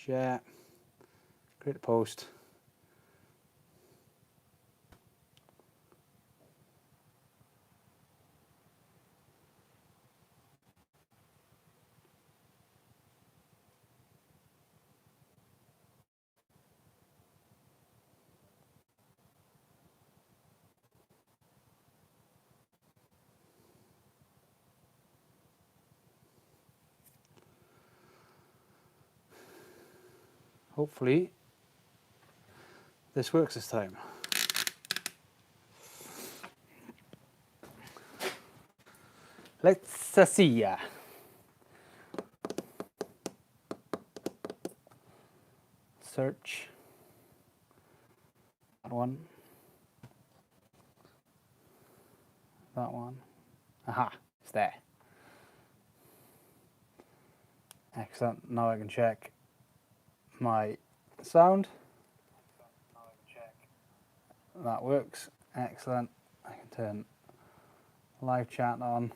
share, create a post. Hopefully this works this time. Let's see. Search. That one. That one. Aha, it's there. Excellent. Now I can check my sound. That works. Excellent. I can turn live chat on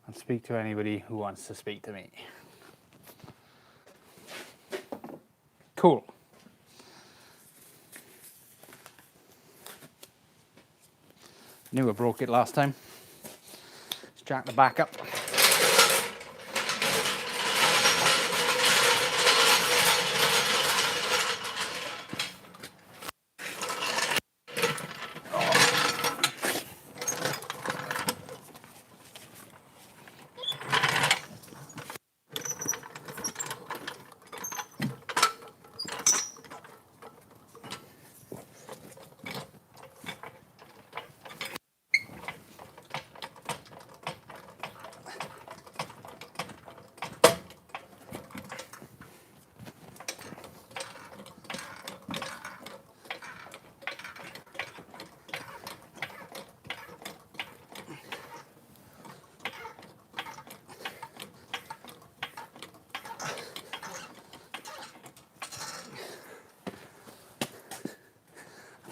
and speak to anybody who wants to speak to me. Cool. Knew I broke it last time. Let's jack the back up.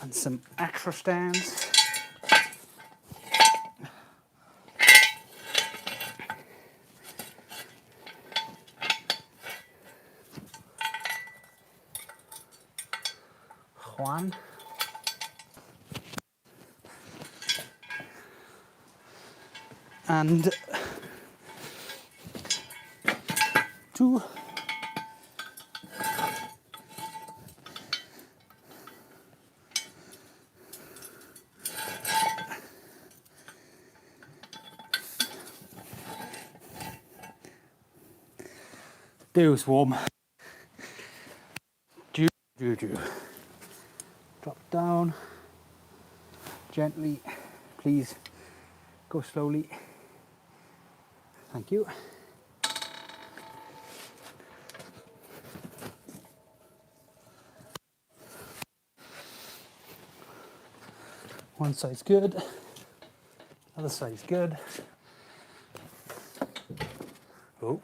And some extra stands. One. And two. Deus warm. Do. Drop down gently, please. Go slowly. Thank you. One side's good. Other side's good. Oh.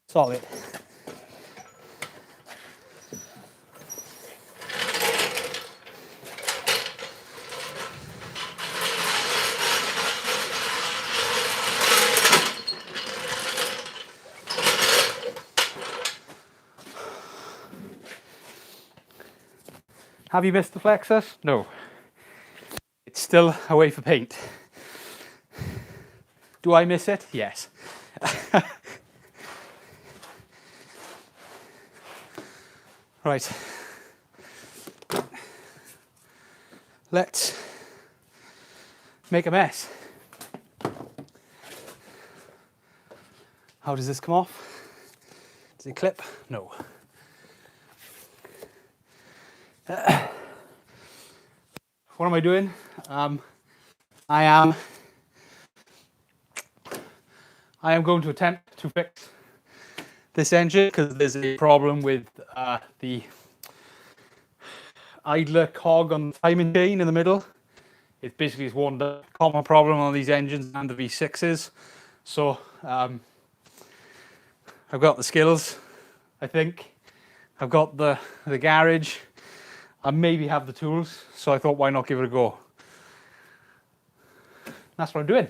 Solid. Have you missed the flexus? No. It's still away for paint. Do I miss it? Yes. Right. Let's make a mess. How does this come off? Does it clip? No. What am I doing? I am going to attempt to fix this engine because there's a problem with the idler cog on the timing chain in the middle. It basically is one common problem on these engines and the V6s. So I've got the skills, I think. I've got the garage. I maybe have the tools, so I thought, why not give it a go? That's what I'm doing.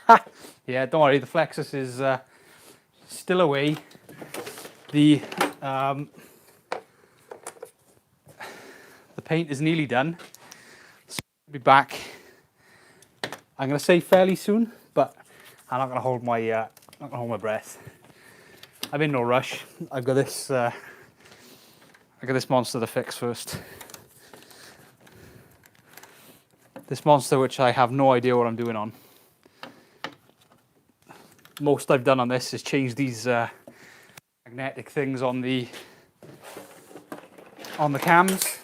Ha! Yeah, don't worry, the Flexus is still away. The paint is nearly done. So I'll be back. I'm going to say fairly soon, but I'm not going to hold my breath. I'm in no rush. I've got this monster to fix first. This monster, which I have no idea what I'm doing on. Most I've done on this is change these magnetic things on the cams.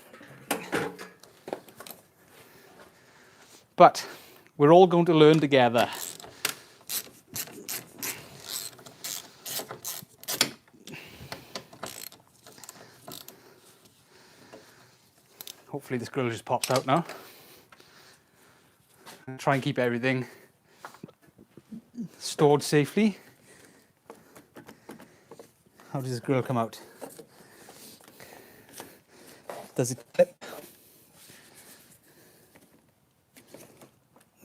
But we're all going to learn together. Hopefully this grill just pops out now. And try and keep everything stored safely. How does this grill come out? Does it clip?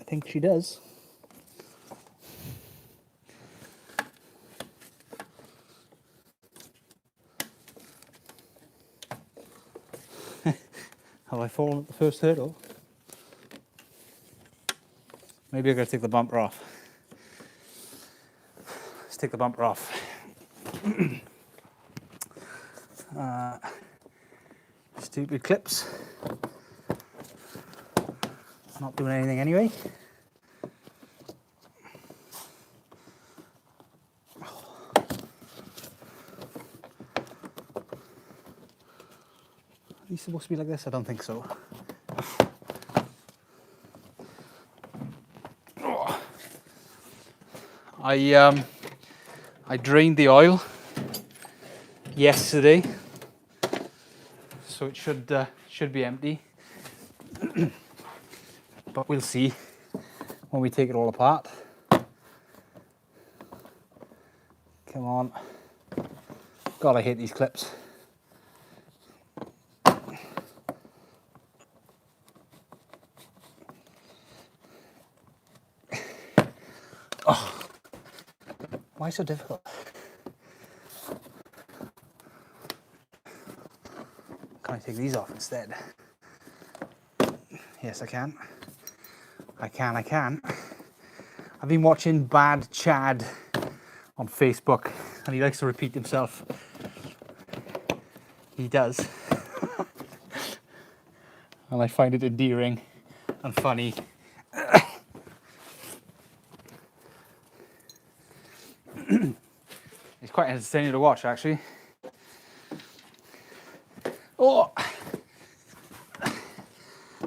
I think she does. Have I fallen at the first hurdle? Maybe I gotta take the bumper off. Let's take the bumper off. Stupid clips. Not doing anything anyway. Are these supposed to be like this? I don't think so. I drained the oil yesterday, so it should be empty. But we'll see when we take it all apart. Come on. God, I hate these clips. Oh, why so difficult? Can I take these off instead? Yes, I can. I can. I've been watching Bad Chad on Facebook, and he likes to repeat himself. He does. And I find it endearing and funny. It's quite entertaining to watch, actually. Oh!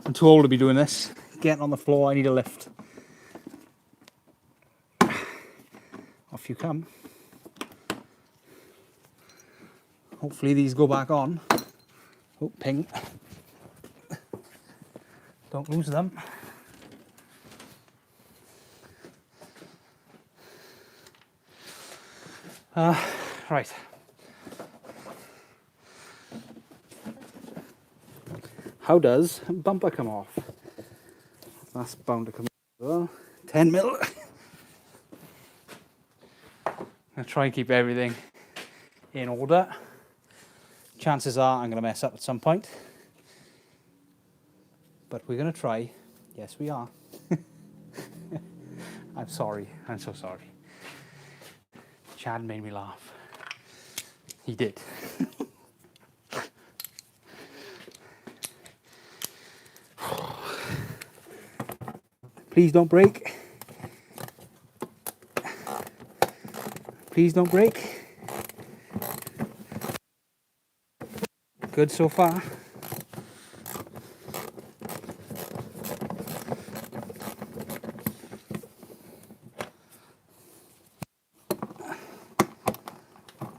I'm too old to be doing this. Getting on the floor, I need a lift. Off you come. Hopefully these go back on. Oh, ping. Don't lose them. Right. How does bumper come off? That's bound to come off as well. 10 mil. I'll try and keep everything in order. Chances are I'm going to mess up at some point. But we're going to try. Yes, we are. I'm sorry. I'm so sorry. Chad made me laugh. He did. Please don't break. Please don't break. Good so far.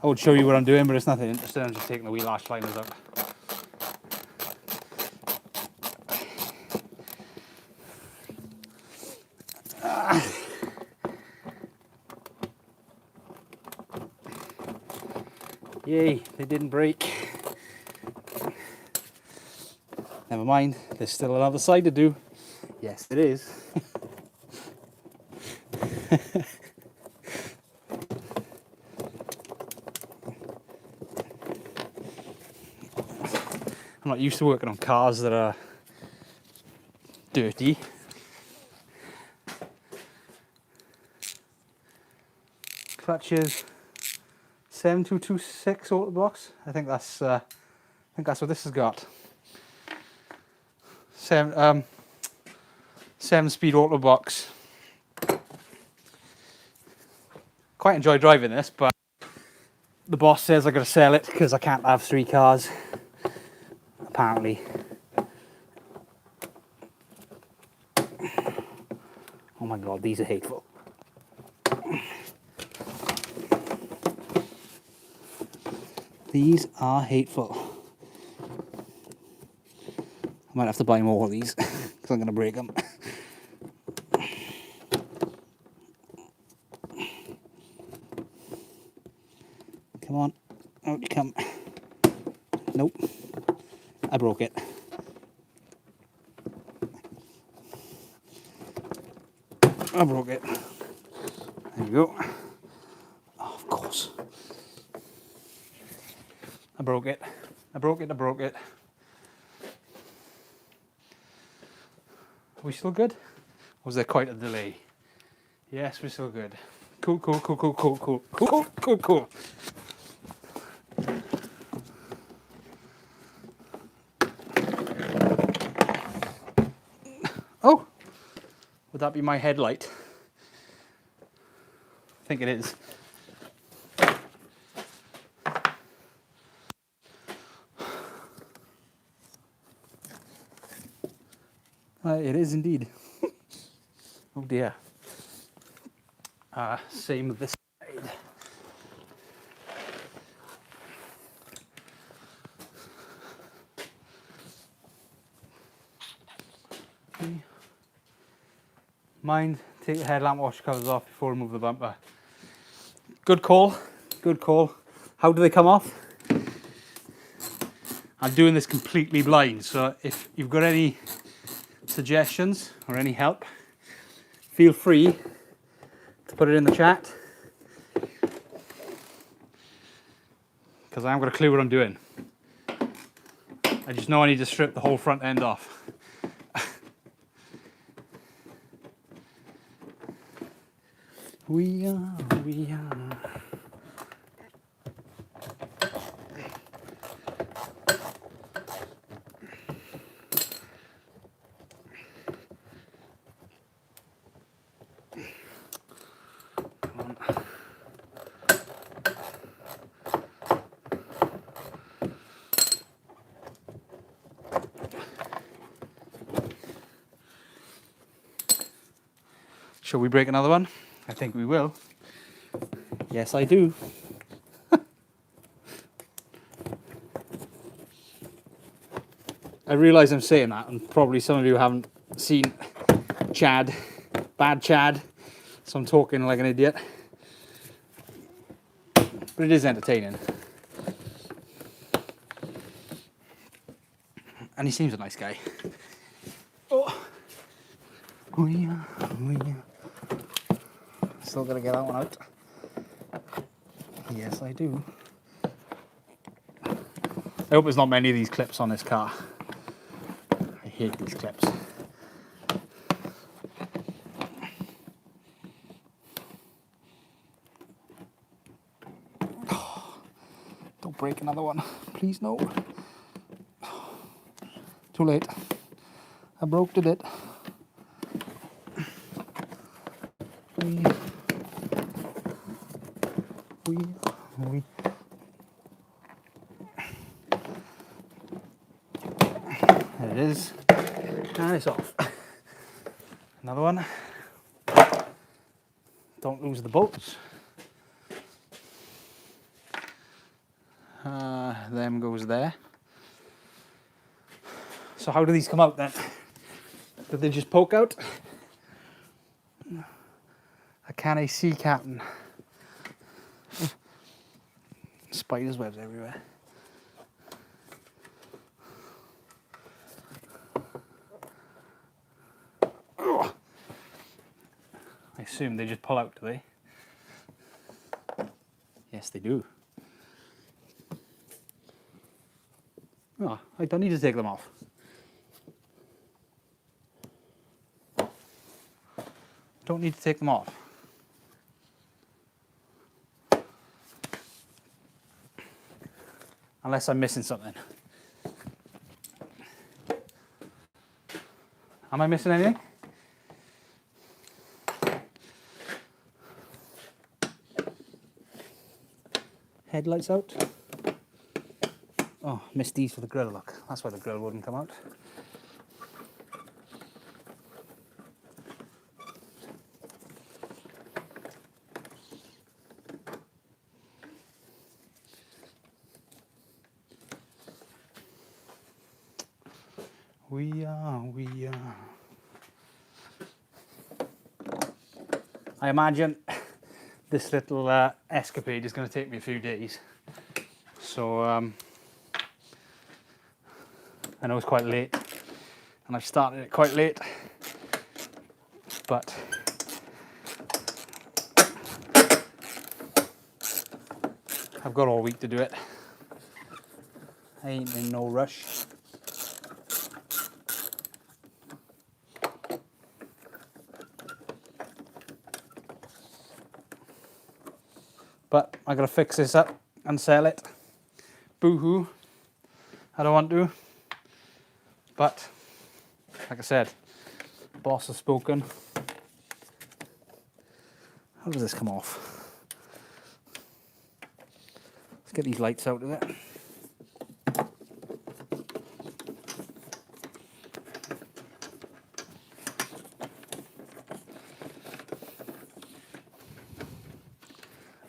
I would show you what I'm doing, but it's nothing interesting. I'm just taking the wheel arch liners out. Yay, they didn't break. Never mind, there's still another side to do. Yes, it is. I'm not used to working on cars that are dirty. Clutches 7226 auto box. I think that's what this has got. 7-speed auto box. Quite enjoy driving this, but the boss says I gotta sell it because I can't have 3 cars. Apparently. Oh my god, these are hateful. These are hateful. I might have to buy more of these because I'm going to break them. Come on. Out you come. Nope. I broke it. I broke it. There you go. Oh, of course. I broke it. I broke it. I broke it. Are we still good? Or was there quite a delay? Yes, we're still good. Cool, cool, cool, cool, cool, cool, cool, cool, cool, cool. Oh! Would that be my headlight? I think it is. It is indeed. Oh dear. Same with this side. Mind, take the headlamp wash covers off before we move the bumper. Good call, good call. How do they come off? I'm doing this completely blind, so if you've got any suggestions or any help, feel free to put it in the chat. Because I haven't got a clue what I'm doing. I just know I need to strip the whole front end off. We are. Come on. Shall we break another one? I think we will. Yes, I do. I realise I'm saying that, and probably some of you haven't seen Chad, Bad Chad, so I'm talking like an idiot. But it is entertaining. And he seems a nice guy. Oh. Oh yeah, oh yeah. Still gotta get that one out. Yes, I do. I hope there's not many of these clips on this car. I hate these clips. Oh, don't break another one. Please, no. Too late. I broke it. We. There it is. And it's off. Another one. Don't lose the bolts. Them goes there. So how do these come out then? Do they just poke out? I can't see, Captain. Spiders' webs everywhere. Ugh. I assume they just pull out, do they? Yes, they do. Oh, I don't need to take them off. Don't need to take them off. Unless I'm missing something. Am I missing anything? Headlights out. Oh, missed these for the grill, look. That's why the grill wouldn't come out. We are. I imagine this little escapade is going to take me a few days. So, I know it's quite late, and I've started it quite late, but I've got all week to do it. I ain't in no rush. But I gotta fix this up and sell it. Boo-hoo. I don't want to. But, like I said, boss has spoken. How does this come off? Let's get these lights out of it.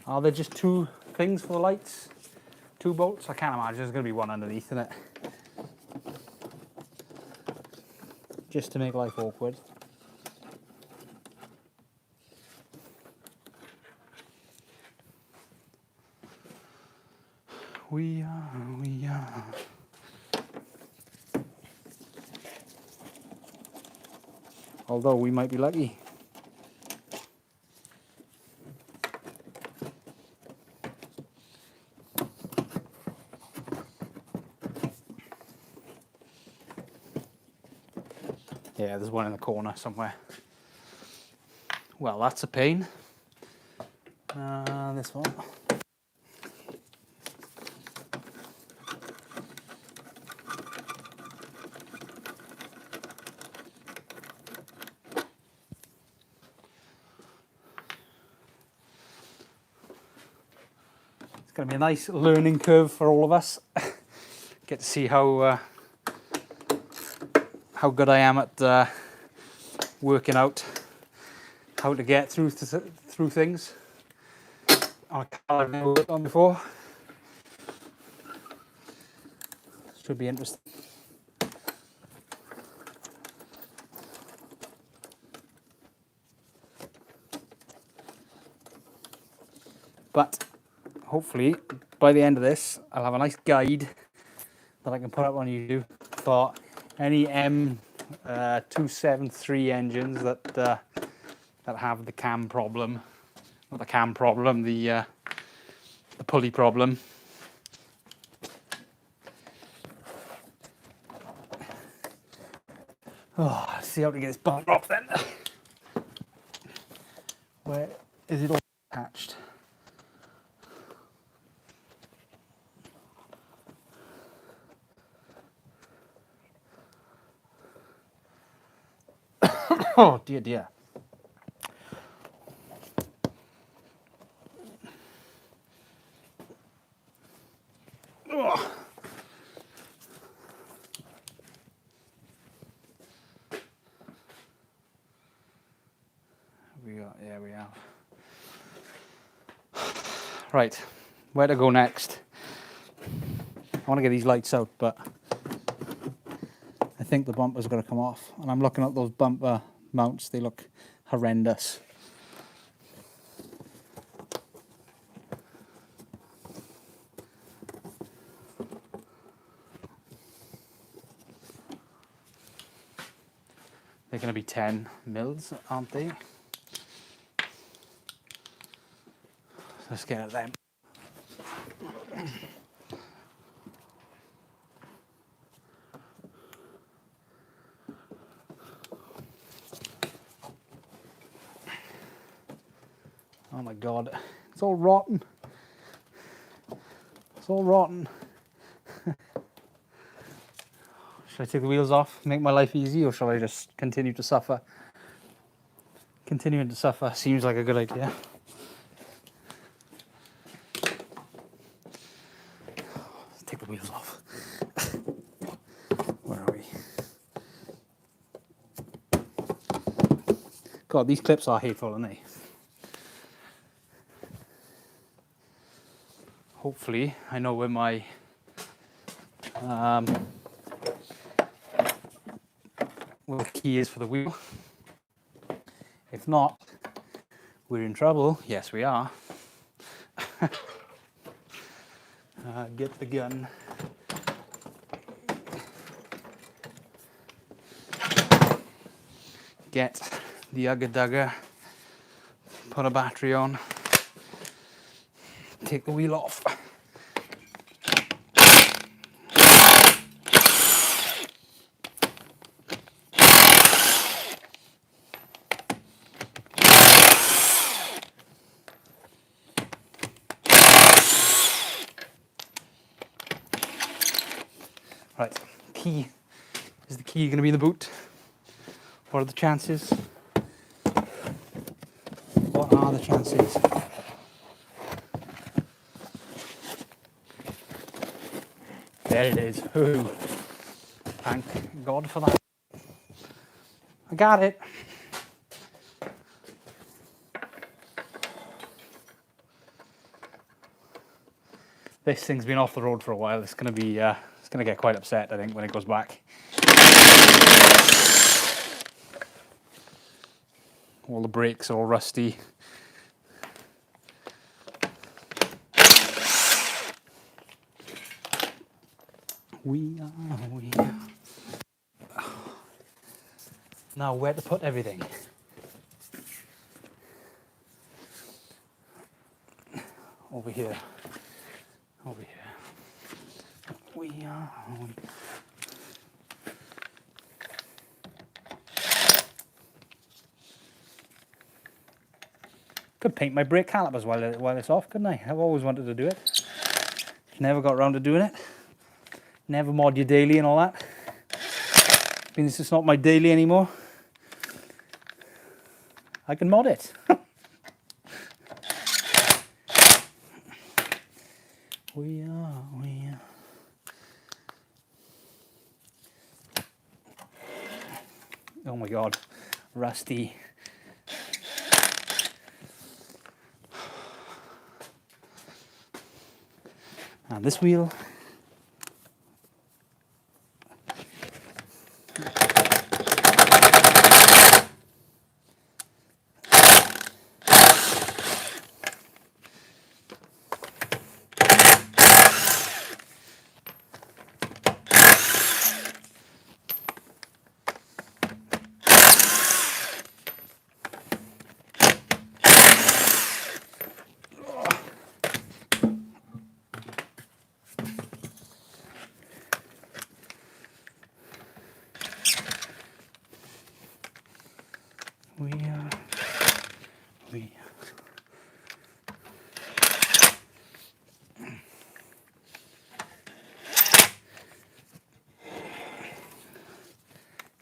Are there just two things for the lights? Two bolts? I can't imagine there's going to be one underneath in it. Just to make life awkward. We are. Although we might be lucky. Yeah, there's one in the corner somewhere. Well, that's a pain. This one. It's going to be a nice learning curve for all of us. Get to see how good I am at working out how to get through things on a car I've never worked on before. Should be interesting. But hopefully by the end of this I'll have a nice guide that I can put up on YouTube for any M273 engines that have the cam problem, not the cam problem, the pulley problem. Oh, let's see how to get this bumper off then. Where is it all attached? Oh dear, dear. Oh. Yeah, we have. Right, where to go next? I want to get these lights out, but I think the bumper's got to come off. And I'm looking at those bumper mounts, they look horrendous. They're going to be 10 mils, aren't they? Let's get at them. God, it's all rotten. It's all rotten. Should I take the wheels off, make my life easy, or shall I just continue to suffer? Continuing to suffer seems like a good idea. Let's take the wheels off. Where are we? God, these clips are hateful, aren't they? Hopefully, I know where my where the key is for the wheel. If not, we're in trouble. Yes, we are. Get the gun. Get the Ugga Dugger. Put a battery on. Take the wheel off. Right, key. Is the key going to be in the boot? What are the chances? What are the chances? There it is. Ooh. Thank God for that. I got it. This thing's been off the road for a while. It's going to be, it's going to get quite upset, I think, when it goes back. All the brakes are all rusty. We are. Now, where to put everything? Over here. Over here. We are. Could paint my brake calipers while it's off, couldn't I? I've always wanted to do it. Never got around to doing it. Never mod your daily and all that. Means it's not my daily anymore. I can mod it. We are. Oh my God, rusty. And this wheel.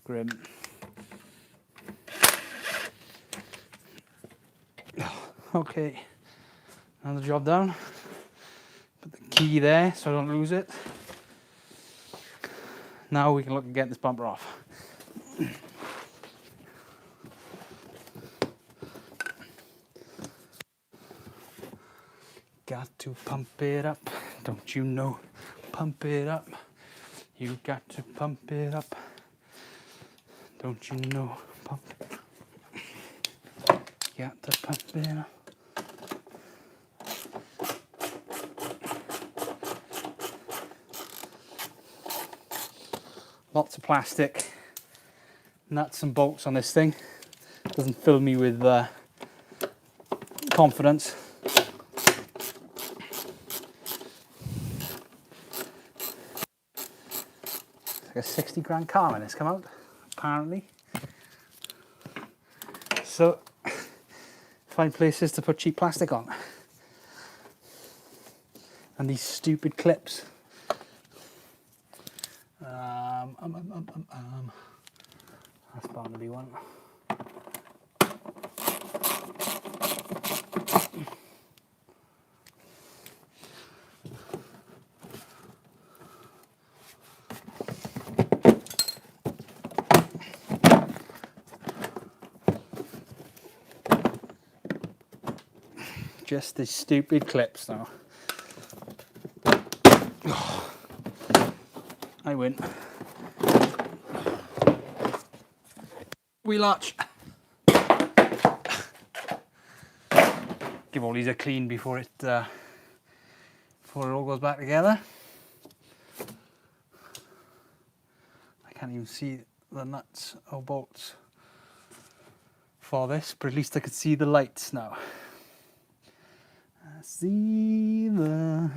Grim. Okay, another job done. Put the key there so I don't lose it. Now we can look at getting this bumper off. Got to pump it up, don't you know? Pump it up. You got to pump it up. Don't you know? Pump. Got to pump it up. Lots of plastic, nuts and bolts on this thing. Doesn't fill me with confidence. It's like a 60 grand car when it's come out, apparently. So, Find places to put cheap plastic on. And these stupid clips. That's bound to be one. Just these stupid clips now. I win. Wheel arch. Give all these a clean before it all goes back together. I can't even see the nuts or bolts for this, but at least I could see the lights now. I see the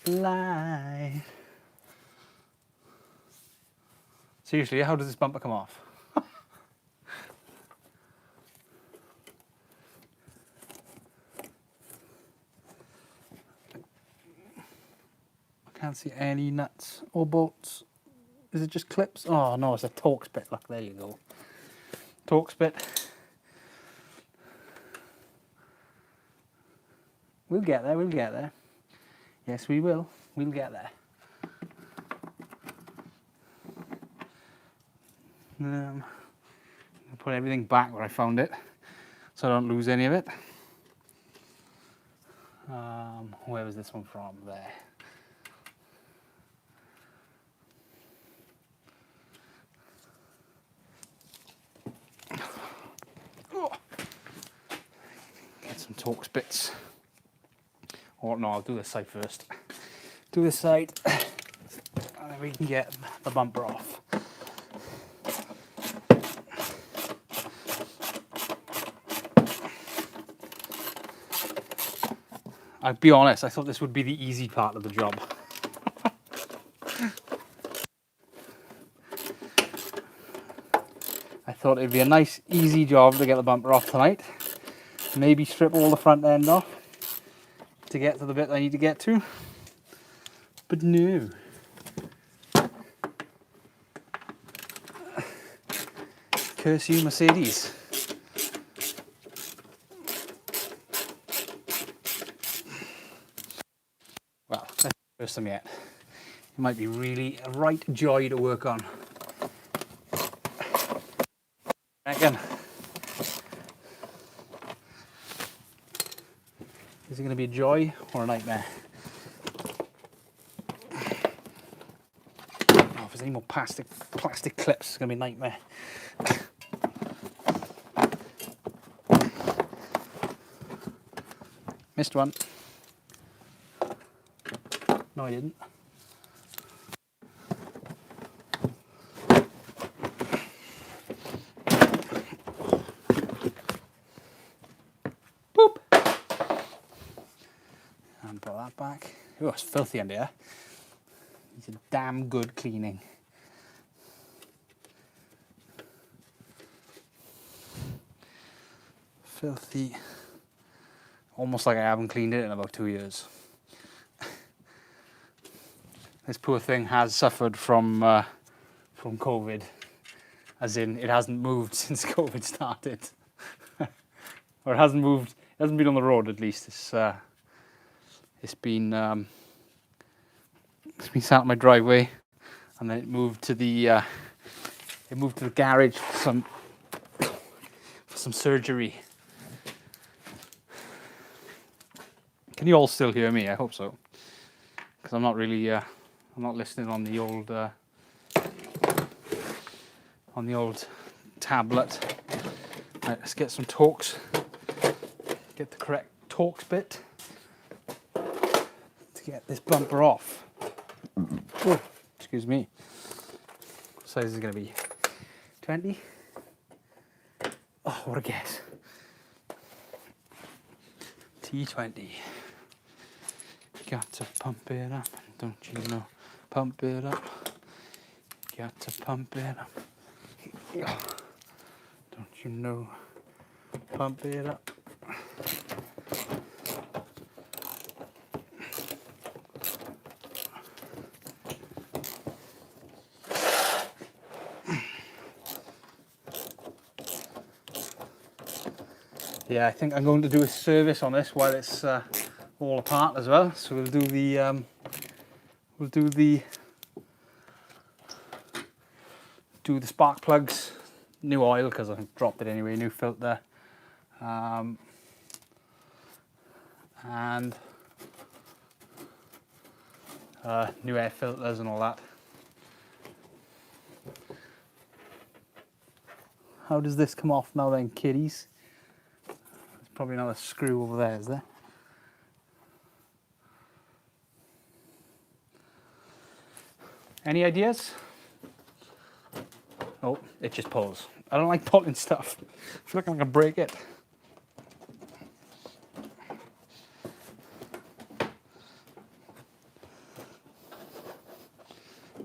light. Seriously, how does this bumper come off? I can't see any nuts or bolts. Is it just clips? Oh no, it's a Torx bit. Look, there you go. Torx bit. We'll get there, we'll get there. Yes, we will. We'll get there. I'll put everything back where I found it, so I don't lose any of it. Where was this one from? There. Oh. Get some Torx bits. Or no, I'll do this side first. Do this side, and then we can get the bumper off. I'll be honest, I thought this would be the easy part of the job. I thought it'd be a nice, easy job to get the bumper off tonight. Maybe strip all the front end off to get to the bit I need to get to. But no. Curse you, Mercedes. Well, let's first them yet. It might be really a right joy to work on. Again. Is it going to be a joy or a nightmare? Oh, if there's any more plastic clips, it's going to be a nightmare. Missed one. No, I didn't. Boop. And put that back. Oh, it's filthy under here. It's a damn good cleaning. Filthy. Almost like I haven't cleaned it in about 2 years. This poor thing has suffered from COVID, as in it hasn't moved since COVID started, or it hasn't moved. It hasn't been on the road at least. It's been sat in my driveway, and then it moved to the garage for some surgery. Can you all still hear me? I hope so, because I'm not really. I'm not listening on the old tablet. Right, let's get some Torx. Get the correct Torx bit to get this bumper off. Oh, excuse me. What size is it going to be? 20? Oh, what a guess. T20. Got to pump it up, don't you know? Pump it up. Got to pump it up. Don't you know? Pump it up. Yeah, I think I'm going to do a service on this while it's all apart as well. So we'll do the spark plugs, new oil because I dropped it anyway, new filter, and new air filters and all that. How does this come off now then, kiddies? There's probably another screw over there, is there? Any ideas? Oh, it just pulls. I don't like pulling stuff. I feel like I'm gonna break it.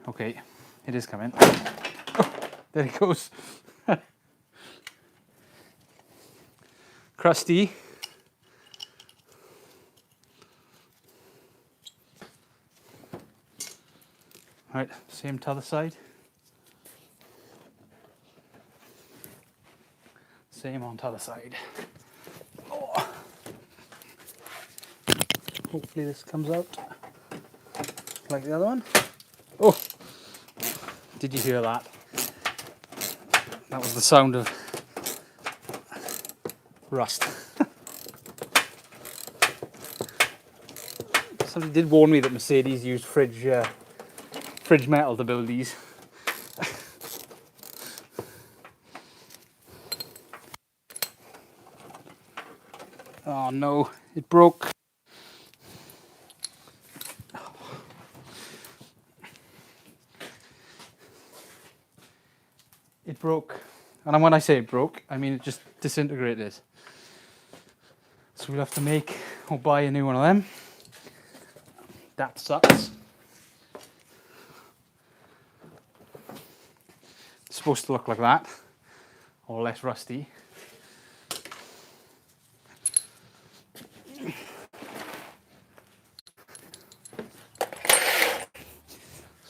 Okay, it is coming. Oh, there it goes. Crusty. Right, same to the other side. Same on the other side. Oh. Hopefully this comes out like the other one. Oh, did you hear that? That was the sound of rust. Somebody did warn me that Mercedes used fridge metal to build these. Oh no, it broke. It broke. And when I say it broke, I mean it just disintegrated. So we'll have to make or buy a new one of them. That sucks. It's supposed to look like that, or less rusty.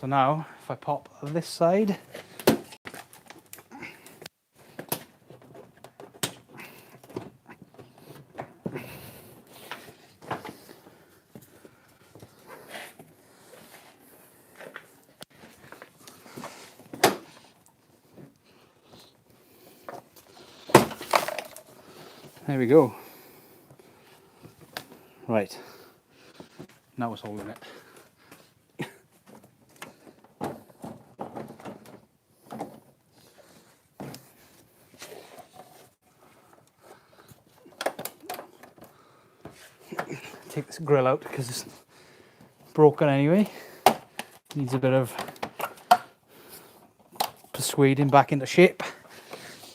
So now, if I pop this side, there we go. Right, now it's holding it. Take this grill out because it's broken anyway. Needs a bit of persuading back into shape.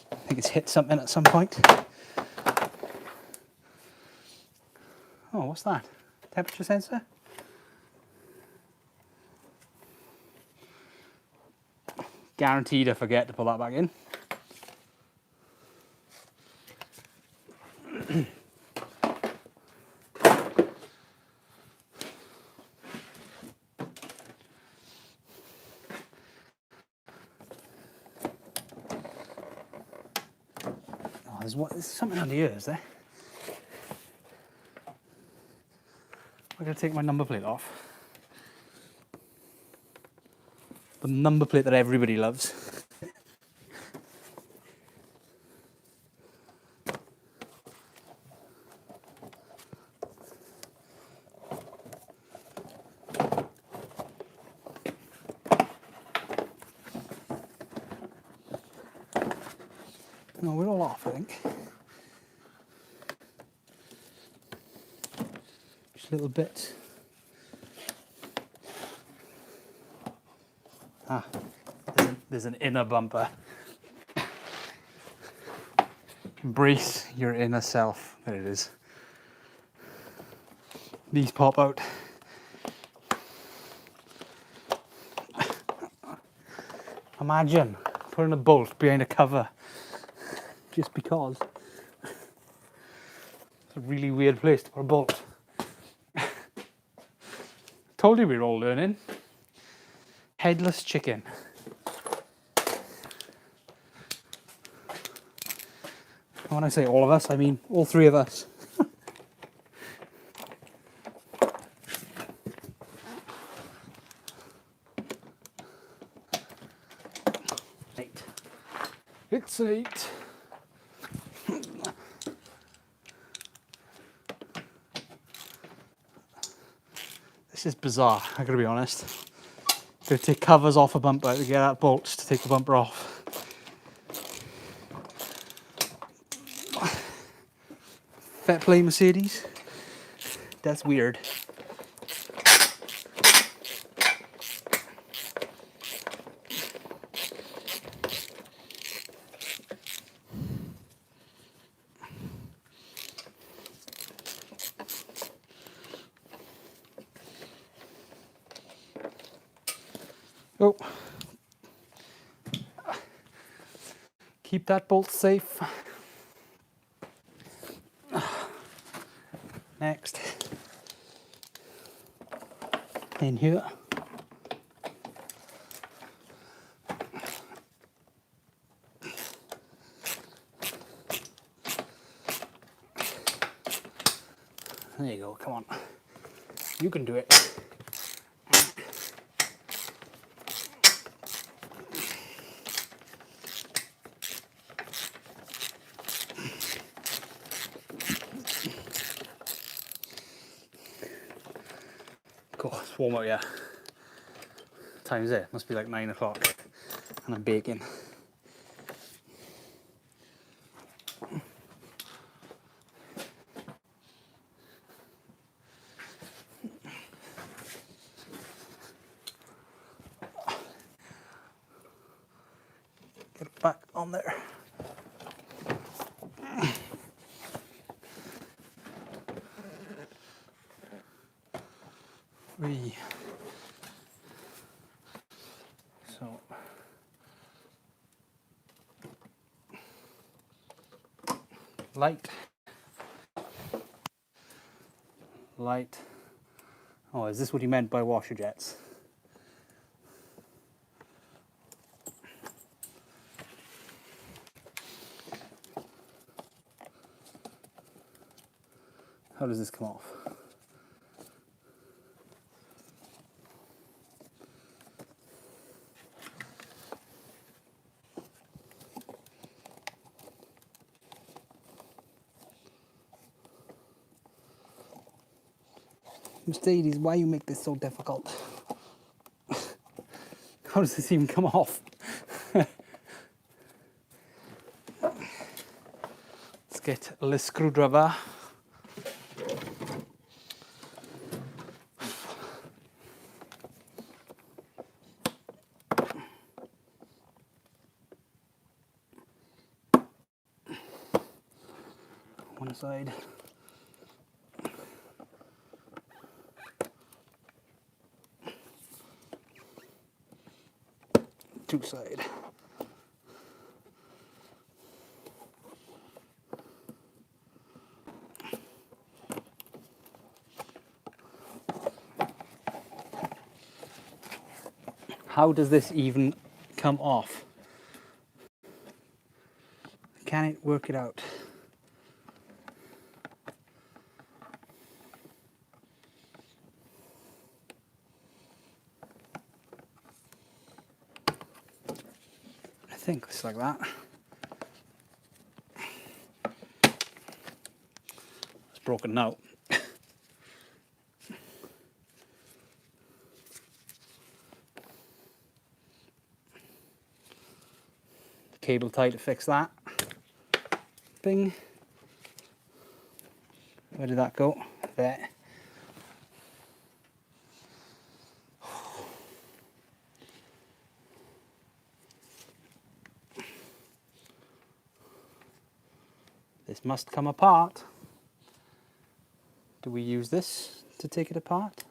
I think it's hit something at some point. Oh, what's that? Temperature sensor? Guaranteed I forget to pull that back in. There's something under here, is there? I'm going to take my number plate off. The number plate that everybody loves. No, we're all off, I think. Just a little bit. Ah, there's an inner bumper. Embrace your inner self. There it is. These pop out. Imagine putting a bolt behind a cover. Just because. It's a really weird place to put a bolt. Told you we were all learning. Headless chicken. When I say all of us, I mean all three of us. Eight. It's 8. This is bizarre, I gotta be honest. Gotta take covers off a bumper to get out bolts to take the bumper off. Fair play, Mercedes. That's weird. Oh. Keep that bolt safe. Next. In here. There you go, come on. You can do it. Cool, it's warm out, yeah. Time's it, must be like 9 o'clock. And I'm baking. Get it back on there. Whee. So light. Oh, is this what he meant by washer jets? How does this come off? Mercedes, why you make this so difficult? How does this even come off? Let's get a little screwdriver. One side. Two side. How does this even come off? Can it work it out? I think it's like that. It's broken now. Cable tie to fix that. Bing. Where did that go? There. This must come apart. Do we use this to take it apart?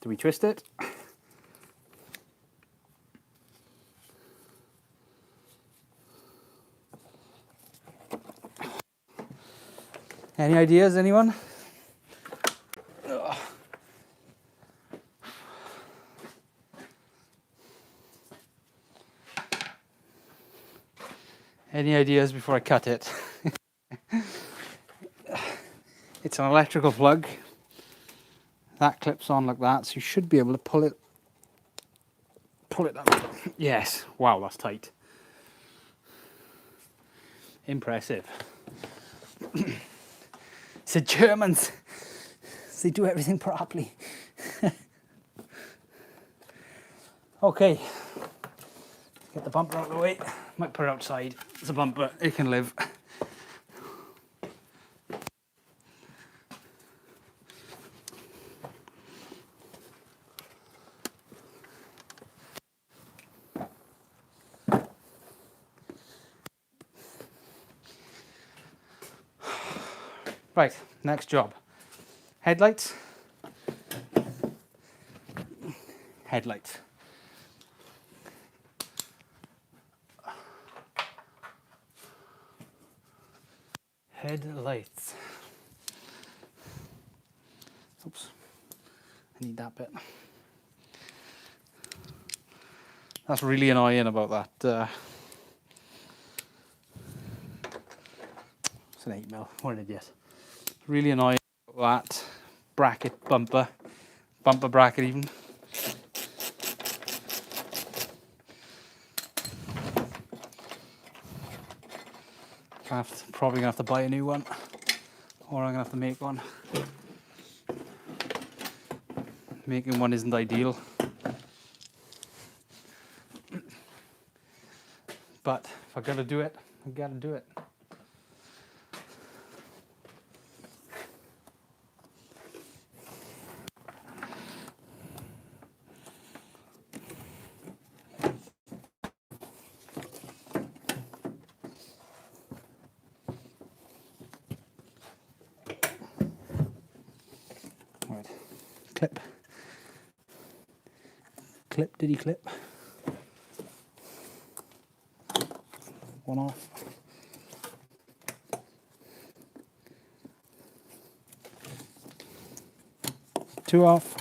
Do we twist it? Any ideas, anyone? Ugh. Any ideas before I cut it? It's an electrical plug. That clips on like that, so you should be able to pull it up. Yes. Wow, that's tight. Impressive. It's the Germans. They do everything properly. Okay. Get the bumper out of the way. Might put it outside. It's a bumper. It can live. Right, next job. Headlights. Headlights. Headlights. Oops. I need that bit. That's really annoying about that. It's an 8mm. What an idiot. Really annoying about that bracket bumper bracket even. Probably gonna have to buy a new one, or I'm gonna have to make one. Making one isn't ideal, but if I gotta do it, I gotta do it. Right, clip. Clip, did he clip? One off. Two off.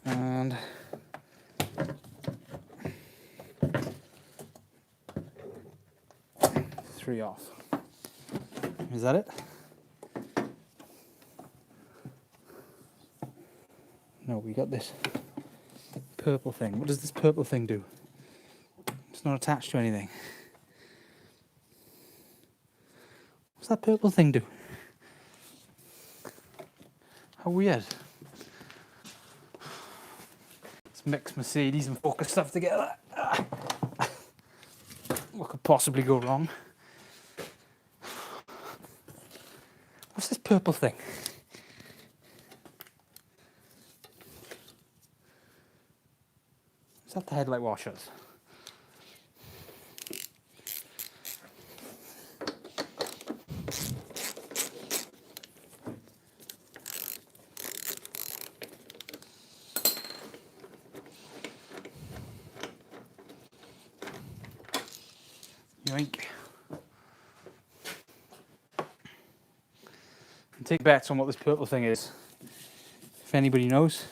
And three off. Is that it? No, we got this purple thing. What does this purple thing do? It's not attached to anything. What's that purple thing do? How weird. Let's mix Mercedes and Focus stuff together. What could possibly go wrong? What's this purple thing? Is that the headlight washers? Yoink. And take bets on what this purple thing is. If anybody knows.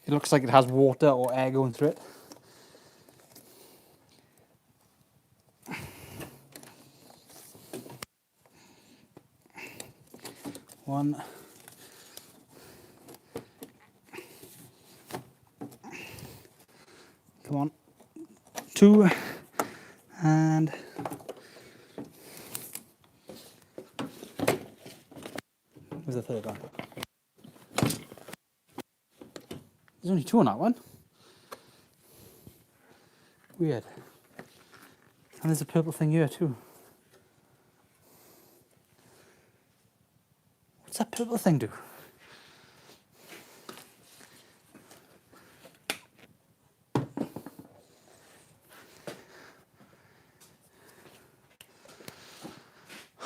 It looks like it has water or air going through it. One. Come on. Two. And where's the third one? There's only two on that one. Weird. And there's a purple thing here too. What's that purple thing do?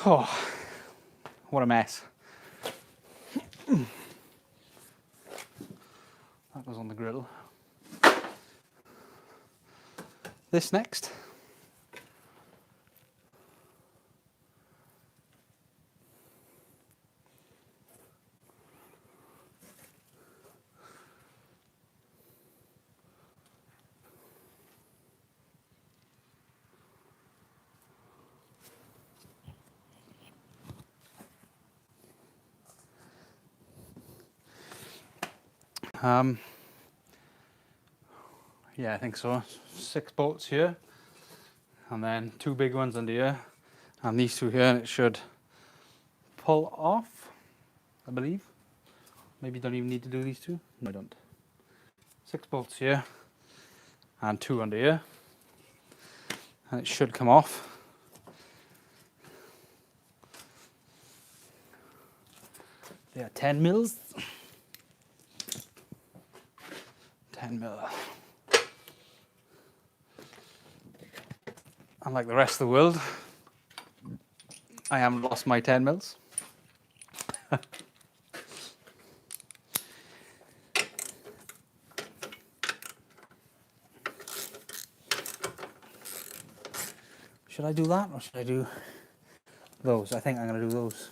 Oh, what a mess. That goes on the grill. This next. Yeah, I think so. 6 bolts here, and then 2 big ones under here, and these 2 here, and it should pull off, I believe. Maybe don't even need to do these 2. No, I don't. 6 bolts here, and 2 under here, and it should come off. They are 10 mils. 10 mil. Unlike the rest of the world, I haven't lost my 10 mils. Should I do that or should I do those? I think I'm going to do those.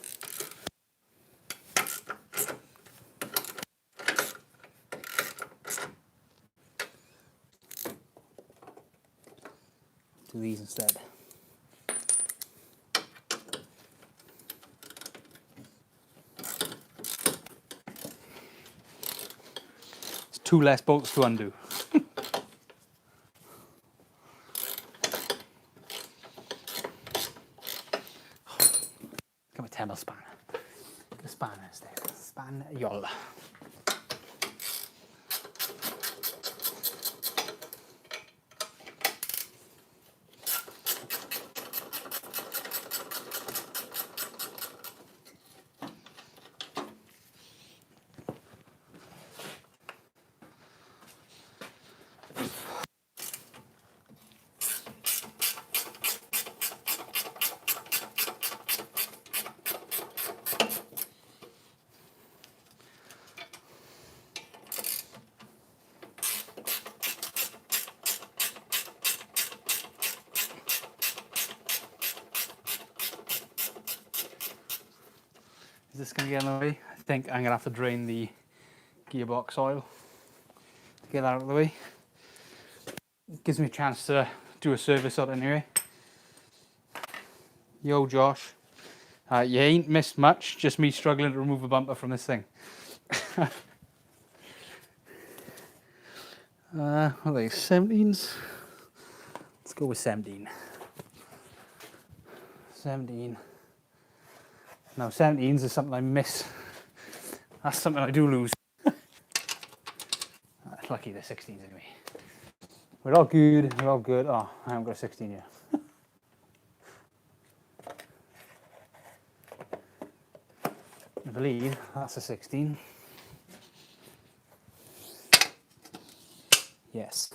Do these instead. It's 2 less bolts to undo. Come on, 10 mil spanner. The spanner instead. Span yoll. Is this going to get in the way? I think I'm going to have to drain the gearbox oil to get that out of the way. It gives me a chance to do a service on it anyway. Yo Josh, you ain't missed much, just me struggling to remove a bumper from this thing. What are they, 17s? Let's go with 17. 17. No, 17s is something I miss. That's something I do lose. Lucky they're 16s anyway. We're all good, we're all good. Oh, I haven't got a 16 yet. I believe that's a 16. Yes.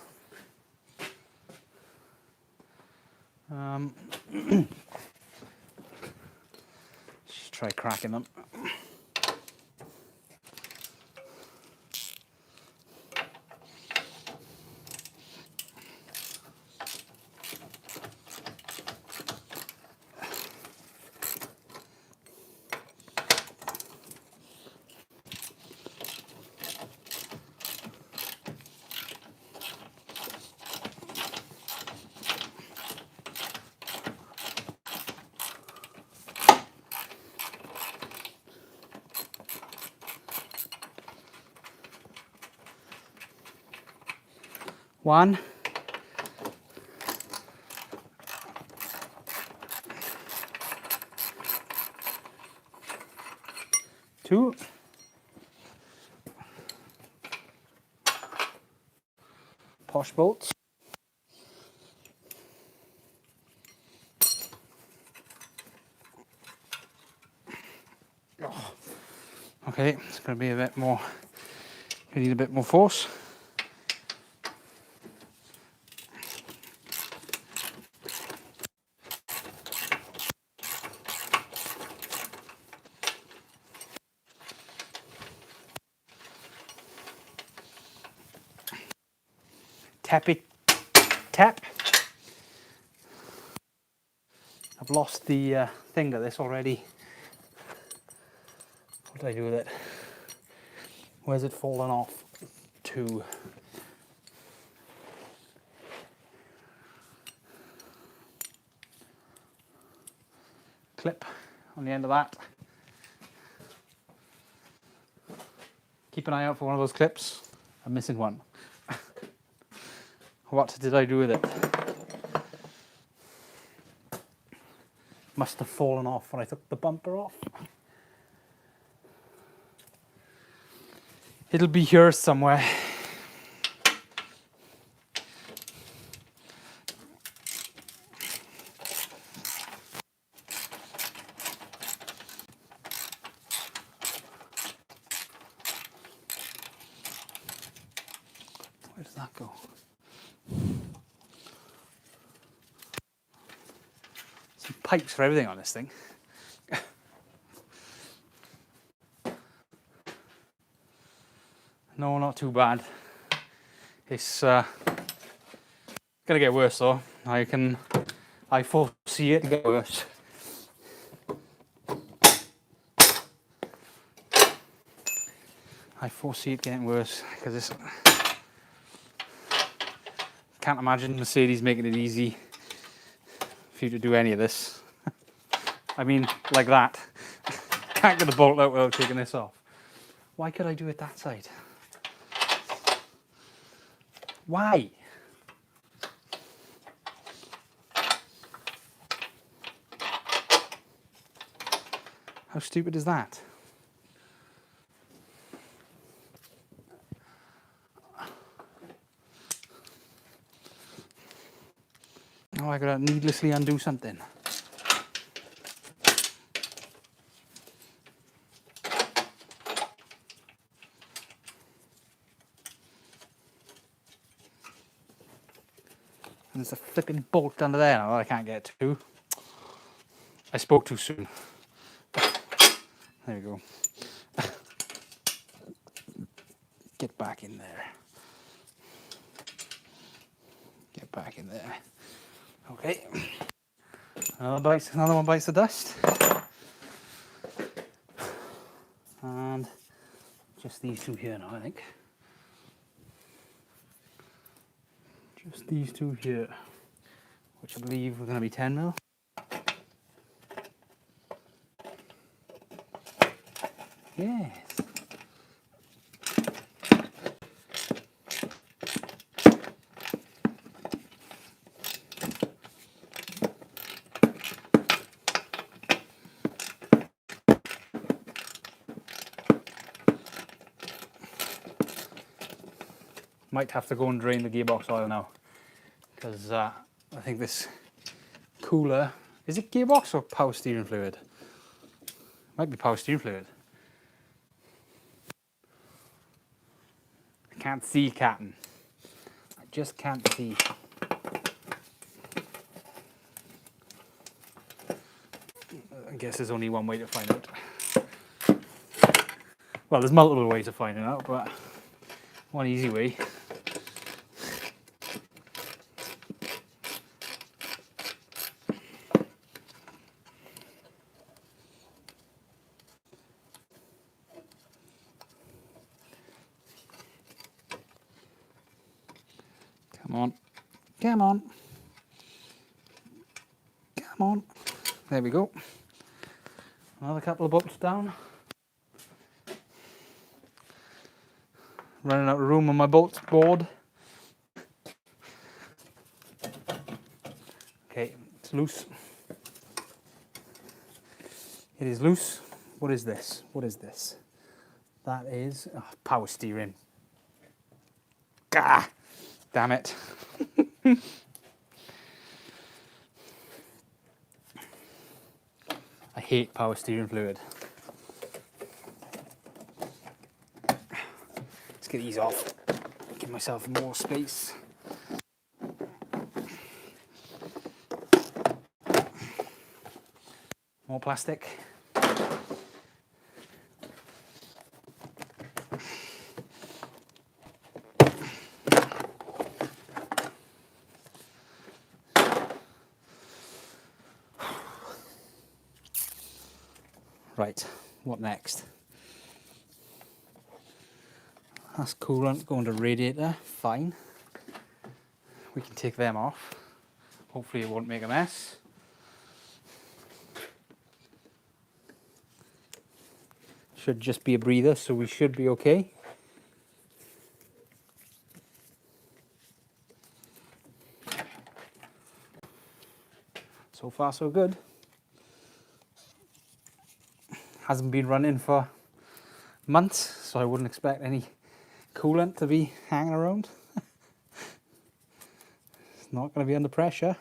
Just try cracking them. One. Two. Posh bolts. Oh. Okay, it's going to be a bit more, we need a bit more force. Tappy tap. I've lost the thing to this already. What did I do with it? Where's it fallen off to? Clip on the end of that. Keep an eye out for one of those clips. I'm missing one. What did I do with it? Must have fallen off when I took the bumper off. It'll be here somewhere. Where does that go? Some pipes for everything on this thing. No, not too bad. It's gonna get worse though. I foresee it to get worse. I foresee it getting worse because it's. Can't imagine Mercedes making it easy for you to do any of this. I mean, like that. Can't get the bolt out without taking this off. Why could I do it that side? Why? How stupid is that? Now I gotta needlessly undo something. And there's a flipping bolt under there now that I can't get to. I spoke too soon. There we go. Get back in there. Get back in there. Okay. Another one bites the dust. And just these two here now, I think. Just these two here, which I believe are going to be 10mm. Yes. Might have to go and drain the gearbox oil now, because I think this cooler, is it gearbox or power steering fluid? Might be power steering fluid. I can't see, Captain. I just can't see. I guess there's only one way to find out. Well, there's multiple ways of finding out, but one easy way. Come on. Come on. Come on. There we go. Another couple of bolts down. Running out of room on my bolts board. Okay, it's loose. It is loose. What is this? What is this? That is power steering. Gah! Damn it. I hate power steering fluid. Let's get these off. Give myself more space. More plastic. Right, what next? That's coolant going to radiator, fine. We can take them off. Hopefully it won't make a mess. Should just be a breather, so we should be okay. So far so good. Hasn't been running for months, so I wouldn't expect any coolant to be hanging around. It's not going to be under pressure.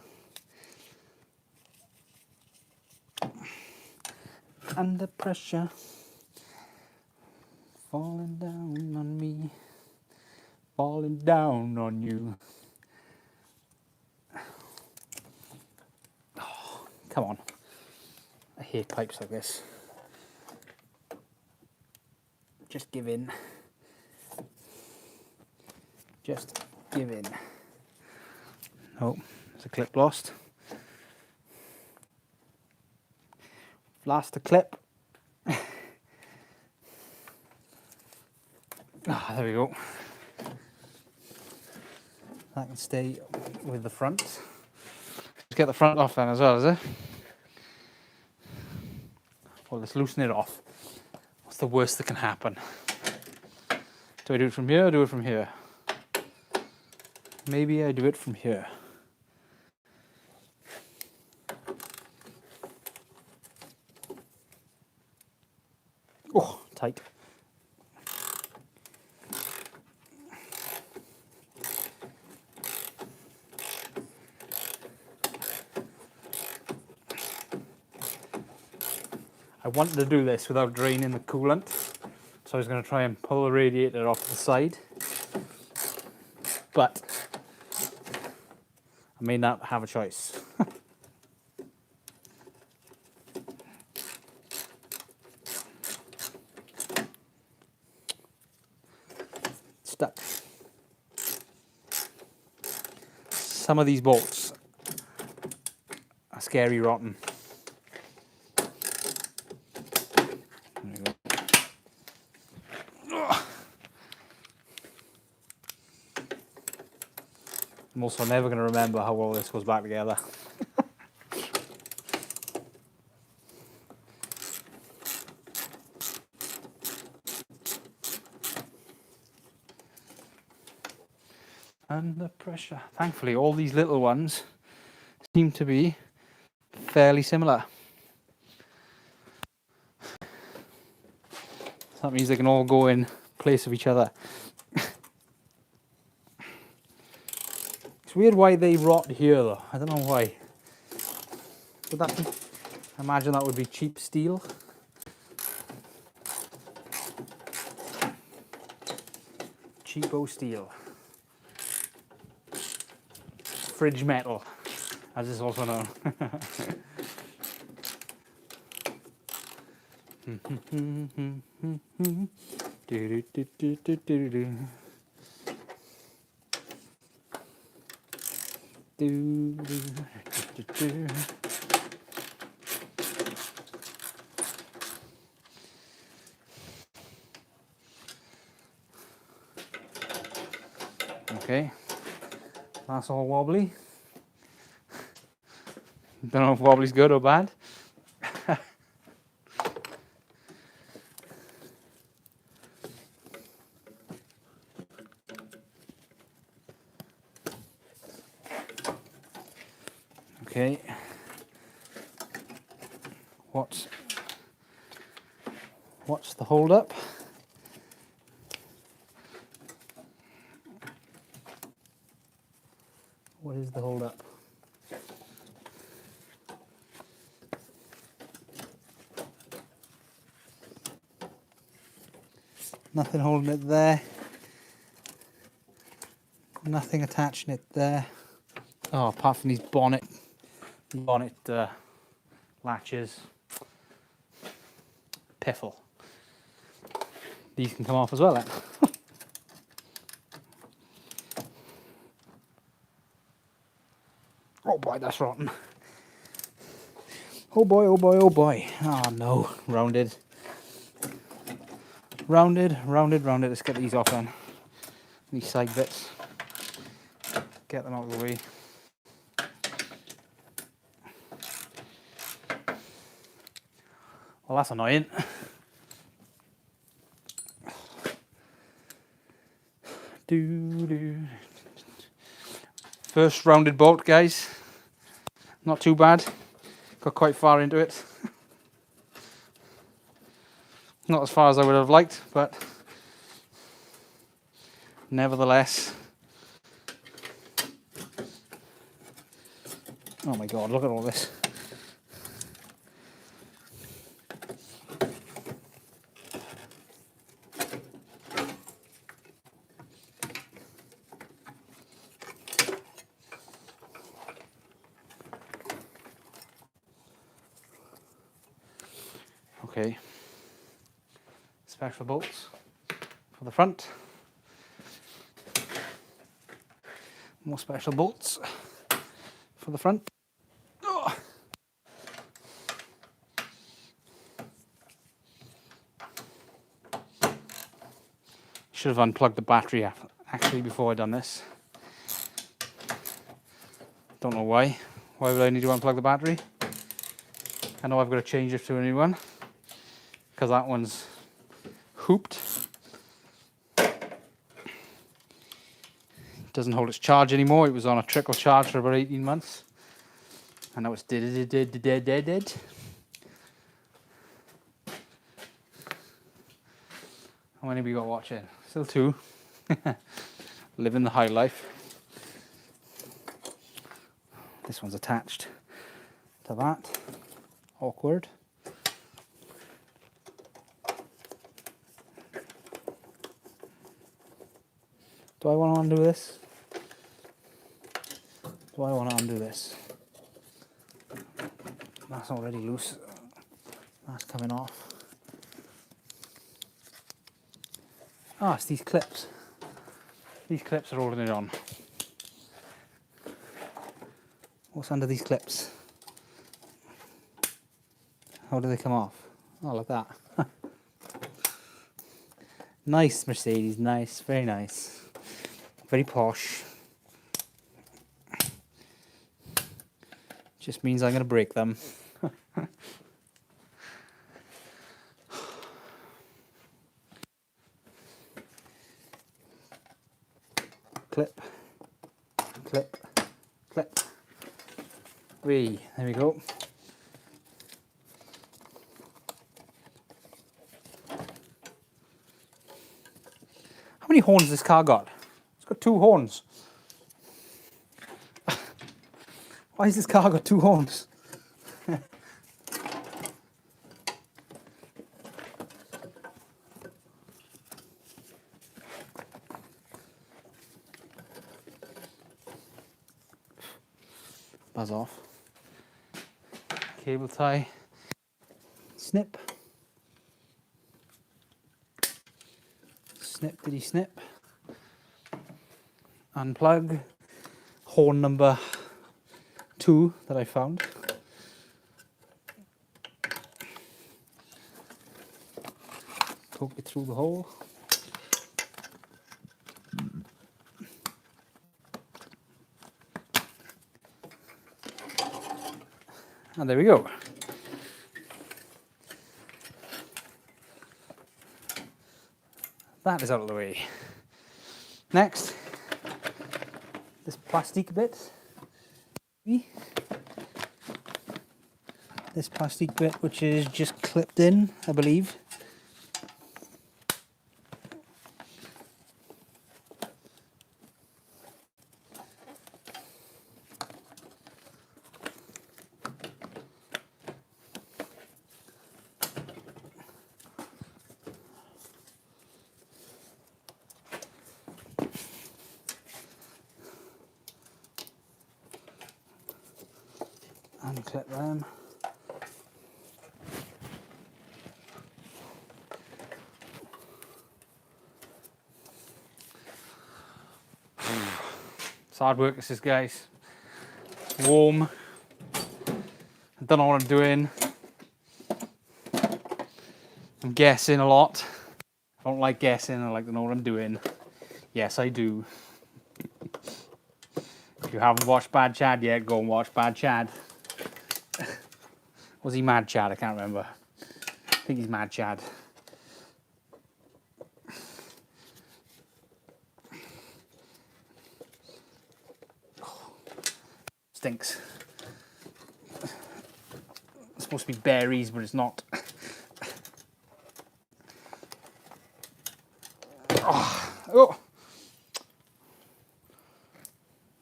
Under pressure, falling down on me, falling down on you. Oh, come on. I hate pipes like this. Just give in. Just give in. Oh, there's a clip lost. Lost the clip. Ah, there we go. That can stay with the front. Let's get the front off then as well, is it? Well, let's loosen it off. What's the worst that can happen? Do I do it from here or do it from here? Maybe I do it from here. Oh, tight. I wanted to do this without draining the coolant, so I was going to try and pull the radiator off the side, but I may not have a choice. Stuck. Some of these bolts are scary rotten. I'm also never going to remember how all this goes back together. Under pressure. Thankfully, all these little ones seem to be fairly similar. That means they can all go in place of each other. It's weird why they rot here though. I don't know why. Would that be, I imagine that would be cheap steel. Cheapo steel. Fridge metal, as it's also known. Okay, that's all wobbly. Don't know if wobbly's good or bad. Okay. What's the hold up? What is the hold up? Nothing holding it there. Nothing attaching it there. Oh, apart from these bonnet latches. Piffle. These can come off as well then. Oh boy, that's rotten. Oh boy, oh boy, oh boy. Oh no, rounded. Rounded. Let's get these off then. These side bits. Get them out of the way. Well, that's annoying. First rounded bolt, guys. Not too bad. Got quite far into it. Not as far as I would have liked, but nevertheless. Oh my god, look at all this. Okay, special bolts for the front. More special bolts for the front. Oh. Should have unplugged the battery actually before I done this. Don't know why. Why would I need to unplug the battery? I know I've got to change it to a new one because that one's hooped. Doesn't hold its charge anymore. It was on a trickle charge for about 18 months. And now it's dead. How many have we got watching? Still 2. Living the high life. This one's attached to that. Awkward. Do I want to undo this? Do I want to undo this? That's already loose. That's coming off. Ah, it's these clips. These clips are holding it on. What's under these clips? How do they come off? Oh, like that. Nice, Mercedes. Nice. Very nice. Very posh. Just means I'm going to break them. Clip. Clip. Clip. There we go. How many horns has this car got? It's got 2 horns. Why has this car got 2 horns? Buzz off. Cable tie. Snip. Snippity snip. Unplug. Horn number 2 that I found. Poke it through the hole. And there we go. That is out of the way. Next, this plastic bit. This plastic bit, which is just clipped in, I believe. Unclip them. It's hard work, this is, guys. Warm. I don't know what I'm doing. I'm guessing a lot. I don't like guessing, I like to know what I'm doing. Yes, I do. If you haven't watched Bad Chad yet, go and watch Bad Chad. Was he Mad Chad? I can't remember. I think he's Mad Chad. Stinks. supposed to be berries, but it's not. Oh.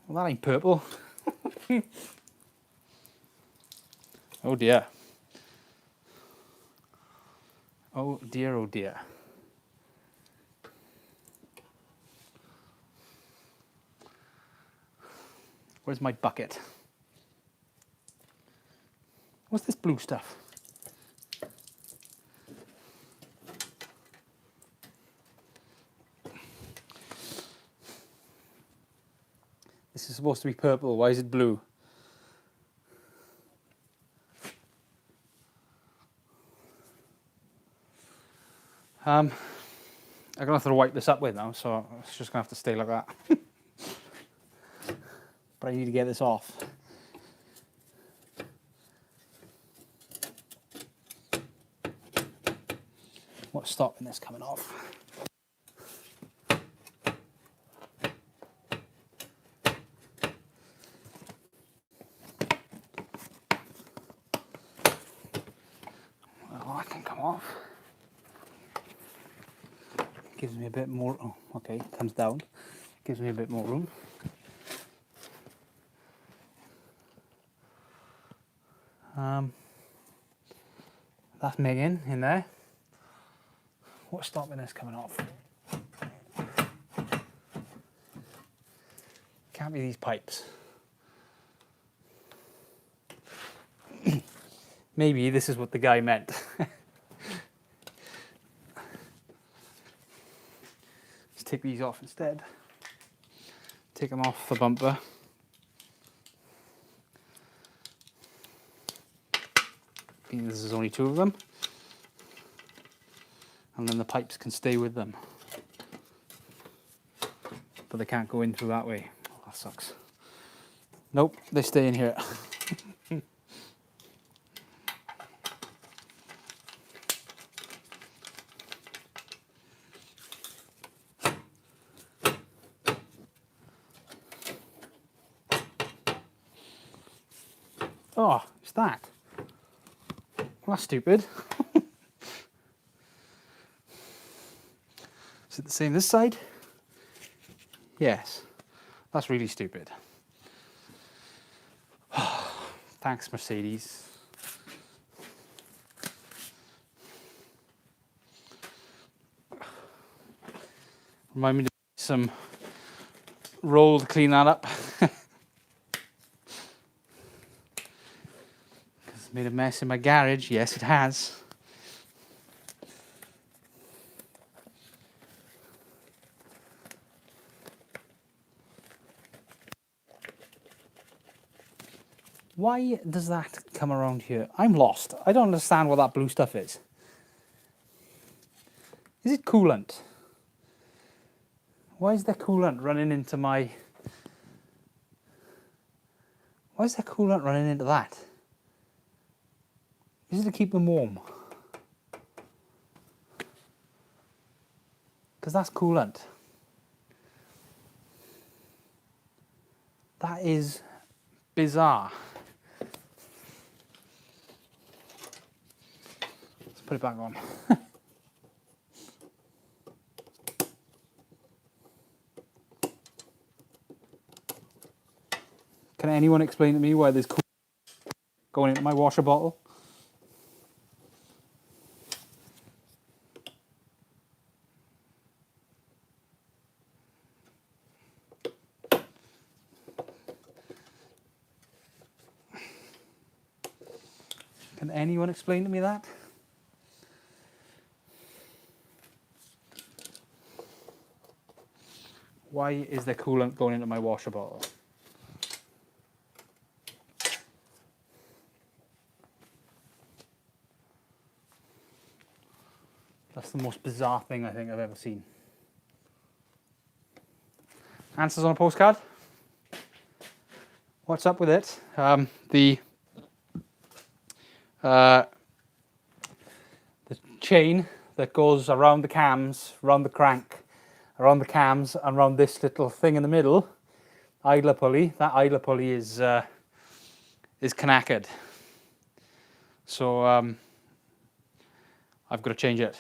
Well, that ain't purple. Oh dear. Oh dear, oh dear. Where's my bucket? What's this blue stuff? This is supposed to be purple. Why is it blue? I'm gonna have to wipe this up with now, so it's just gonna have to stay like that. But I need to get this off. What's stopping this coming off? Well, that can come off. Gives me a bit more. Oh, okay, comes down. Gives me a bit more room. That's Megan in there. What's stopping this coming off? Can't be these pipes. Maybe this is what the guy meant. Let's take these off instead. Take them off the bumper. This is only 2 of them. And then the pipes can stay with them. But they can't go in through that way. Oh, that sucks. Nope, they stay in here. Oh, it's that. Well, that's stupid. Is it the same this side? Yes. That's really stupid. Thanks, Mercedes. Remind me to do some roll to clean that up. It's made a mess in my garage. Yes, it has. Why does that come around here? I'm lost. I don't understand what that blue stuff is. Is it coolant? Why is there coolant running into my... Why is there coolant running into that? Is it to keep them warm? Because that's coolant. That is bizarre. Let's put it back on. Can anyone explain to me why there's coolant going into my washer bottle? Can anyone explain to me that? Why is there coolant going into my washer bottle? That's the most bizarre thing I think I've ever seen. Answers on a postcard. What's up with it? The chain that goes around the cams, around the crank, around the cams, and around this little thing in the middle, idler pulley. That idler pulley is knackered. So I've got to change it.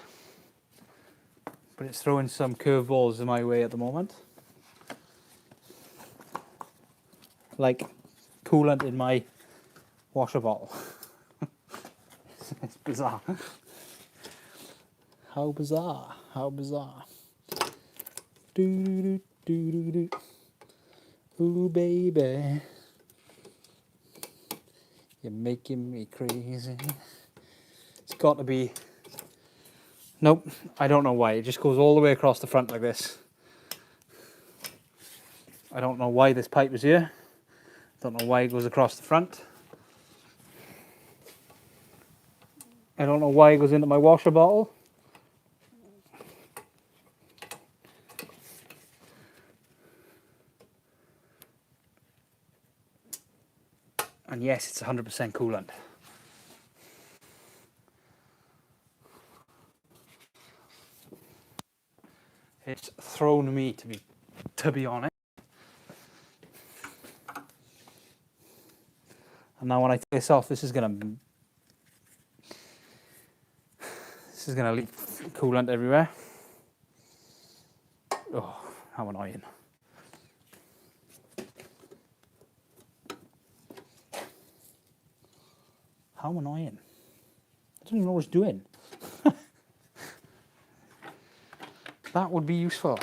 But it's throwing some curveballs in my way at the moment. Like coolant in my washer bottle. It's bizarre. How bizarre, how bizarre. Do do do do do. Ooh baby, you're making me crazy. It's got to be. Nope, I don't know why. It just goes all the way across the front like this. I don't know why this pipe is here. Don't know why it goes across the front. I don't know why it goes into my washer bottle. And yes, it's 100% coolant. It's thrown me to be honest. And now when I take this off, this is gonna leak coolant everywhere. Oh, how annoying. How annoying. I don't even know what it's doing. That would be useful.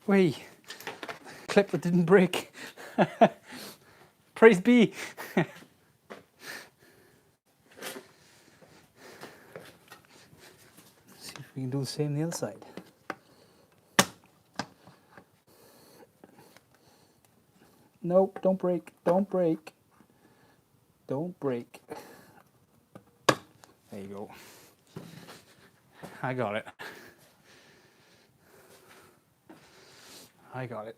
Wait, clip that didn't break. Praise be. See if we can do the same on the other side. Nope, don't break, don't break. Don't break. There you go. I got it. I got it.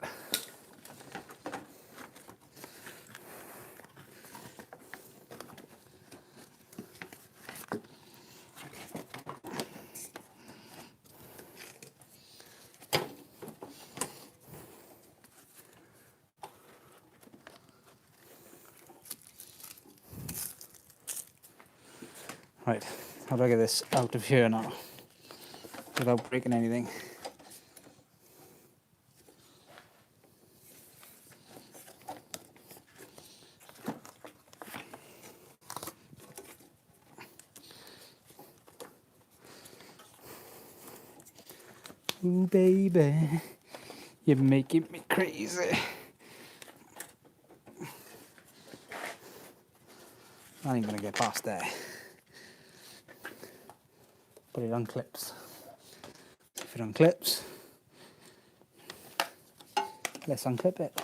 Right, how do I get this out of here now without breaking anything? Ooh, baby, you're making me crazy. Not even gonna get past there. But it unclips. If it unclips, let's unclip it.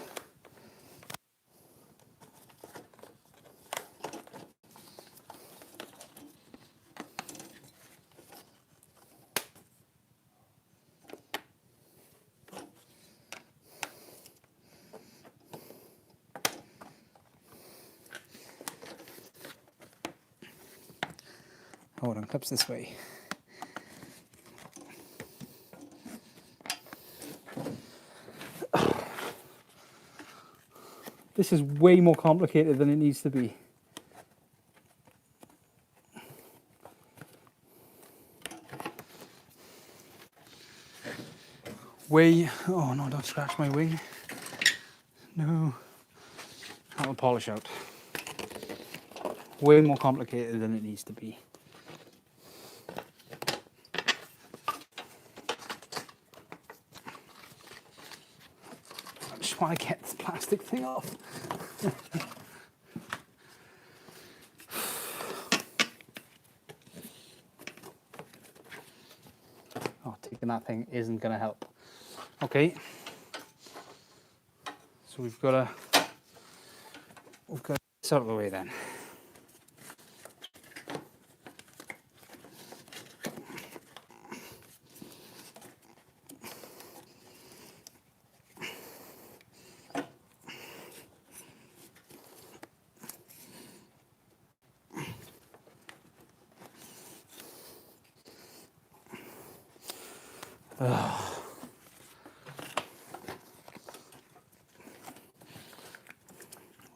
Oh, it unclips this way. This is way more complicated than it needs to be. Oh no, don't scratch my wing. No. That'll polish out. Way more complicated than it needs to be. I just want to get this plastic thing off. Oh, taking that thing isn't going to help. Okay. So we've got this out of the way then. Well,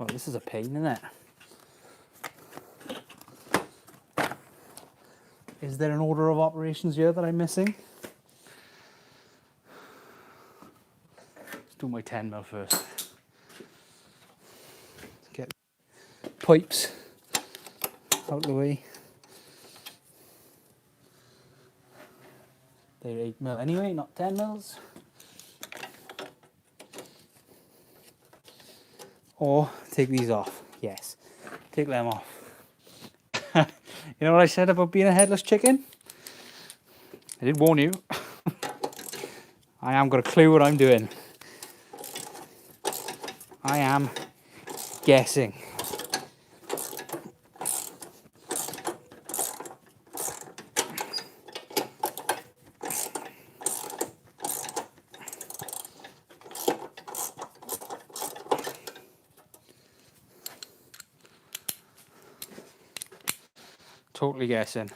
this is a pain, isn't it? Is there an order of operations here that I'm missing? Let's do my 10mm first. Let's get pipes out of the way. They're 8mm anyway, not 10mm. Or take these off. Yes, take them off. You know what I said about being a headless chicken? I did warn you. I am got a clue what I'm doing. I am guessing. Totally guessing.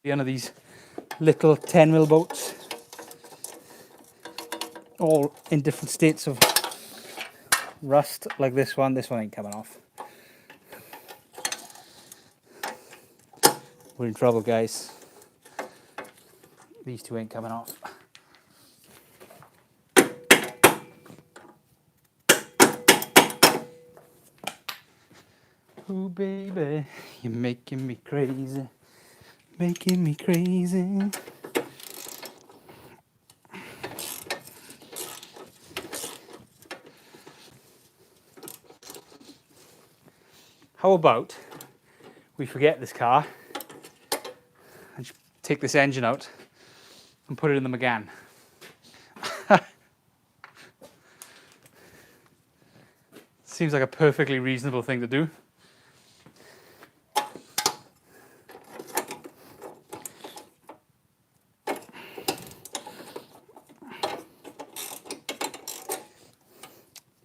One of these little 10mm boats, all in different states of rust, like this one. This one ain't coming off. We're in trouble, guys. These two ain't coming off. Oh baby, you're making me crazy, making me crazy. How about we forget this car and just take this engine out and put it in the Megane? Seems like a perfectly reasonable thing to do.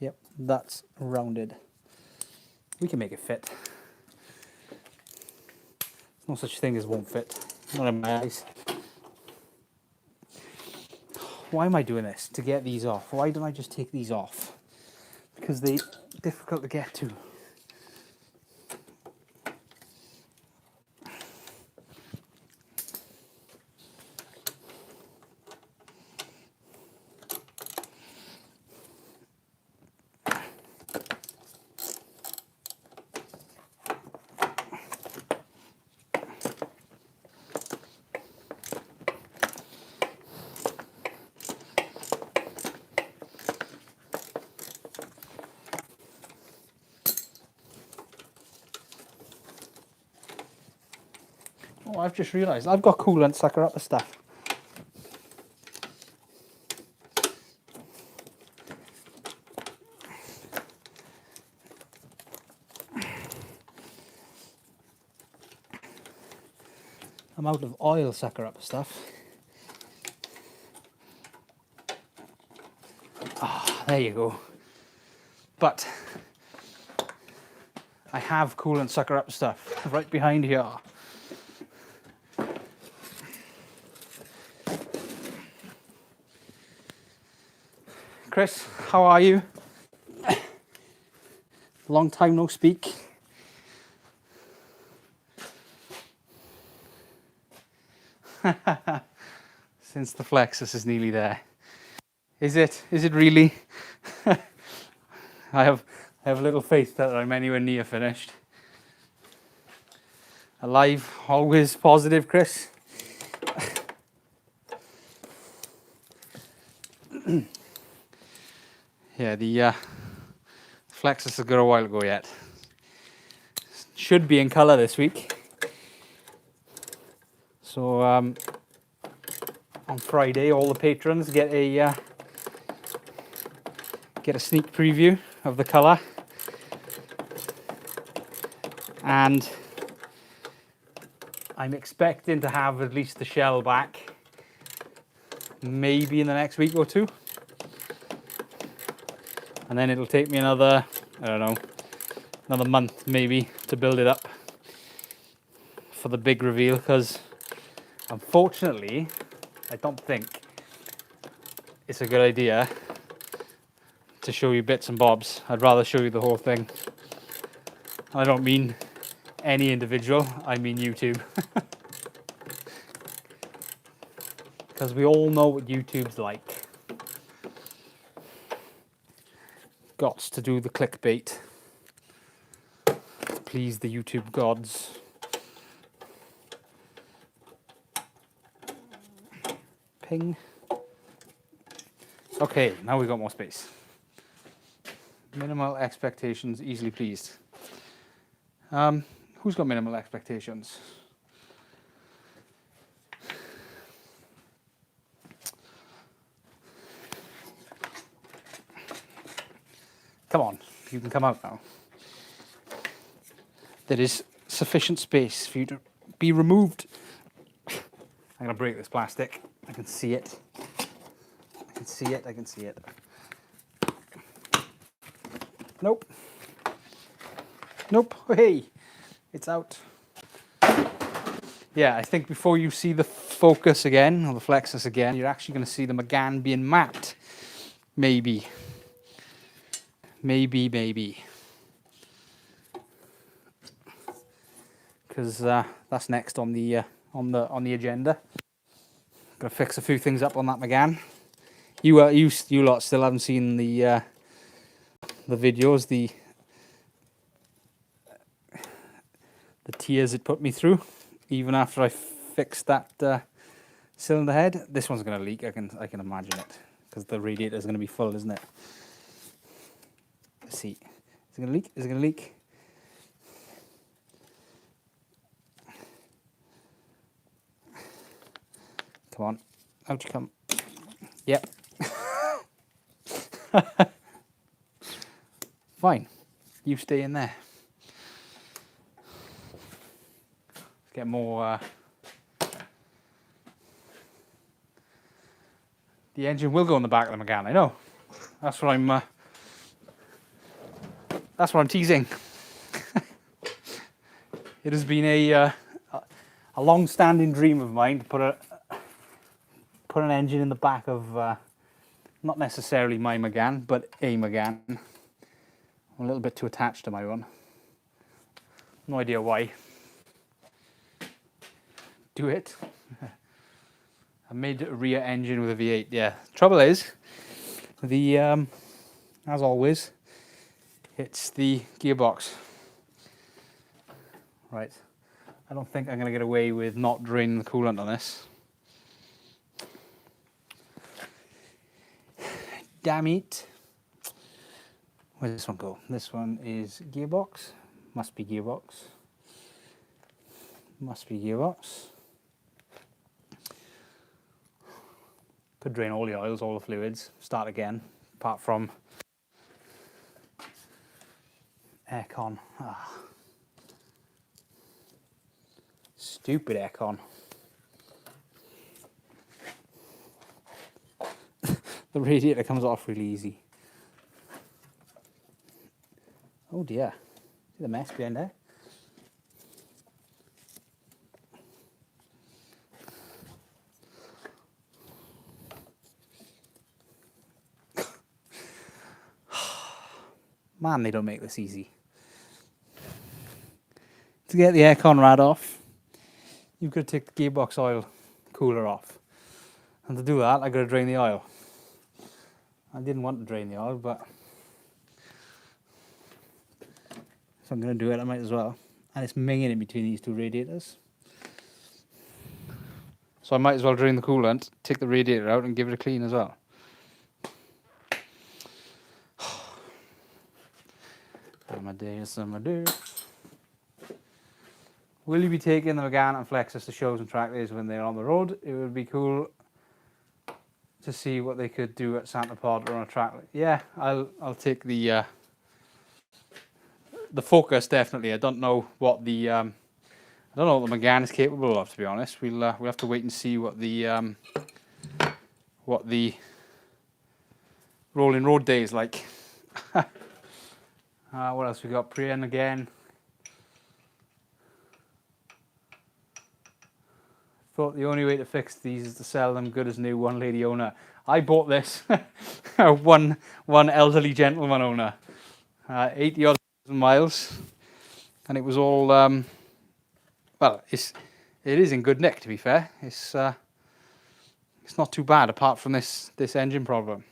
Yep, that's rounded. We can make it fit. There's no such thing as won't fit. Not in my eyes. Why am I doing this? To get these off. Why don't I just take these off? Because they're difficult to get to. Oh, I've just realised I've got coolant sucker up the stuff. I'm out of oil sucker up stuff. Ah, there you go. But I have coolant sucker up stuff right behind here. Chris, how are you? Long time no speak. Since the Flexus is nearly there. Is it? Is it really? I have little faith that I'm anywhere near finished. Alive, always positive, Chris. Yeah, the Flexus has got a while to go yet. Should be in colour this week. So on Friday, all the patrons get a sneak preview of the colour, and I'm expecting to have at least the shell back, maybe in the next week or two, and then it'll take me another I don't know, another month maybe to build it up for the big reveal, because unfortunately I don't think it's a good idea to show you bits and bobs. I'd rather show you the whole thing. I don't mean any individual, I mean YouTube. Because we all know what YouTube's like. Gots to do the clickbait to please the YouTube gods. Ping. Okay, now we've got more space. Minimal expectations, easily pleased. Who's got minimal expectations? Come on, you can come out now. There is sufficient space for you to be removed. I'm going to break this plastic. I can see it. I can see it. I can see it. Nope. Nope. Hey, it's out. Yeah, I think before you see the focus again, or the Flexus again, you're actually going to see the Megane being mapped. Maybe. Maybe. Because that's next on the agenda. Gonna fix a few things up on that Megane. You lot still haven't seen the videos, the tears it put me through, even after I fixed that cylinder head. This one's gonna leak. I can imagine it, because the radiator is gonna be full, isn't it? Let's see. Is it gonna leak? Is it gonna leak? Come on. Out you come. Yep. Fine. You stay in there. Let's get more... The engine will go in the back of the Megane, I know. That's what I'm teasing. It has been a long-standing dream of mine to put an engine in the back of, not necessarily my Megane, but a Megane. I'm a little bit too attached to my one. No idea why. Do it. A mid-rear engine with a V8. Yeah. Trouble is, as always, it's the gearbox. Right. I don't think I'm going to get away with not draining the coolant on this. Damn it. Where does this one go? This one is gearbox. Must be gearbox. Must be gearbox. Could drain all the oils, all the fluids, start again, apart from aircon. Ah. Stupid aircon. The radiator comes off really easy. Oh dear. See the mess behind there? Man, they don't make this easy. To get the aircon rad off, you've got to take the gearbox oil cooler off. And to do that, I've got to drain the oil. I didn't want to drain the oil, but if I'm going to do it, I might as well. And it's minging in between these two radiators. So I might as well drain the coolant, take the radiator out and give it a clean as well. Amadeus. Will you be taking the Megane and Flexus to shows and track days when they're on the road? It would be cool to see what they could do at Santa Pod or on a track. Yeah, I'll take the Focus definitely. I don't know what the Megane is capable of, to be honest. We'll have to wait and see what the rolling road day is like. What else we got? Pre-in again. Thought the only way to fix these is to sell them good as new, one lady owner. I bought this, one elderly gentleman owner, 80 odd miles, and it was all, well, it is in good nick, to be fair. It's not too bad apart from this engine problem.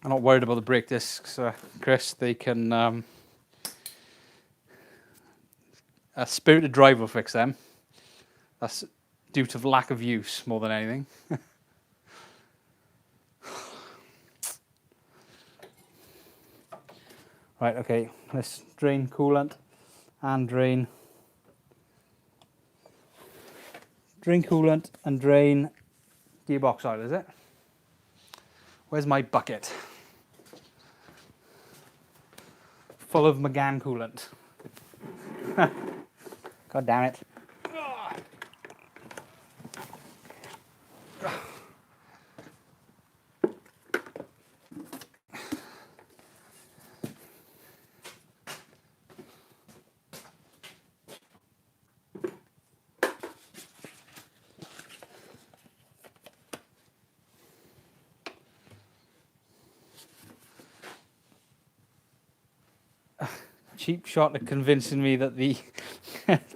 I'm not worried about the brake discs, Chris. They can, a spirited driver will fix them. That's due to the lack of use more than anything. Right, okay, let's drain coolant and drain coolant and drain gearbox oil, is it? Where's my bucket? Full of McGann coolant. God damn it. Cheap shot at convincing me that the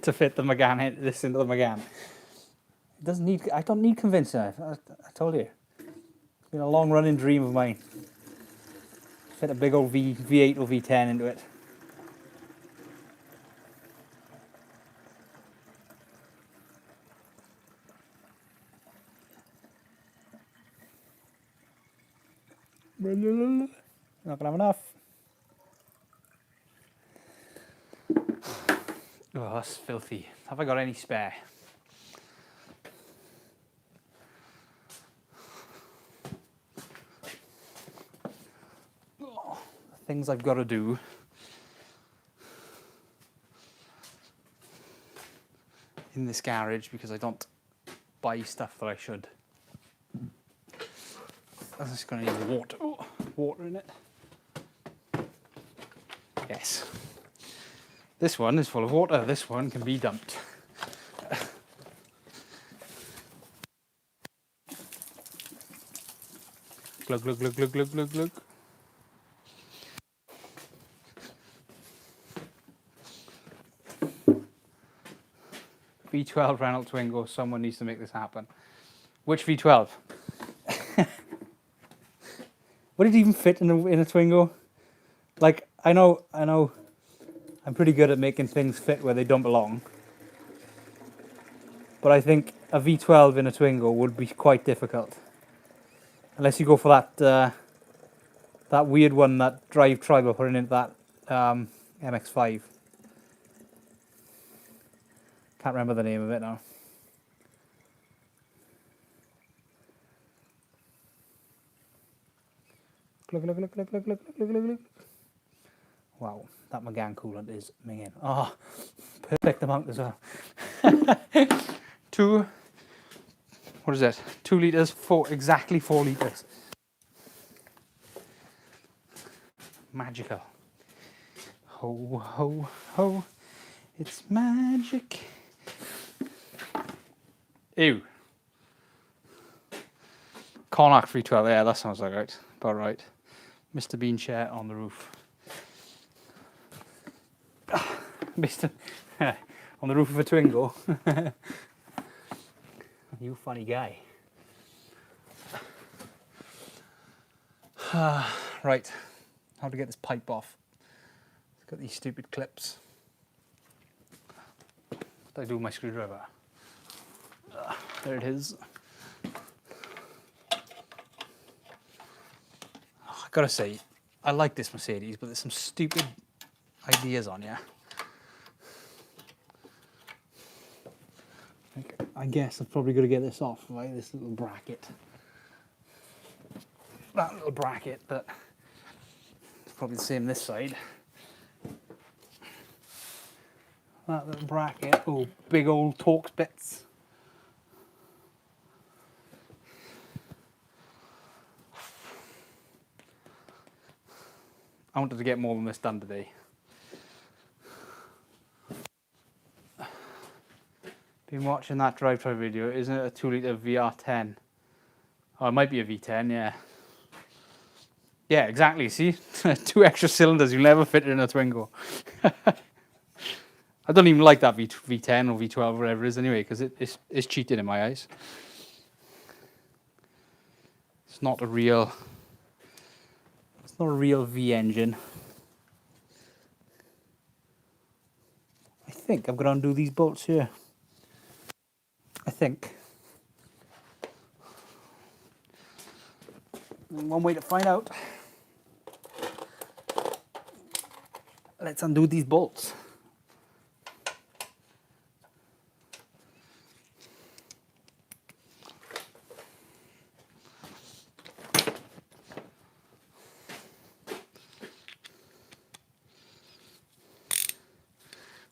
to fit the McGann this into the McGann. It doesn't need. I don't need convincing. I told you. It's been a long running dream of mine. Fit a big old V8 or V10 into it. Not gonna have enough. Oh, that's filthy. Have I got any spare? Oh, the things I've got to do. In this garage because I don't buy stuff that I should. I'm just going to need water. Oh, water in it. Yes. This one is full of water. This one can be dumped. Glug, glug, glug, glug, glug, glug, glug. V12 Renault Twingo. Someone needs to make this happen. Which V12? Would it even fit in a Twingo? Like, I know, I'm pretty good at making things fit where they don't belong. But I think a V12 in a Twingo would be quite difficult. Unless you go for that that weird one that Drive Tribe are putting into that MX-5. Can't remember the name of it now. Look, look, look, look, look, look, look, look, look. Wow, that McGann coolant is minging. Oh, perfect amount as well. What is that? 2 litres, exactly 4 litres. Magical. Ho, ho, ho. It's magic. Ew. Connacht 312, yeah, that sounds like right. About right. Mr. Bean chair on the roof. Mr. on the roof of a Twingo. You funny guy. Right, how to get this pipe off. It's got these stupid clips. What do I do with my screwdriver? There it is. I gotta say, I like this Mercedes, but there's some stupid ideas on here. I guess I'm probably going to get this off, right? This little bracket. That little bracket, but it's probably the same this side. That little bracket. Oh, big old Torx bits. I wanted to get more than this done today. Been watching that drivetrain video. Isn't it a 2-litre VR10? Oh, it might be a V10, yeah. Yeah, exactly, see? 2 extra cylinders, you'll never fit it in a Twingo. I don't even like that V10 or V12 or whatever it is anyway, because it's cheating in my eyes. It's not a real V engine. I think I'm going to undo these bolts here. I think. One way to find out. Let's undo these bolts.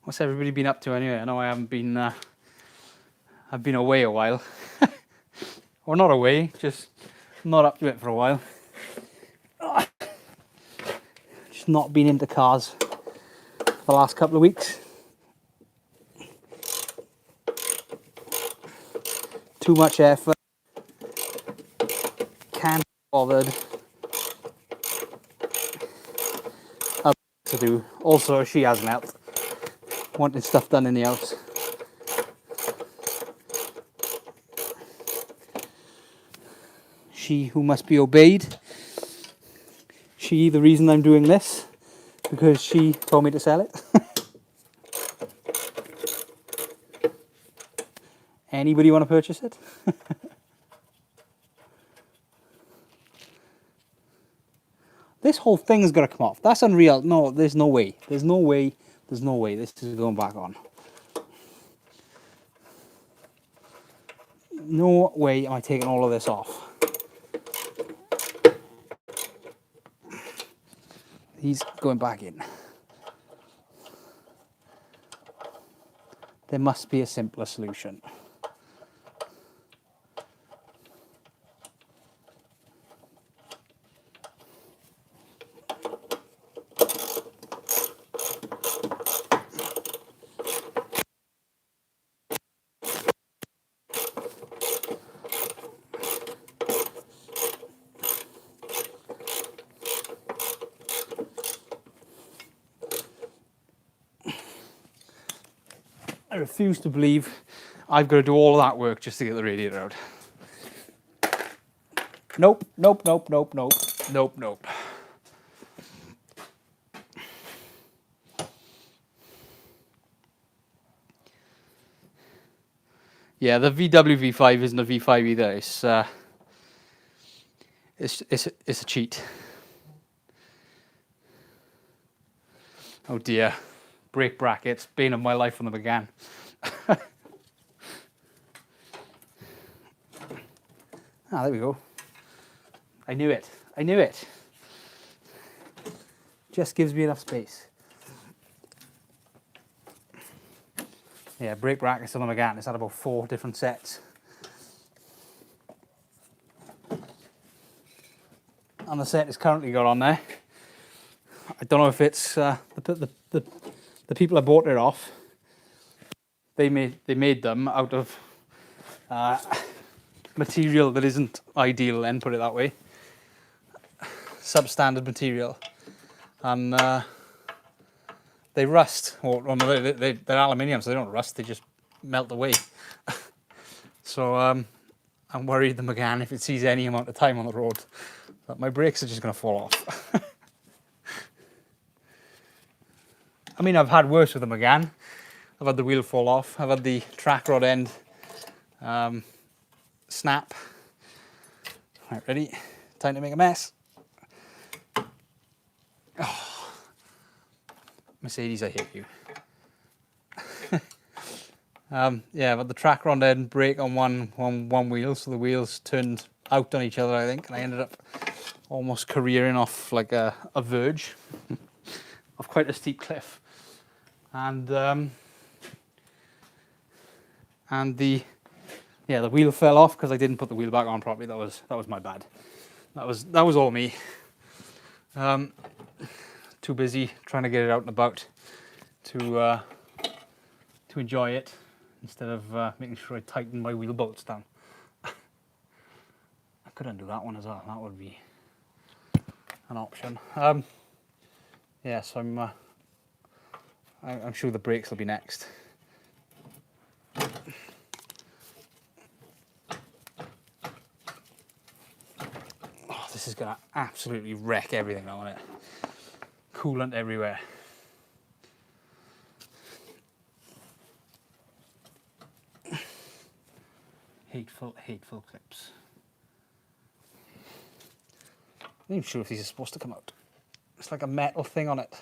What's everybody been up to anyway? I know I haven't been, I've been away a while. Or not away, just not up to it for a while. Just not been into cars for the last couple of weeks. Too much effort. Can't be bothered. Other to do. Also, she hasn't helped. Wanting stuff done in the house. She who must be obeyed. She, the reason I'm doing this, because she told me to sell it. Anybody want to purchase it? This whole thing's got to come off. That's unreal. No, there's no way. There's no way. There's no way this is going back on. No way am I taking all of this off. He's going back in. There must be a simpler solution. I refuse to believe I've got to do all of that work just to get the radiator out. Nope, nope, nope, nope, nope, nope, nope. Yeah, the VW V5 isn't a V5 either. It's a cheat. Oh dear. Brake brackets, bane of my life from the began. Ah, there we go. I knew it. I knew it. Just gives me enough space. Yeah, brake brackets on the Megane. It's had about 4 different sets. And the set it's currently got on there. I don't know if it's the people I bought it off. They made them out of material that isn't ideal, then put it that way. Substandard material, and they rust. Or they're aluminium, so they don't rust. They just melt away. So I'm worried the Megane, if it sees any amount of time on the road, that my brakes are just going to fall off. I mean, I've had worse with the Megane. I've had the wheel fall off. I've had the track rod end snap. Right, ready? Time to make a mess. Oh. Mercedes, I hate you. Yeah, but the track rod end brake on one wheel, so the wheels turned out on each other, I think, and I ended up almost careering off like a verge of quite a steep cliff. And the wheel fell off because I didn't put the wheel back on properly. That was my bad. That was all me. too busy trying to get it out and about to enjoy it, instead of making sure I tighten my wheel bolts down. I could undo that one as well. That would be an option. Yeah, so I'm sure the brakes will be next. Oh, this is gonna absolutely wreck everything on it. Coolant everywhere. Hateful, hateful clips. I'm not even sure if these are supposed to come out. It's like a metal thing on it.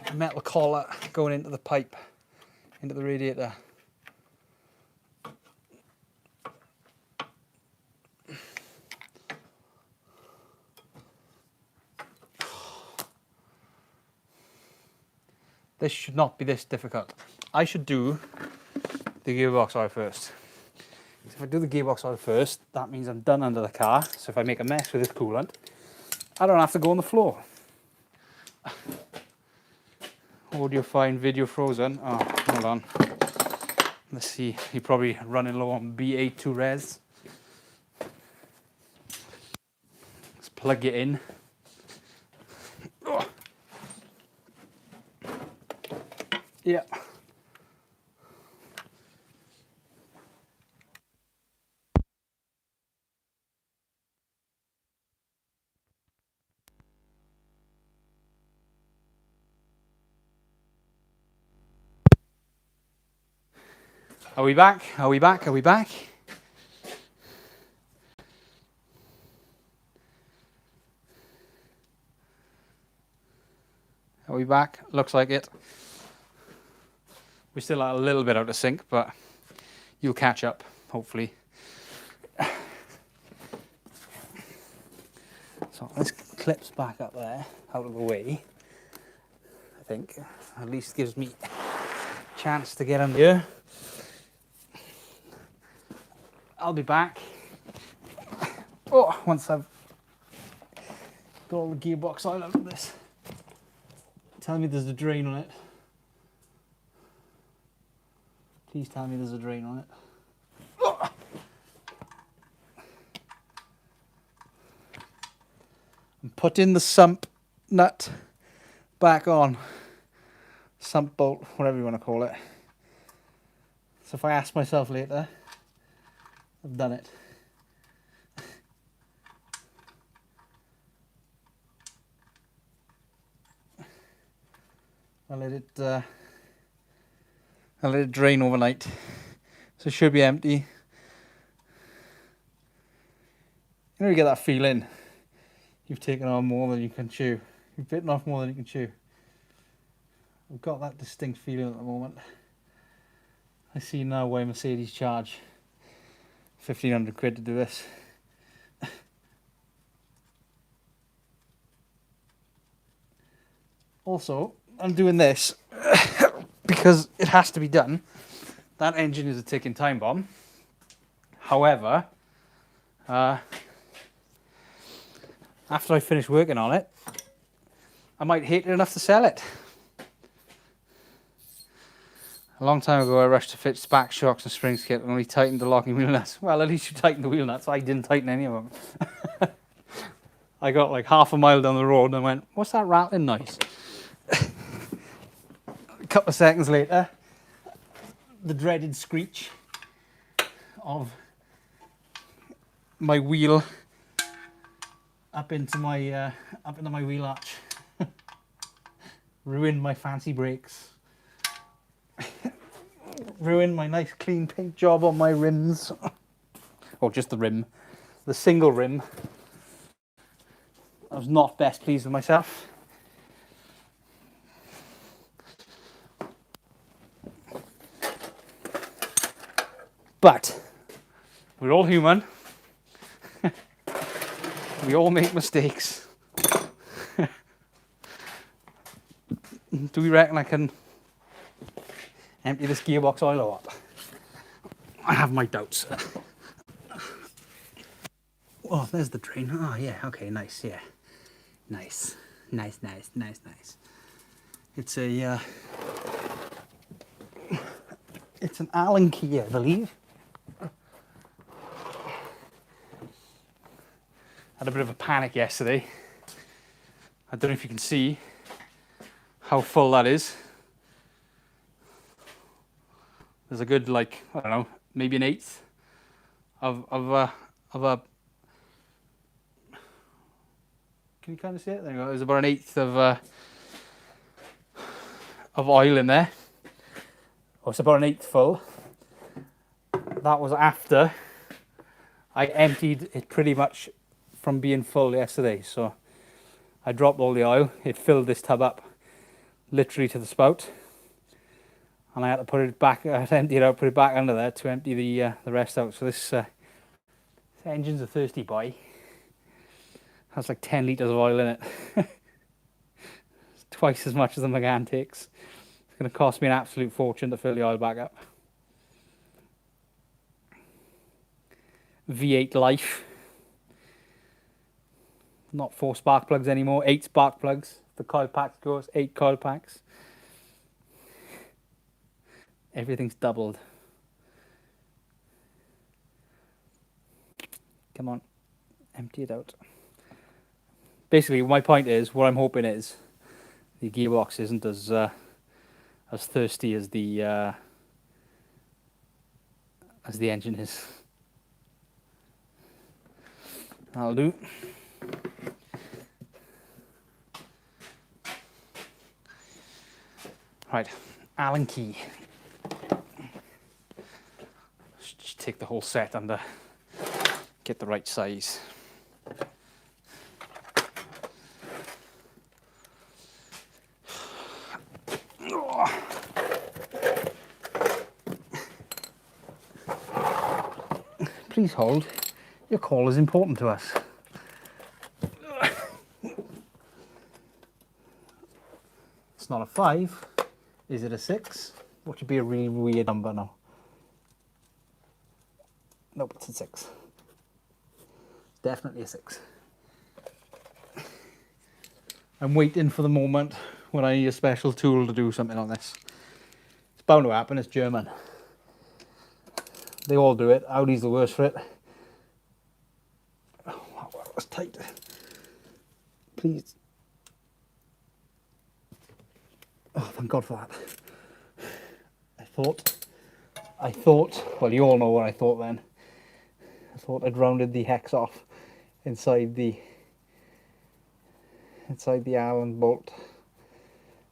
A metal collar going into the pipe, into the radiator. This should not be this difficult. I should do the gearbox oil first. If I do the gearbox oil first, that means I'm done under the car. So if I make a mess with this coolant, I don't have to go on the floor. Audio fine, video frozen. Oh, hold on. Let's see, you're probably running low on B8 to res. Let's plug it in. Oh. Yeah. Are we back? Are we back? Are we back? Are we back? Looks like it. We're still a little bit out of sync, but you'll catch up, hopefully. So this clips back up there, out of the way. I think at least gives me a chance to get under here. I'll be back. Oh, once I've got all the gearbox oil out of this. Tell me there's a drain on it. Please tell me there's a drain on it. Oh. And putting the sump nut back on. Sump bolt, whatever you want to call it. So if I ask myself later, I've done it. I let it drain overnight, so it should be empty. You know, you get that feeling you've taken on more than you can chew. You've bitten off more than you can chew. I've got that distinct feeling at the moment. I see now why Mercedes charge 1,500 quid to do this. Also, I'm doing this because it has to be done. That engine is a ticking time bomb. However, after I finish working on it, I might hate it enough to sell it. A long time ago I rushed to fit spark shocks and springs kit and only tightened the locking wheel nuts. Well, at least you tightened the wheel nuts. I didn't tighten any of them. I got like half a mile down the road and went, what's that rattling noise? A couple of seconds later, the dreaded screech of my wheel up into my wheel arch. Ruined my fancy brakes. Ruined my nice clean paint job on my rims. Or just the rim. The single rim. I was not best pleased with myself. But we're all human. We all make mistakes. Do we reckon I can empty this gearbox oil or what? I have my doubts. Oh, there's the drain. Oh yeah, okay, nice, yeah. Nice. Nice. It's a it's an Allen key, I believe. Had a bit of a panic yesterday. I don't know if you can see how full that is. There's a good, like, I don't know, maybe an eighth of a. Can you kind of see it? There you go. There's about an eighth of oil in there. Oh, it's about an eighth full. That was after I emptied it pretty much from being full yesterday. So I dropped all the oil. It filled this tub up literally to the spout. And I had to put it back, I had to empty it out, put it back under there to empty the rest out. So this engine's a thirsty boy. Has like 10 litres of oil in it. It's twice as much as the Megane takes. It's going to cost me an absolute fortune to fill the oil back up. V8 life. Not 4 spark plugs anymore, 8 spark plugs. The coil packs goes, 8 coil packs. Everything's doubled. Come on, empty it out. Basically, my point is, what I'm hoping is, the gearbox isn't as thirsty as the engine is. That'll do. Right, Allen key. Just take the whole set and get the right size. Please hold. Your call is important to us. It's not a 5. Is it a 6? What would be a really weird number now? Nope, it's a 6. Definitely a 6. I'm waiting for the moment when I need a special tool to do something on this. It's bound to happen, it's German. They all do it. Audi's the worst for it. Oh, that was tight. Please. Oh, thank God for that. I thought, well, you all know what I thought then. I thought I'd rounded the hex off inside the Allen bolt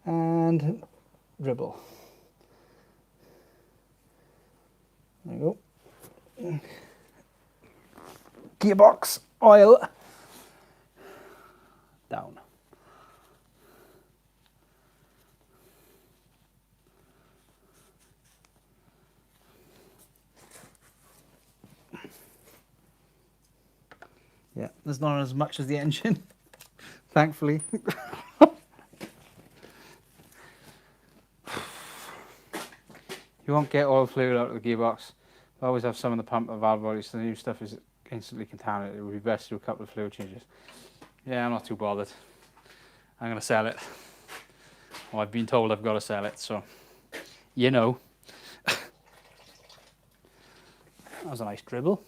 and dribble. There you go. Gearbox oil down. Yeah, there's not as much as the engine, thankfully. You won't get oil fluid out of the gearbox. I always have some in the pump and valve body, so the new stuff is instantly contaminated. It would be best to do a couple of fluid changes. Yeah, I'm not too bothered. I'm going to sell it. Well, I've been told I've got to sell it, so you know. That was a nice dribble.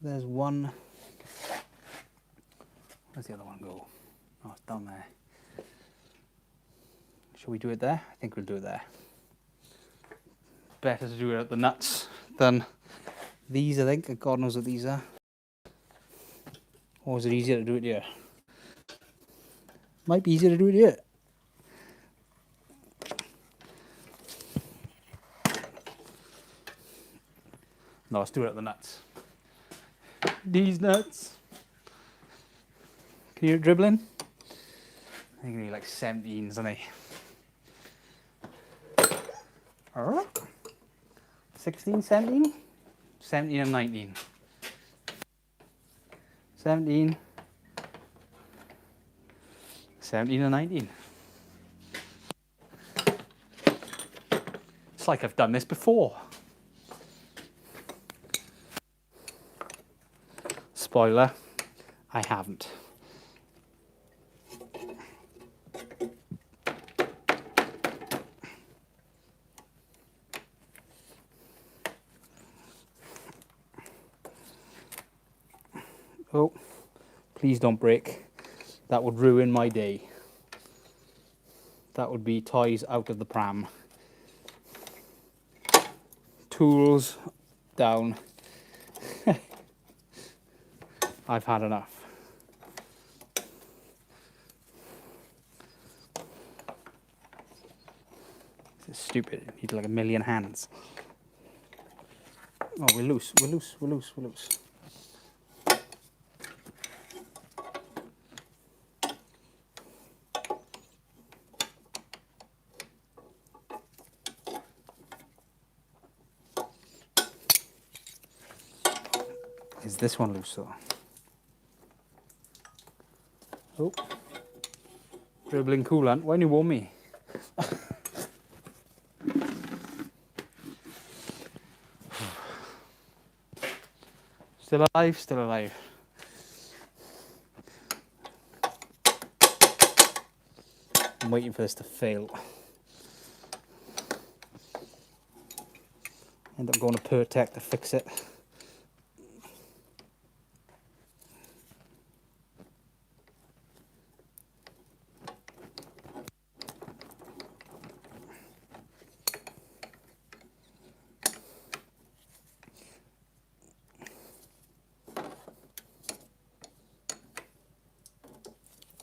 There's one. Where's the other one go? Oh, it's down there. Shall we do it there? I think we'll do it there. Better to do it at the nuts than these, I think. God knows what these are. Or is it easier to do it here? Might be easier to do it here. No, let's do it at the nuts. These nuts. Can you hear it dribbling? I think you need like 17s, isn't they? 16, 17? 17 and 19. 17. 17 and 19. It's like I've done this before. spoiler, I haven't. Oh, please don't break. That would ruin my day. That would be toys out of the pram. Tools down. I've had enough. This is stupid. It needs like a million hands. Oh, we're loose, we're loose, we're loose, we're loose. Is this one loose though? Oh. Dribbling coolant. Why didn't you warn me? Still alive, still alive. I'm waiting for this to fail. End up going to Pertec to fix it.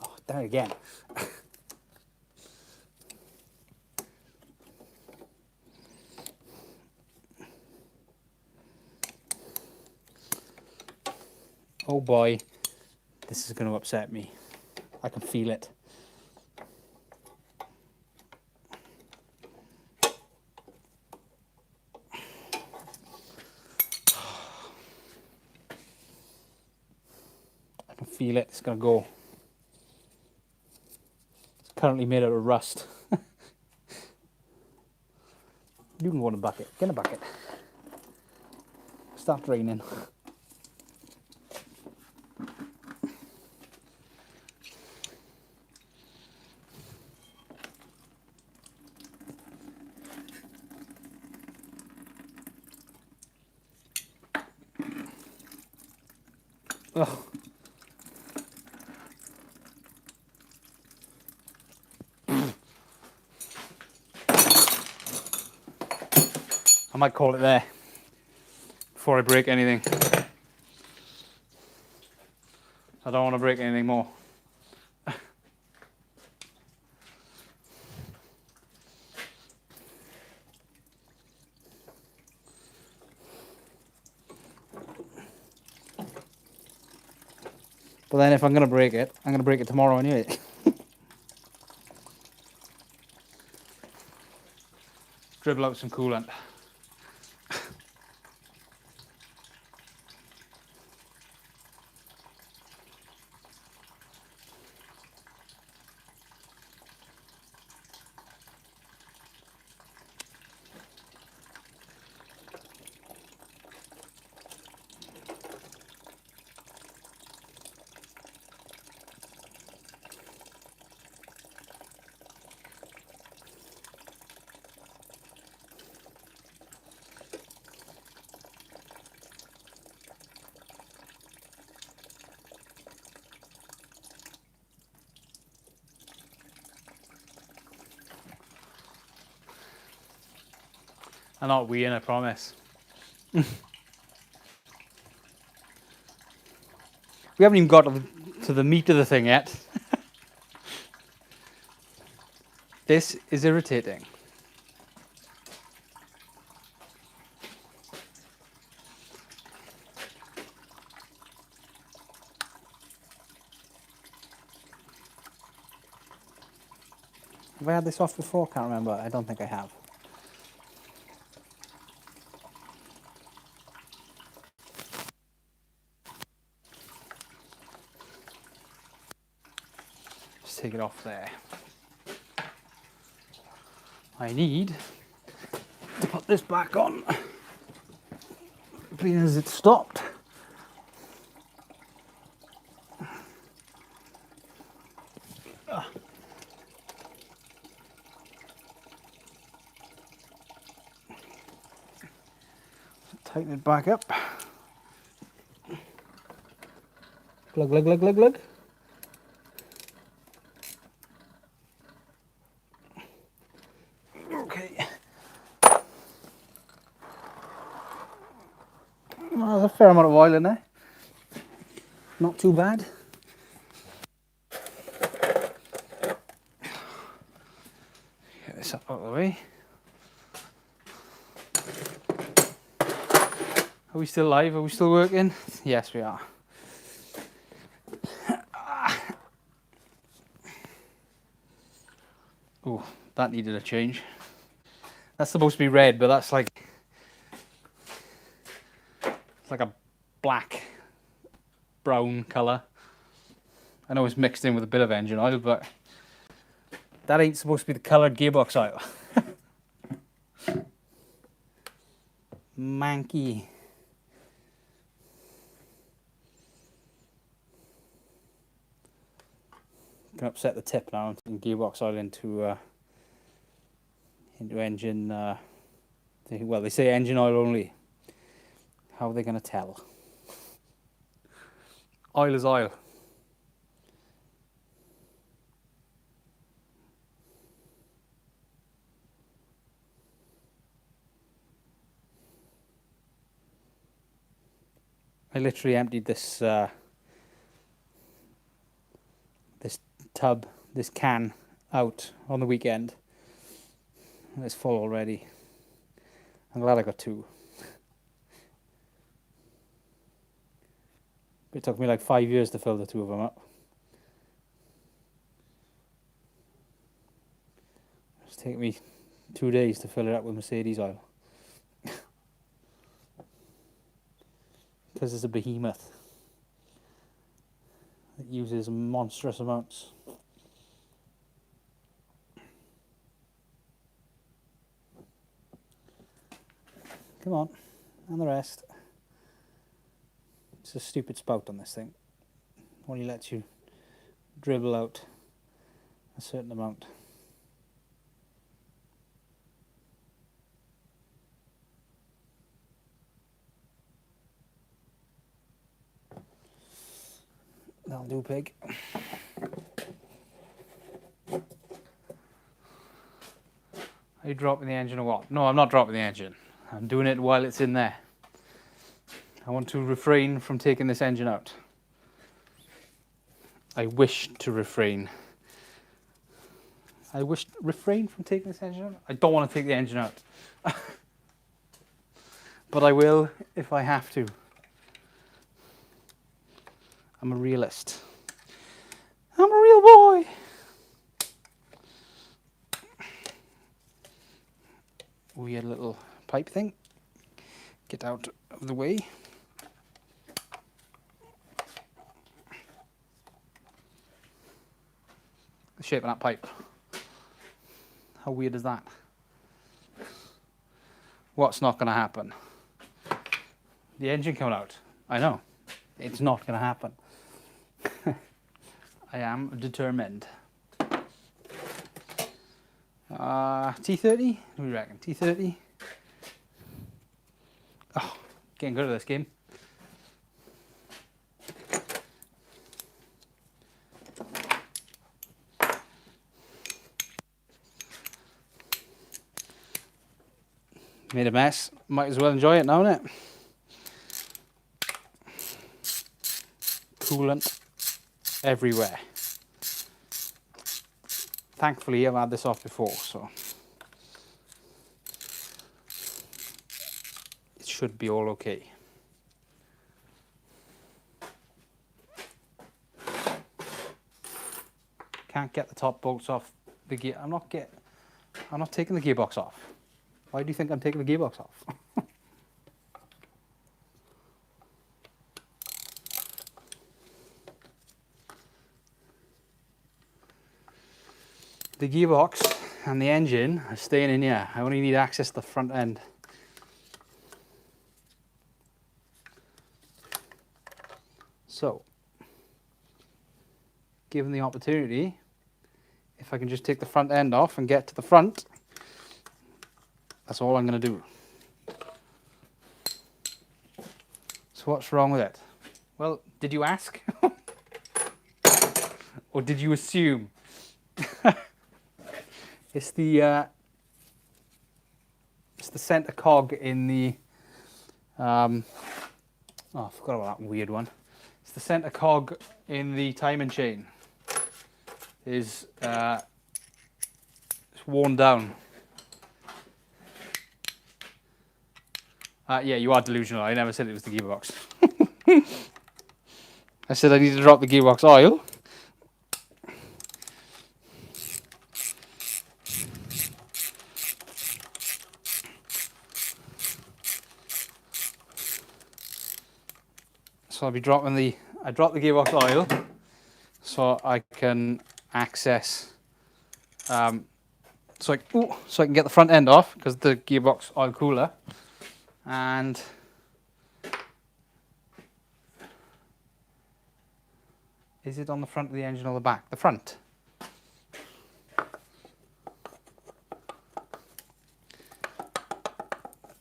Oh, there again. Oh boy, this is going to upset me. I can feel it. I can feel it, it's going to go. It's currently made out of rust. You can go in a bucket, get in a bucket. Start draining. Oh. I might call it there before I break anything. I don't want to break anything more. But then if I'm going to break it, I'm going to break it tomorrow anyway. Dribble out some coolant. I'm not weeing, I promise. We haven't even got to the meat of the thing yet. This is irritating. Have I had this off before? Can't remember. I don't think I have. Just take it off there. I need to put this back on, being as it stopped. Tighten it back up. Glug, glug, glug, glug, glug. Okay. Well, there's a fair amount of oil in there. Not too bad. Get this up out of the way. Are we still live? Are we still working? Yes, we are. Oh, that needed a change. That's supposed to be red, but that's like it's like a black brown colour. I know it's mixed in with a bit of engine oil, but that ain't supposed to be the coloured gearbox oil. Manky. Can upset the tip now and gearbox oil into engine. Well, they say engine oil only. How are they going to tell? Oil is oil. I literally emptied this this can out on the weekend, and it's full already. I'm glad I got two. It took me like 5 years to fill the two of them up. It's taken me 2 days to fill it up with Mercedes oil. Because it's a behemoth. It uses monstrous amounts. Come on, and the rest. It's a stupid spout on this thing. Only lets you dribble out a certain amount. That'll do, pig. Are you dropping the engine or what? No, I'm not dropping the engine. I'm doing it while it's in there. I want to refrain from taking this engine out. I wish to refrain. Refrain from taking this engine out? I don't want to take the engine out. But I will if I have to. I'm a realist. I'm a real boy. Weird little pipe thing. Get out of the way. The shape of that pipe. How weird is that? What's not going to happen? The engine coming out. I know. It's not going to happen. I am determined. T30? What do you reckon? T30? Oh, getting good at this game. Made a mess. Might as well enjoy it now, innit? Coolant everywhere. Thankfully, I've had this off before, so it should be all okay. Can't get the top bolts off the gear. I'm not taking the gearbox off. Why do you think I'm taking the gearbox off? The gearbox and the engine are staying in here. I only need access to the front end. So, given the opportunity, if I can just take the front end off and get to the front, that's all I'm going to do. So what's wrong with it? Well, did you ask? Or did you assume? It's the center cog in the oh, I forgot about that weird one. It's the center cog in the timing chain is it's worn down. Yeah, you are delusional. I never said it was the gearbox. I said I need to drop the gearbox oil. So I'll be dropping I drop the gearbox oil so I can access, so I can get the front end off because the gearbox oil cooler, and is it on the front of the engine or the back? The front.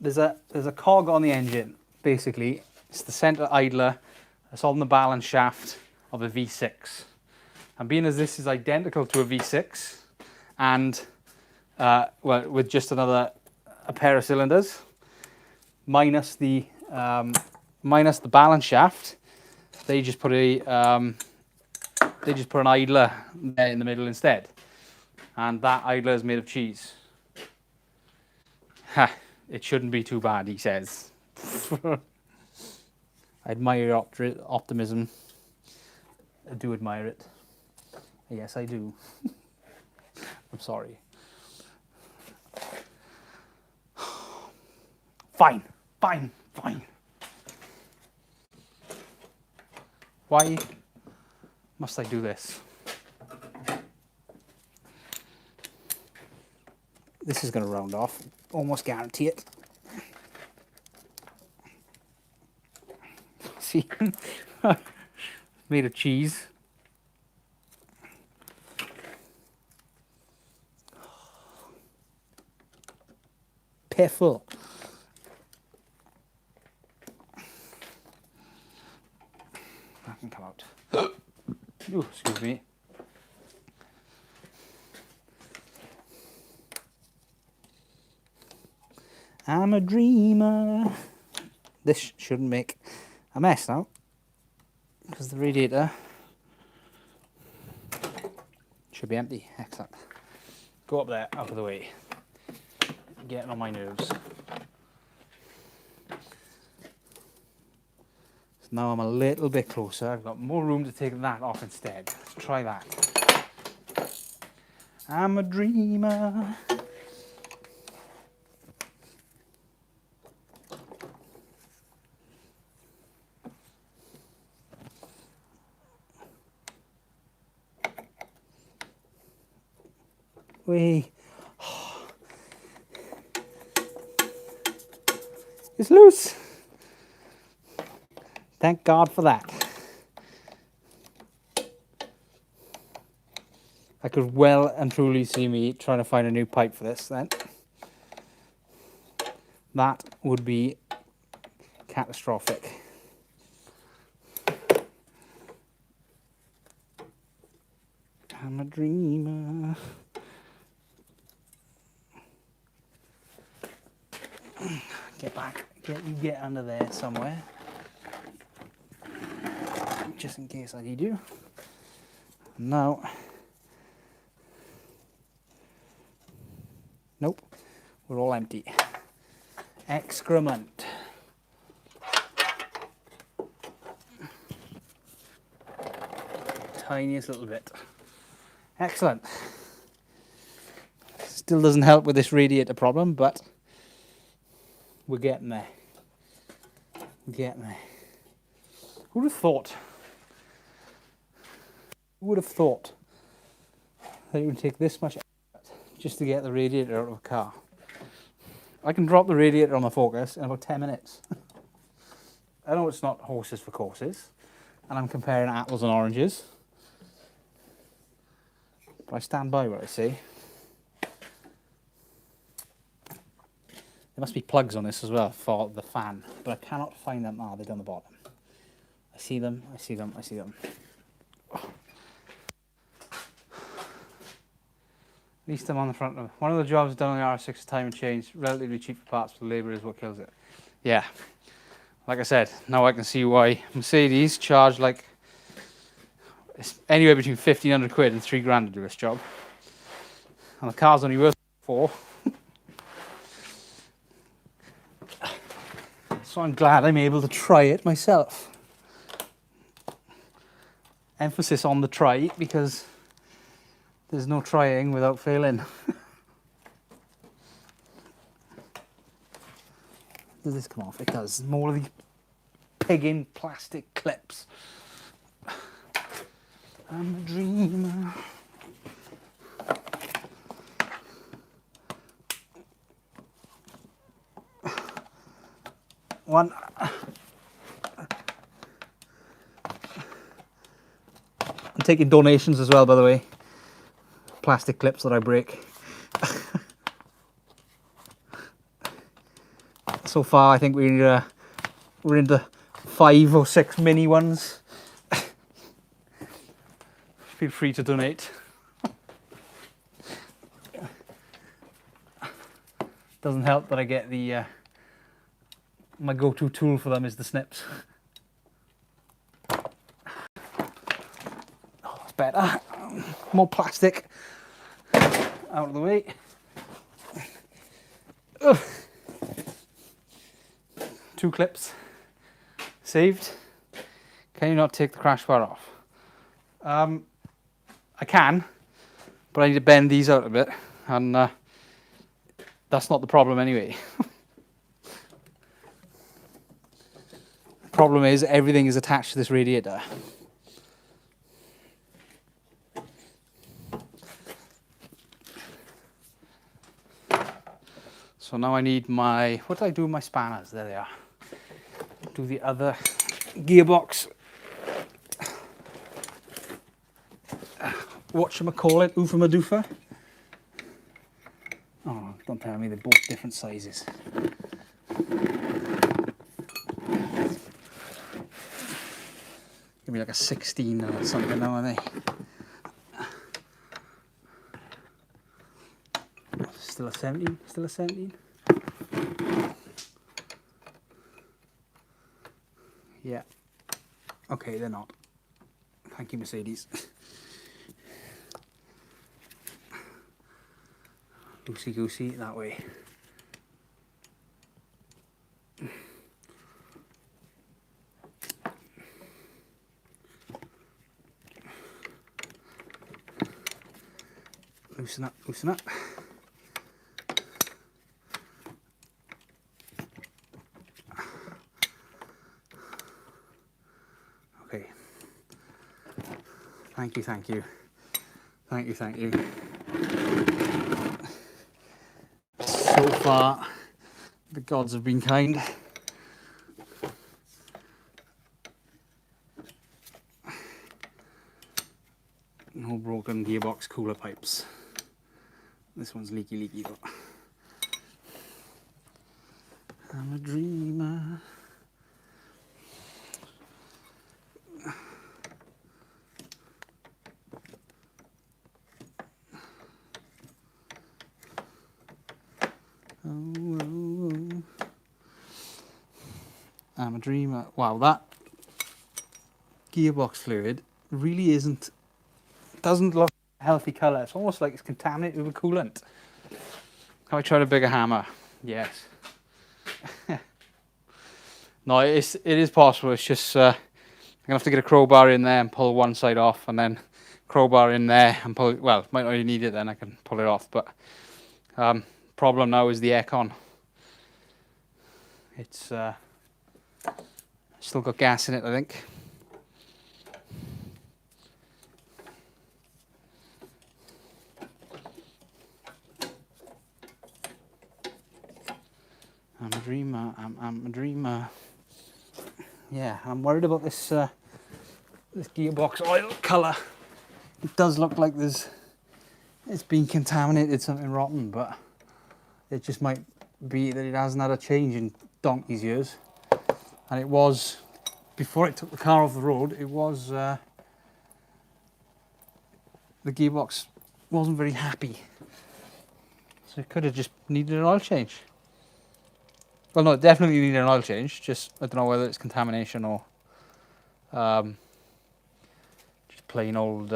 There's a cog on the engine. Basically, it's the center idler that's on the balance shaft of a V6. And being as this is identical to a V6, and well, with just a pair of cylinders, minus the balance shaft, they just put an idler there in the middle instead, and that idler is made of cheese. Ha! It shouldn't be too bad, he says. I admire your optimism. I do admire it. Yes, I do. I'm sorry. Fine, fine, fine. Why must I do this? This is going to round off. Almost guarantee it. See? Made of cheese. Piffle. That can come out. Ooh, excuse me. I'm a dreamer. This shouldn't make a mess now, because the radiator should be empty. Excellent. Go up there, out of the way. Getting on my nerves. So now I'm a little bit closer. I've got more room to take that off instead. Let's try that. I'm a dreamer. It's loose. Thank God for that. I could well and truly see me trying to find a new pipe for this then. That would be catastrophic. I'm a dreamer. Get back. Get under there somewhere. Just in case I need you. Now. Nope. We're all empty. Excrement. Tiniest little bit. Excellent. Still doesn't help with this radiator problem, but we're getting there. We're getting there. Who would have thought? Who would have thought that it would take this much effort just to get the radiator out of a car? I can drop the radiator on the Focus in about 10 minutes. I know it's not horses for courses, and I'm comparing apples and oranges, but I stand by what I say. must be plugs on this as well for the fan, but I cannot find them. Ah, they're down the bottom. I see them, I see them, I see them. At least I'm on the front of them. One of the jobs done on the R6 time and change, relatively cheap for parts, but the labour is what kills it. Yeah, like I said, now I can see why Mercedes charge like anywhere between 1,500 quid and 3 grand to do this job. And the car's only worth 4. So I'm glad I'm able to try it myself. Emphasis on the try, because there's no trying without failing. Does this come off? It does. More of the pigging plastic clips. I'm a dreamer. One. I'm taking donations as well, by the way. Plastic clips that I break. So far, I think we're into 5 or 6 mini ones. Feel free to donate. Doesn't help that I get the my go-to tool for them is the snips. Oh, that's better. More plastic out of the way. Ugh. 2 clips saved. Can you not take the crash bar off? I can, but I need to bend these out a bit, and that's not the problem anyway. The problem is everything is attached to this radiator. So now I need my, what did I do with my spanners? There they are. Do the other gearbox. Whatchamacallit, Oofa Madoofa. Oh, don't tell me they're both different sizes. Give me like a 16 or something now, are they? Still a 17? Still a 17? Yeah. Okay, they're not. Thank you, Mercedes. Loosey goosey that way. Loosen up, loosen up. Okay. Thank you, thank you. Thank you, thank you. So far, the gods have been kind. No broken gearbox cooler pipes. This one's leaky though. I'm a dreamer. Oh. I'm a dreamer. Wow, that gearbox fluid really doesn't look a healthy colour. It's almost like it's contaminated with coolant. Have I tried a bigger hammer? Yes. No, it is possible. It's just I'm gonna have to get a crowbar in there and pull one side off, and then crowbar in there and pull. Well, might not even need it then. I can pull it off. But problem now is the aircon. It's still got gas in it, I think. I'm a dreamer. I'm a dreamer. Yeah, I'm worried about this this gearbox oil colour. It does look like it's been contaminated, something rotten, but it just might be that it hasn't had a change in donkey's years. And it was, before it took the car off the road, it was, the gearbox wasn't very happy. So it could have just needed an oil change. Well, no, it definitely needed an oil change. Just, I don't know whether it's contamination or just plain old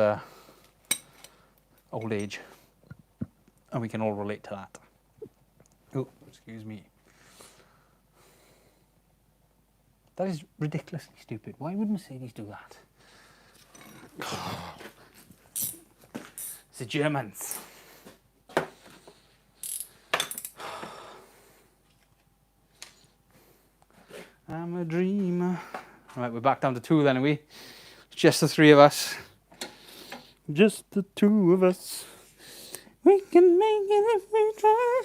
age. And we can all relate to that. Oh, excuse me. That is ridiculously stupid. Why would Mercedes do that? It's the Germans. I'm a dreamer. Right, we're back down to 2 then, are we? It's just the 3 of us. Just the 2 of us. We can make it if we try.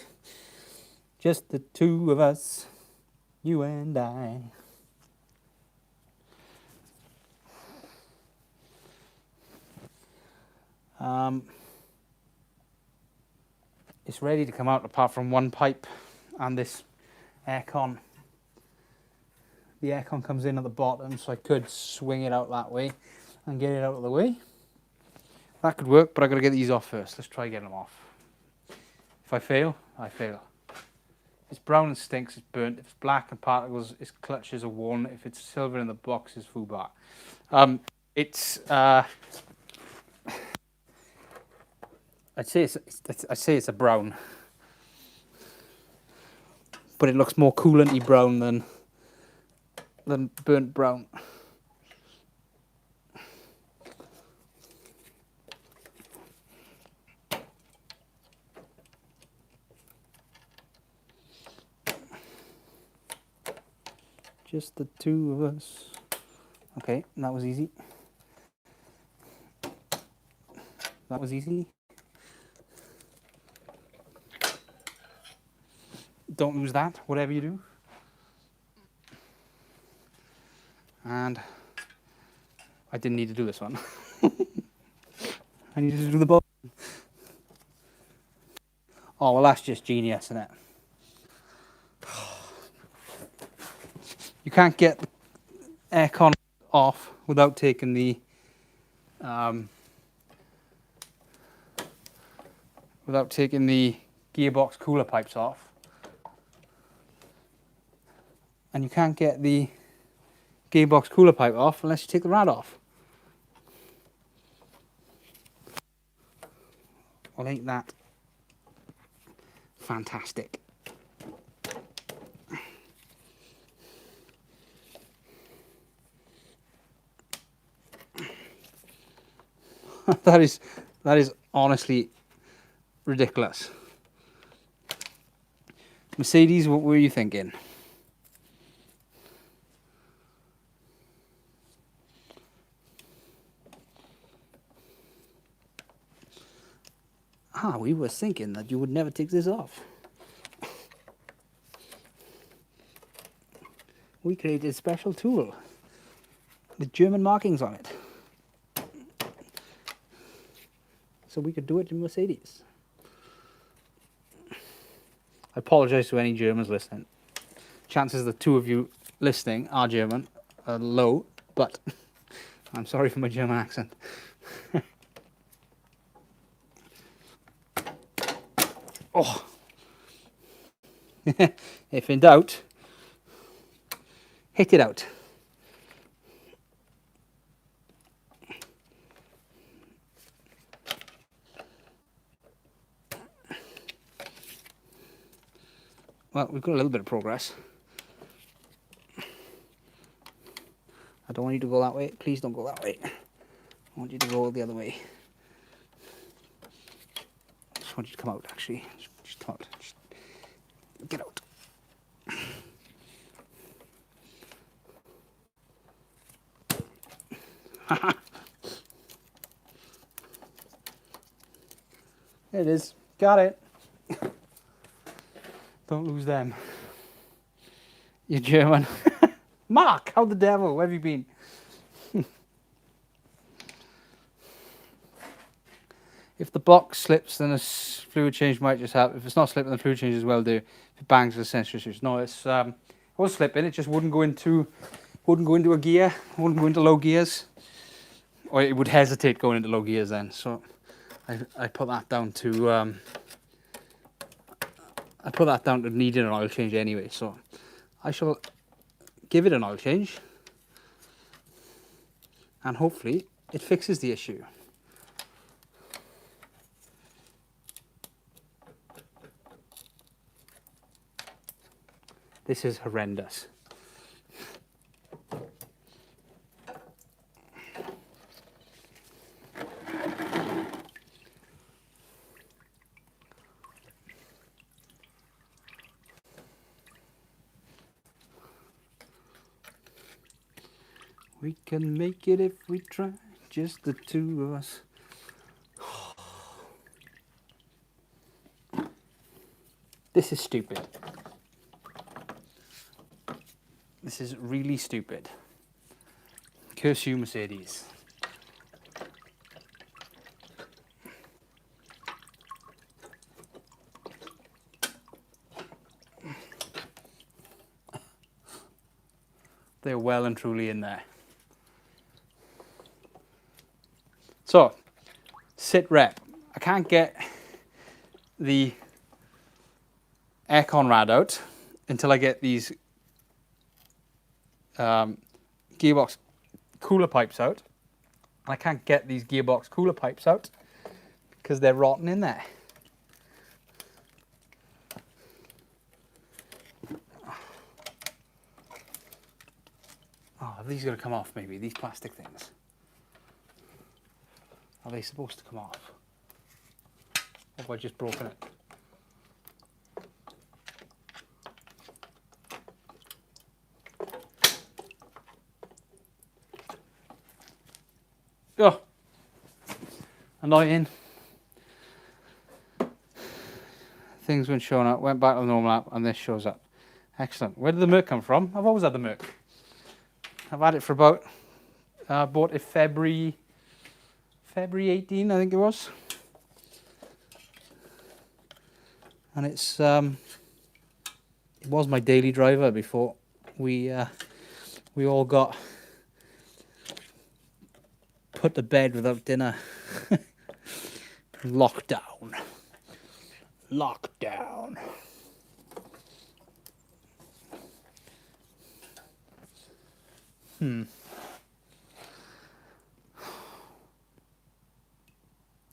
Just the 2 of us. You and I. It's ready to come out apart from one pipe and this aircon. The aircon comes in at the bottom, so I could swing it out that way and get it out of the way. That could work, but I've got to get these off first. Let's try getting them off. If I fail, I fail. If it's brown and stinks, it's burnt. If it's black and particles, its clutches are worn. If it's silver in the box, it's foobar. I'd say it's a brown, but it looks more coolanty brown than burnt brown. Just the 2 of us. Okay, that was easy. That was easy. Don't lose that, whatever you do. And I didn't need to do this one. I needed to do the bottom. Oh, well, that's just genius, isn't it? You can't get the aircon off without taking the gearbox cooler pipes off. And you can't get the gearbox cooler pipe off unless you take the rad off. Well, ain't that fantastic? that is honestly ridiculous. Mercedes, what were you thinking? We were thinking that you would never take this off. We created a special tool with German markings on it, so we could do it in Mercedes. I apologise to any Germans listening. Chances the 2 of you listening are German are low, but I'm sorry for my German accent. Oh. If in doubt, hit it out. Well, we've got a little bit of progress. I don't want you to go that way. Please don't go that way. I want you to go the other way. I just want you to come out, actually. Just come out. Just get out. There it is. Got it. Don't lose them. You're German. Mark, how the devil? Where have you been? If the box slips, then a fluid change might just happen. If it's not slipping, the fluid change as well do. it bangs with sensor issues. No, it was slipping. It just wouldn't go into a gear. Wouldn't go into low gears, or it would hesitate going into low gears then. So I put that down to needing an oil change anyway. So I shall give it an oil change, and hopefully it fixes the issue. This is horrendous. We can make it if we try, just the two of us. This is stupid. This is really stupid. Curse you, Mercedes. They're well and truly in there. So, sit rep. I can't get the aircon rad out until I get these gearbox cooler pipes out. I can't get these gearbox cooler pipes out because they're rotten in there. Oh, are these going to come off maybe, these plastic things? Are they supposed to come off? Or have I just broken it? Oh, annoying. Things weren't showing up, went back to the normal app, and this shows up. Excellent. Where did the Merc come from? I've always had the Merc. I've had it for about, bought it February 18, I think it was. And it was my daily driver before we all got put to bed without dinner. Lockdown.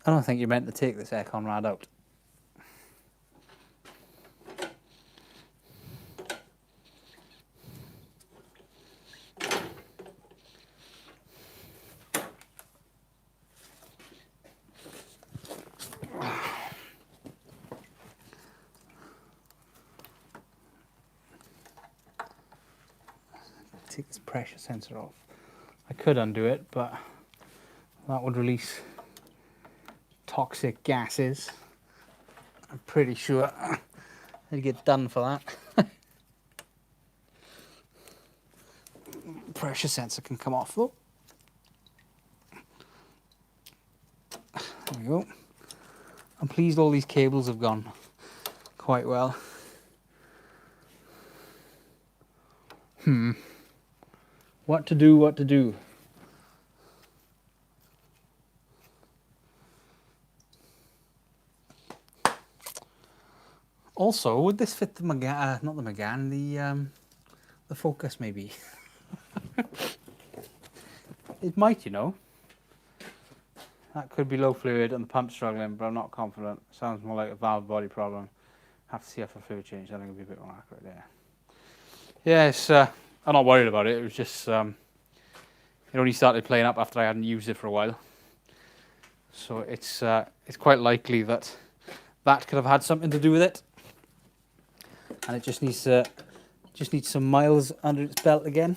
I don't think you're meant to take this aircon rad out. Take this pressure sensor off. I could undo it, but that would release toxic gases. I'm pretty sure I'd get done for that. Pressure sensor can come off though. There we go. I'm pleased all these cables have gone quite well. What to do? Also, would this fit the Megane, not the Megane, the Focus maybe? It might, you know. That could be low fluid and the pump's struggling, but I'm not confident. Sounds more like a valve body problem. Have to see if a fluid change. I think it'll be a bit more accurate there. Yeah, it's, I'm not worried about it. It was just, it only started playing up after I hadn't used it for a while. So it's quite likely that that could have had something to do with it. And it just needs some miles under its belt again.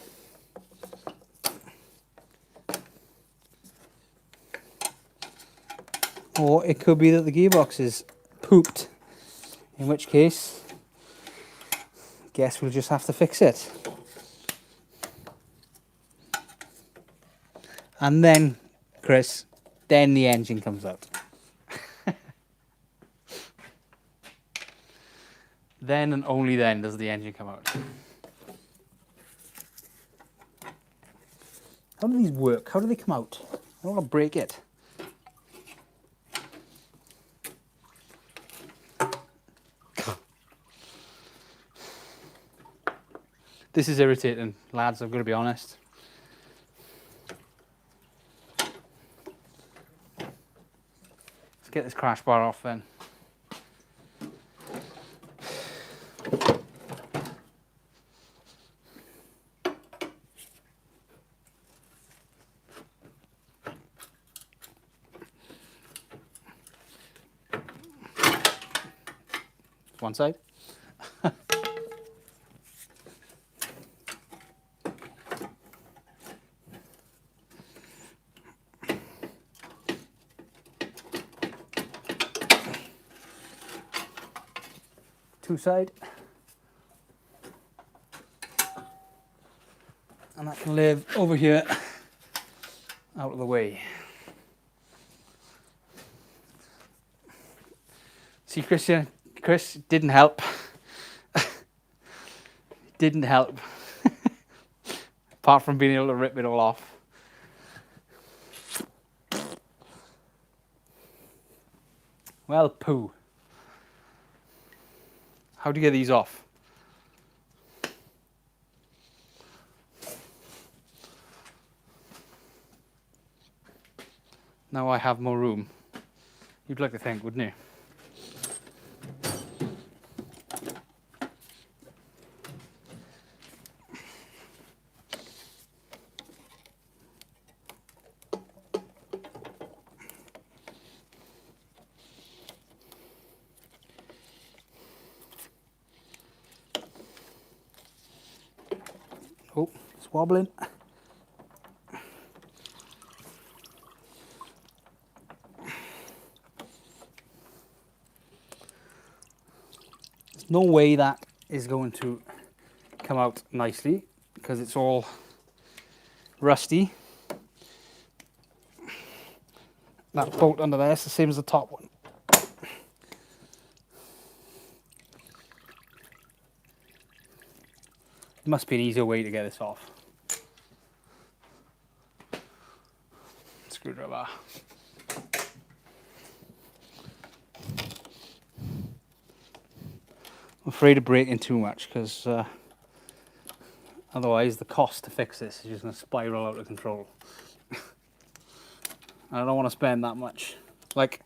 Or it could be that the gearbox is pooped, in which case, guess we'll just have to fix it. And then, Chris, then the engine comes out. Then and only then does the engine come out. How do these work? How do they come out? I don't want to break it. This is irritating, lads, I've got to be honest. Let's get this crash bar off then. One side. Two side. And that can live over here, out of the way. See, Chris didn't help. Didn't help. Apart from being able to rip it all off. Well, poo. How do you get these off? Now I have more room. You'd like to think, wouldn't you? Oh, it's wobbling. There's no way that is going to come out nicely because it's all rusty. That bolt under there is the same as the top one. There must be an easier way to get this off. Screwdriver. I'm afraid of breaking too much because otherwise the cost to fix this is just going to spiral out of control. I don't want to spend that much. Like,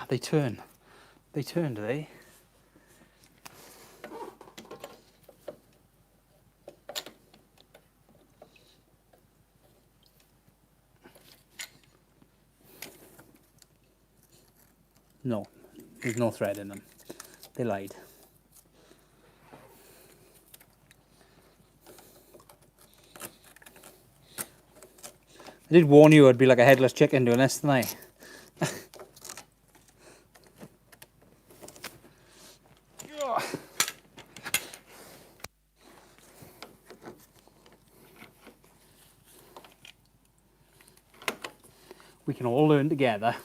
they turn. They turn, do they? No, there's no thread in them. They lied. I did warn you I'd be like a headless chicken doing this, didn't I? We can all learn together.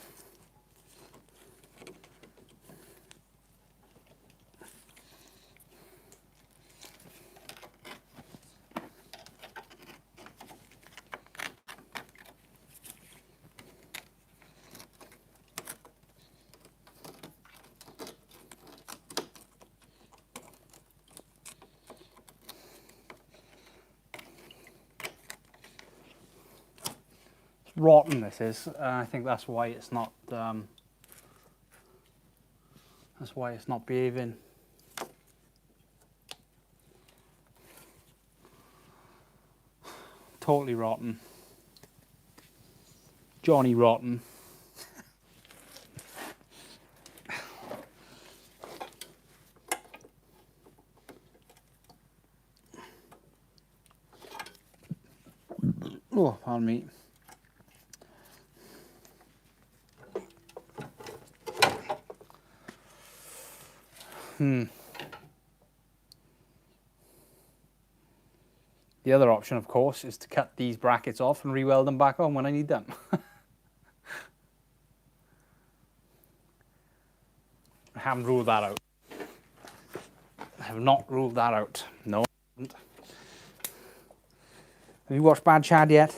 Rotten this is. I think that's why it's not. That's why it's not behaving. Totally rotten. Johnny Rotten. Oh, pardon me. The other option, of course, is to cut these brackets off and re-weld them back on when I need them. I haven't ruled that out. I have not ruled that out. No, I haven't. Have you watched Bad Chad yet?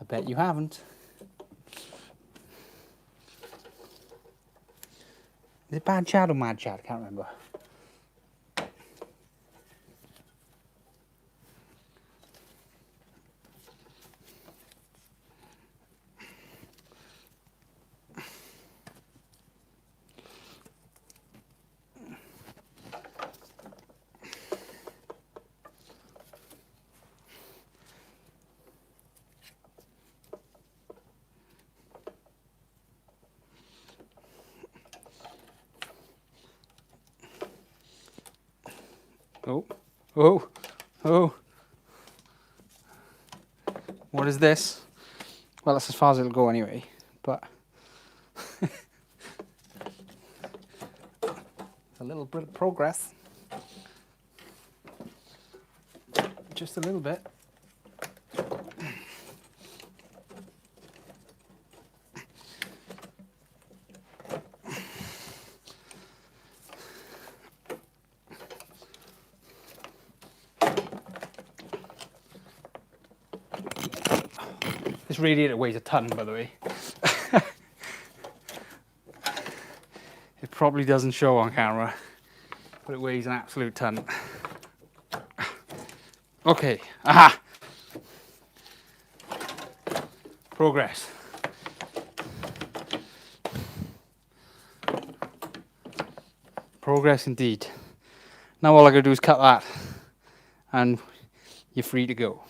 I bet you haven't. Is it Bad Chad or Mad Chad? I can't remember. Oh, oh, oh. What is this? Well, that's as far as it'll go anyway, but a little bit of progress. Just a little bit. This radiator weighs a ton, by the way. It probably doesn't show on camera, but it weighs an absolute ton. Okay, aha! Progress. Progress indeed. Now all I gotta do is cut that, and you're free to go.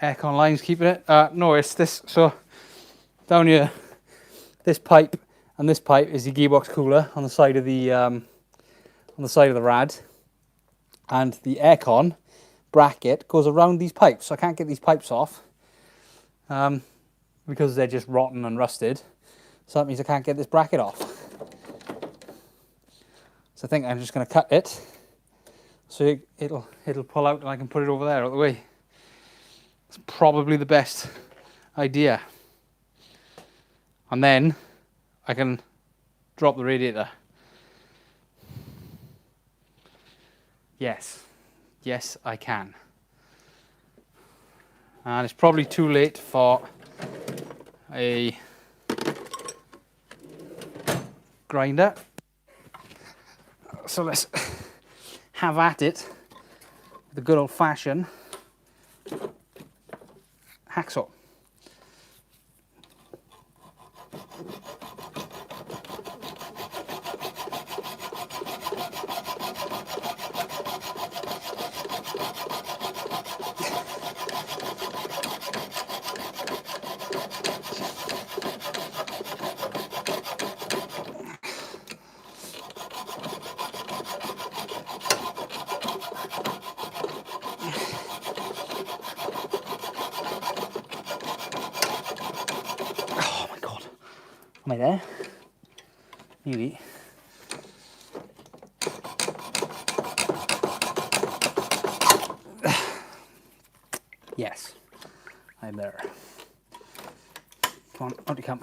Aircon line's keeping it. No, it's this. So down here, this pipe and this pipe is the gearbox cooler on the side of the rad, and the aircon bracket goes around these pipes. So I can't get these pipes off because they're just rotten and rusted. So that means I can't get this bracket off. So I think I'm just going to cut it so it'll pull out and I can put it over there out of the way. It's probably the best idea. And then I can drop the radiator. Yes, yes I can. And it's probably too late for a grinder. So let's have at it, the good old fashioned hacksaw. Am I there? Nearly. Yes, I'm there. Come on, out you come.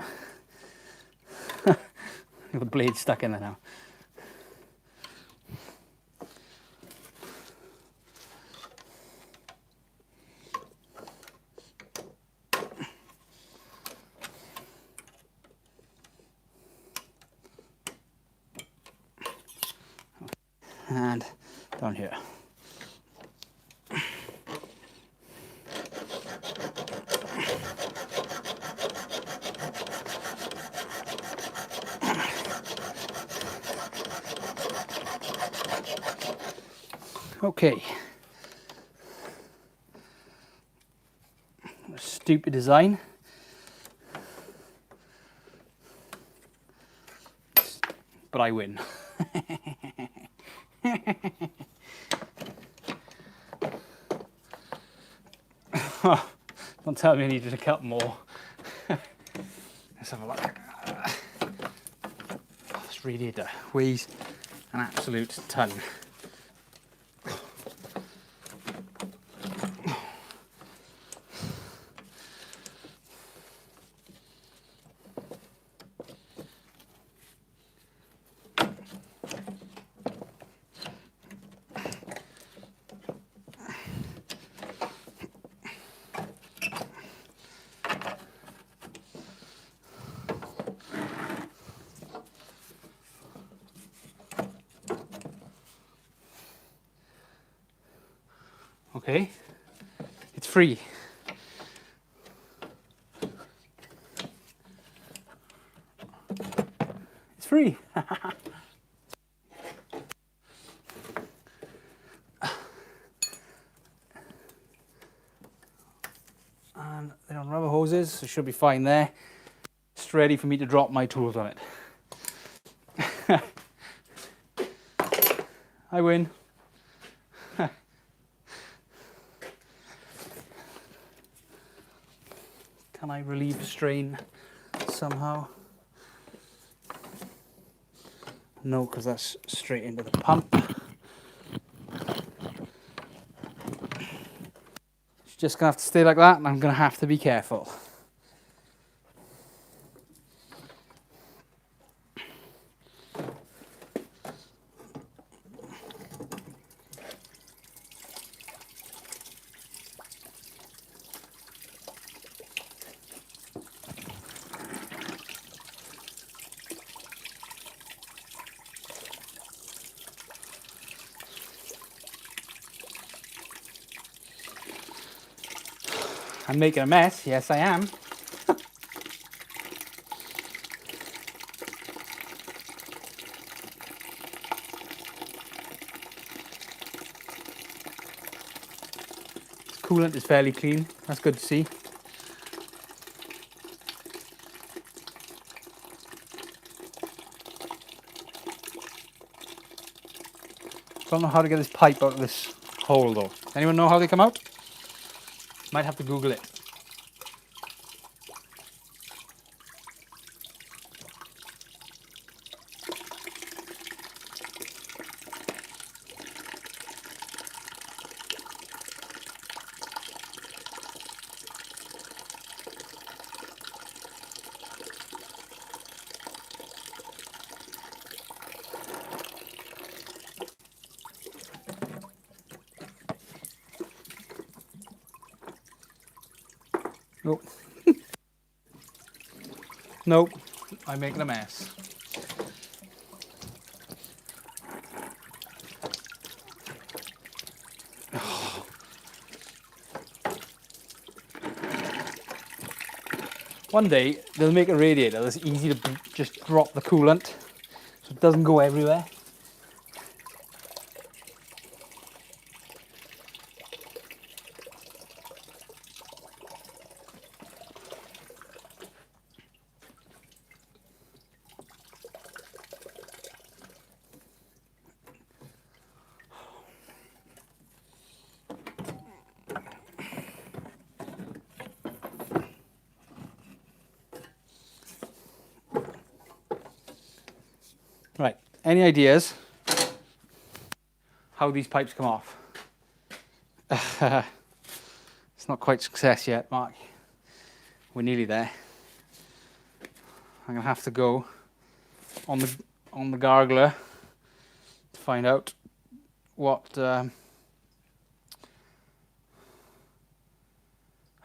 The blade's stuck in there now. And down here. Okay. Stupid design. But I win. Don't tell me I needed to cut more. Let's have a look. Oh, this radiator weighs an absolute ton. Okay, it's free. It's free. And they're on rubber hoses, so it should be fine there. It's ready for me to drop my tools on it. I win. Can I relieve the strain somehow? No, because that's straight into the pump. It's just going to have to stay like that, and I'm going to have to be careful. I'm making a mess, yes I am. Coolant is fairly clean, that's good to see. Don't know how to get this pipe out of this hole though. Anyone know how they come out? Might have to Google it. Nope. Nope. I'm making a mess. One day they'll make a radiator that's easy to just drop the coolant so it doesn't go everywhere. Right, any ideas how these pipes come off? It's not quite success yet, Mark. We're nearly there. I'm gonna have to go on the gargler to find out what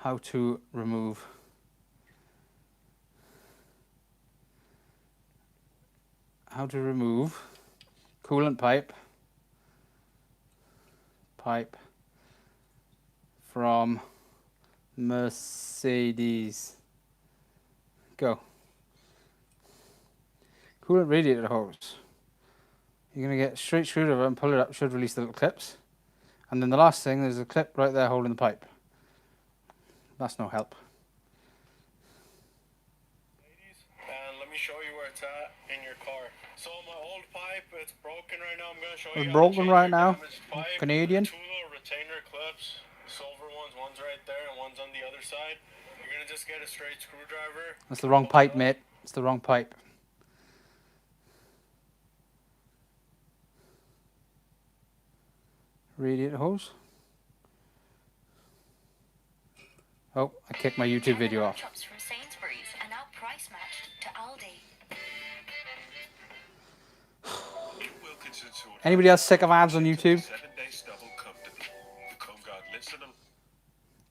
how to remove coolant pipe from Mercedes. Go. Coolant radiator hose. You're going to get a straight screwdriver and pull it up, should release the little clips. And then the last thing, there's a clip right there holding the pipe. That's no help. Ladies, and let me show you where it's at in your car. So my old pipe, it's broken right now. I'm going to show you It's how to broken change right your now. damaged pipe. Canadian. Two little retainer clips, silver one's right there and one's on the other side. You're going to just get a straight screwdriver. That's the wrong pipe, mate. It's the wrong pipe. Radiator hose. Oh, I kicked my YouTube video off. Chops from Sainsbury's are now price matched to Aldi. Anybody else sick of ads on YouTube?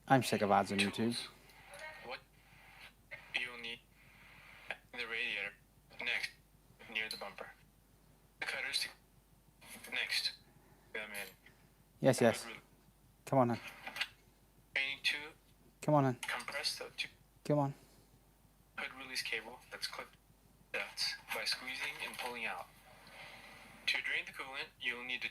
I'm sick of ads on YouTube. What you need the radiator next near the bumper. The cutters next. Them in. Yes, yes. Come on then. You need to Come on then. compress the Come on. hood release cable that's clipped ducts by squeezing and pulling out. To drain the coolant, you'll need to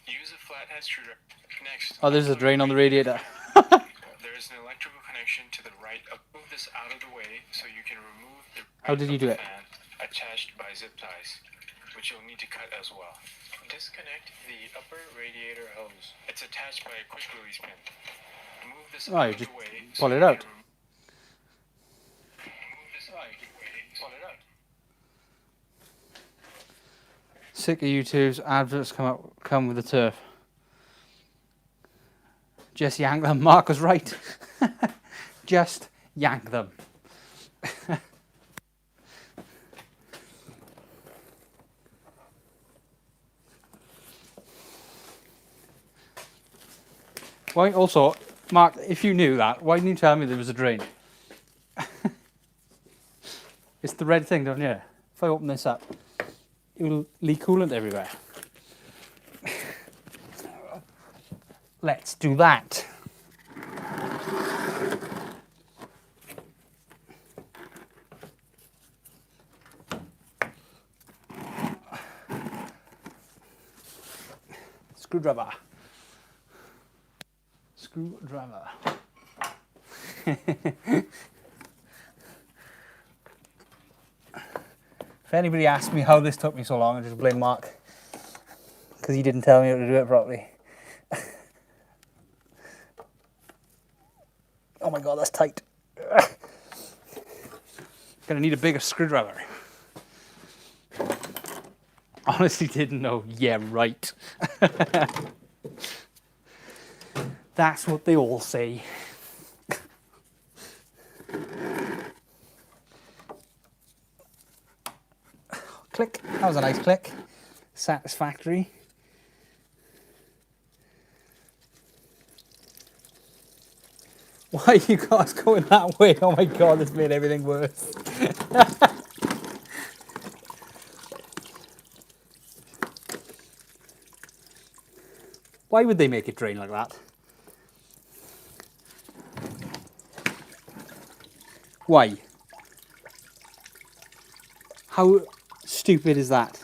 use a flathead screwdriver. Next, Oh, there's a drain on the radiator. there is an electrical connection to the right. I'll move this out of the way so you can remove the How did you do it? fan attached by zip ties, which you'll need to cut as well. Disconnect the upper radiator hose. It's attached by a quick release pin. Move this Oh, out you of just the way. pull so it you out. can Move this out of the way. Pull it out. Sick of YouTube's adverts come with the turf. Just yank them. Mark was right. Just yank them. Why? Also, Mark, if you knew that, why didn't you tell me there was a drain? It's the red thing down here. If I open this up, it will leak coolant everywhere. Let's do that. Screwdriver. Screwdriver. If anybody asks me how this took me so long, I just blame Mark. Because he didn't tell me how to do it properly. Oh my god, that's tight. Gonna need a bigger screwdriver. Honestly didn't know. Yeah, right. That's what they all say. Click. That was a nice click. Satisfactory. Why are you guys going that way? Oh my god, this made everything worse. Why would they make it drain like that? Why? How stupid is that?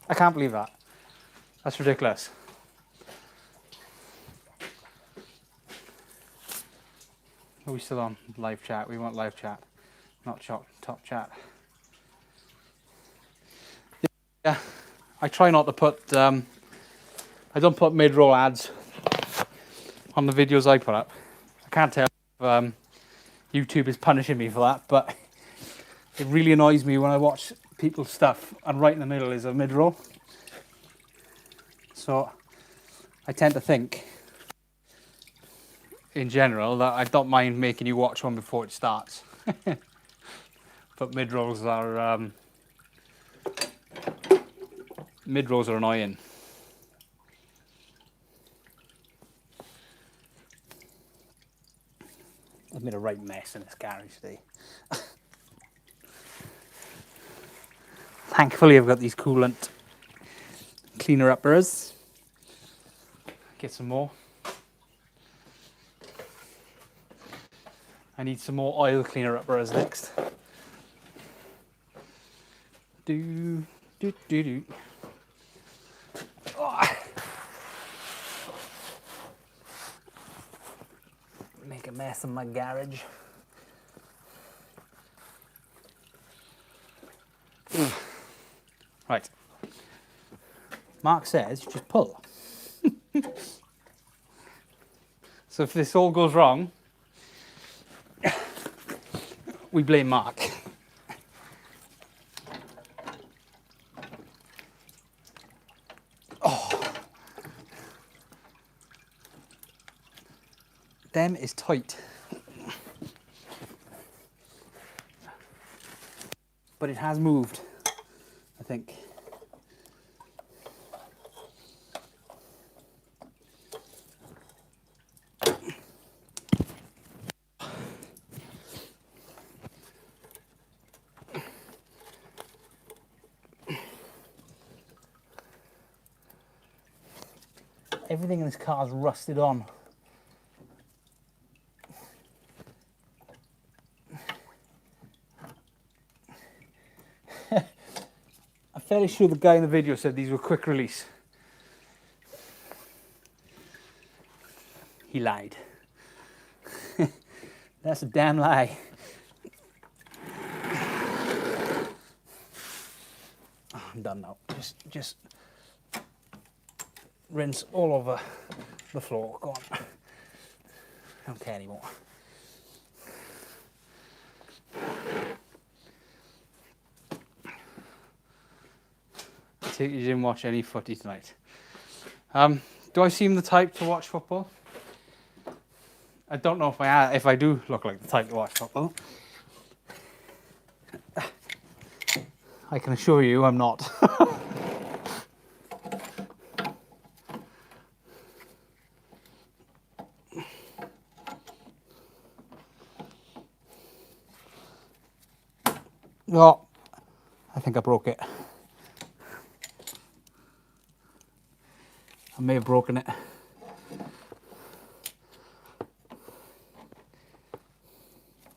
I can't believe that. That's ridiculous. Are we still on live chat? We want live chat, not top chat. Yeah, I try not to put, I don't put mid-roll ads on the videos I put up. I can't tell if YouTube is punishing me for that, but it really annoys me when I watch people's stuff and right in the middle is a mid-roll. So I tend to think, in general, that I don't mind making you watch one before it starts. But mid-rolls are annoying. I've made a right mess in this garage today. Thankfully, I've got these coolant cleaner uppers. Get some more. I need some more oil cleaner uppers next. Do. Oh. Make a mess in my garage. Right. Mark says just pull. So if this all goes wrong, we blame Mark. Oh. Them is tight. But it has moved, I think. Everything in this car is rusted on. I'm fairly sure the guy in the video said these were quick release. He lied. That's a damn lie. Oh, I'm done now. Just rinse all over the floor. Go on. I don't care anymore. I take it you didn't watch any footy tonight. Do I seem the type to watch football? I don't know if I do look like the type to watch football. I can assure you I'm not. Oh, I think I broke it. I may have broken it.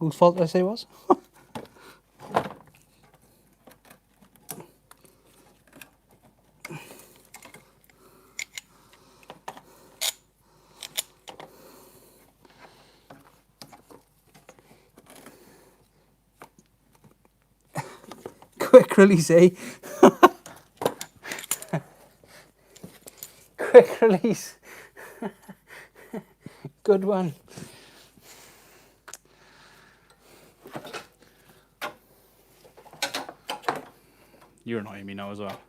Whose fault did I say it was? Quick release, eh? Quick release. Good one. You're annoying me now as well.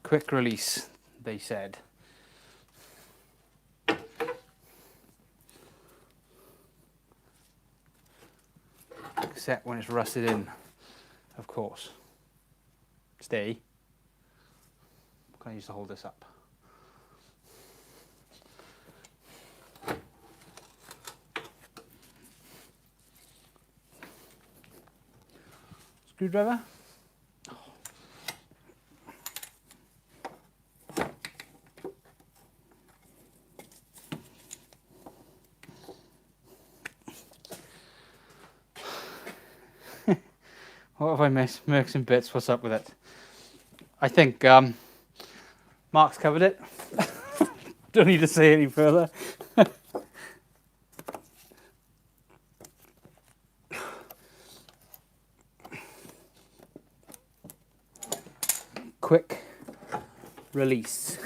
Quick release, they said. Except when it's rusted in, of course. Stay. Can I use to hold this up? Screwdriver? What have I missed? Mercs and bits, what's up with it? I think Mark's covered it. Don't need to say any further. Quick release.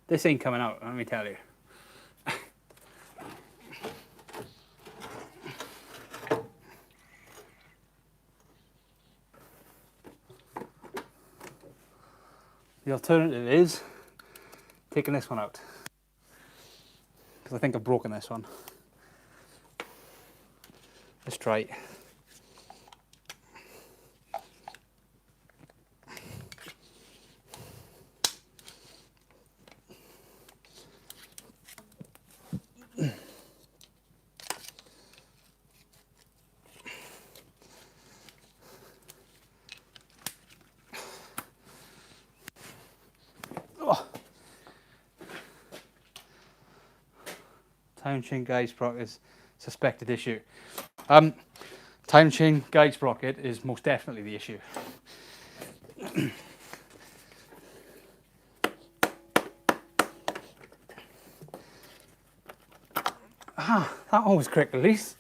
This ain't coming out, let me tell you. The alternative is taking this one out, because I think I've broken this one. Let's try it. Time chain guide sprocket is suspected issue. Time chain guide sprocket is most definitely the issue. That one was quick release.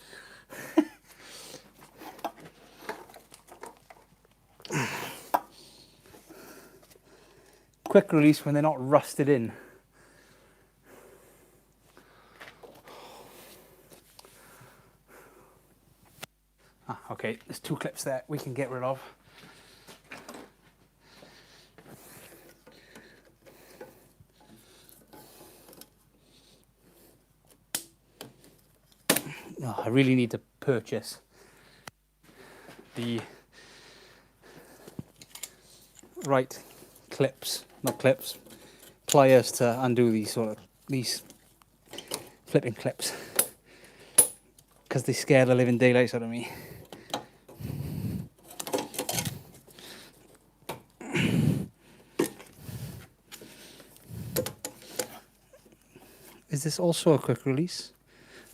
Quick release when they're not rusted in. Okay, there's 2 clips there we can get rid of. I really need to purchase the right clips, not clips, pliers to undo these flipping clips, because they scare the living daylights out of me. Is this also a quick release?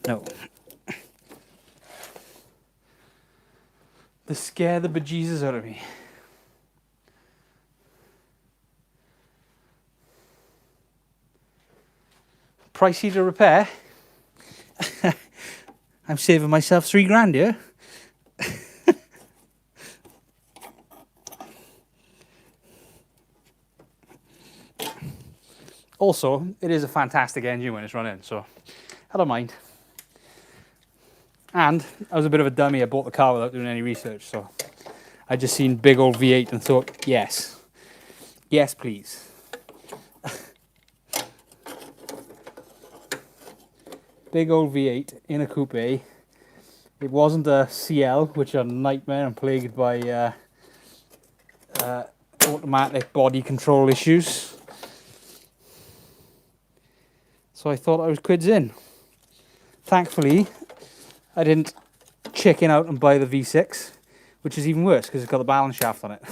No. They scare the bejesus out of me. Pricey to repair. I'm saving myself £3 here. Also, it is a fantastic engine when it's running, so I don't mind. And I was a bit of a dummy. I bought the car without doing any research, so I just seen big old V8 and thought, yes, yes, please. Big old V8 in a coupe. It wasn't a CL, which are a nightmare and plagued by automatic body control issues. So I thought I was quids in. Thankfully, I didn't chicken out and buy the V6, which is even worse because it's got the balance shaft on it.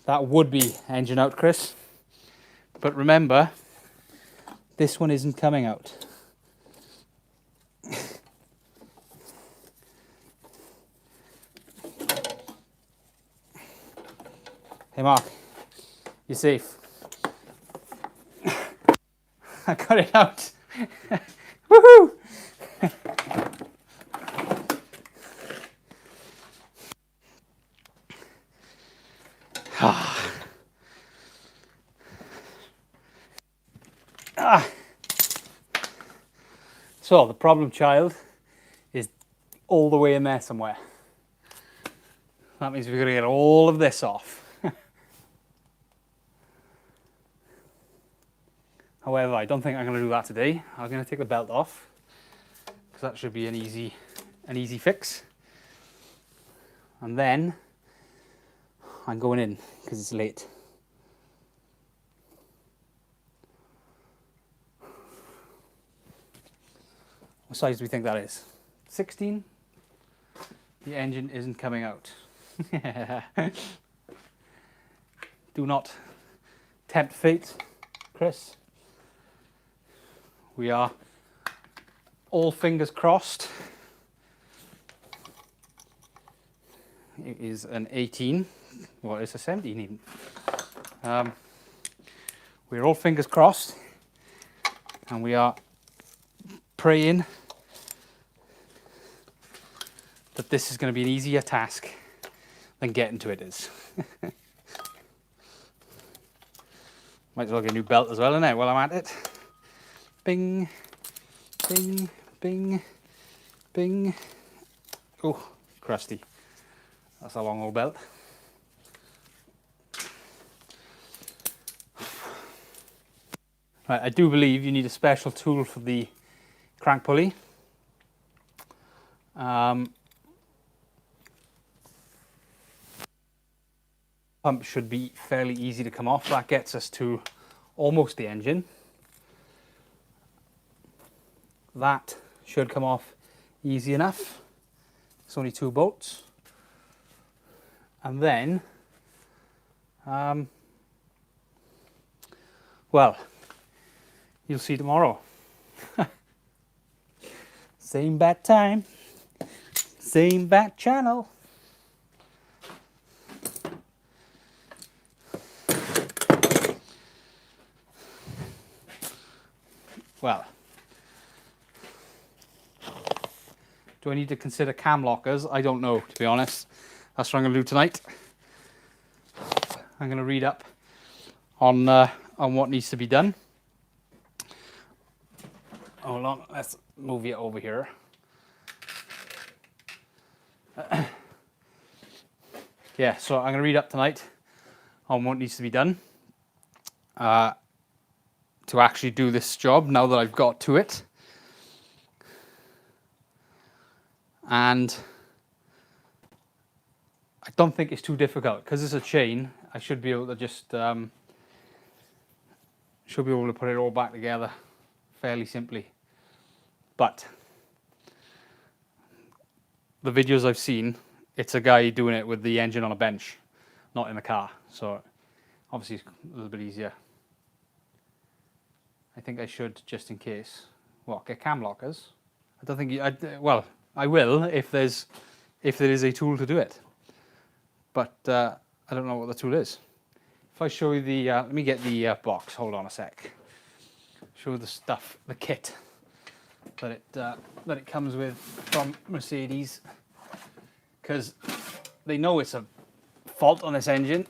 That would be engine out, Chris. But remember, this one isn't coming out. Hey Mark, you're safe. I got it out. Woohoo! So the problem child is all the way in there somewhere. That means we're going to get all of this off. However, I don't think I'm going to do that today. I'm going to take the belt off because that should be an easy fix. And then I'm going in because it's late. What size do we think that is? 16? The engine isn't coming out. Do not tempt fate, Chris. We are all fingers crossed. It is an 18. Well, it's a 17 even. We're all fingers crossed. And we are praying that this is going to be an easier task than getting to it is. Might as well get a new belt as well, innit, while I'm at it. Bing, bing, bing, bing. Oh, crusty. That's a long old belt. Right, I do believe you need a special tool for the crank pulley. Pump should be fairly easy to come off. That gets us to almost the engine. That should come off easy enough. It's only 2 bolts. And then, well, you'll see tomorrow. Same bat time, same bat channel. Well, do I need to consider cam lockers? I don't know, to be honest. That's what I'm going to do tonight. I'm going to read up on what needs to be done. Hold on, let's move you over here. Yeah, so I'm going to read up tonight on what needs to be done. to actually do this job now that I've got to it. And I don't think it's too difficult because it's a chain. I should be able to just should be able to put it all back together fairly simply. But the videos I've seen, it's a guy doing it with the engine on a bench, not in a car. So obviously it's a little bit easier. I think I should, just in case, get cam lockers. I don't think well, I will if there is a tool to do it. But I don't know what the tool is. If I show you the, let me get the box. Hold on a sec. Show you the stuff, the kit that it comes with from Mercedes, because they know it's a fault on this engine.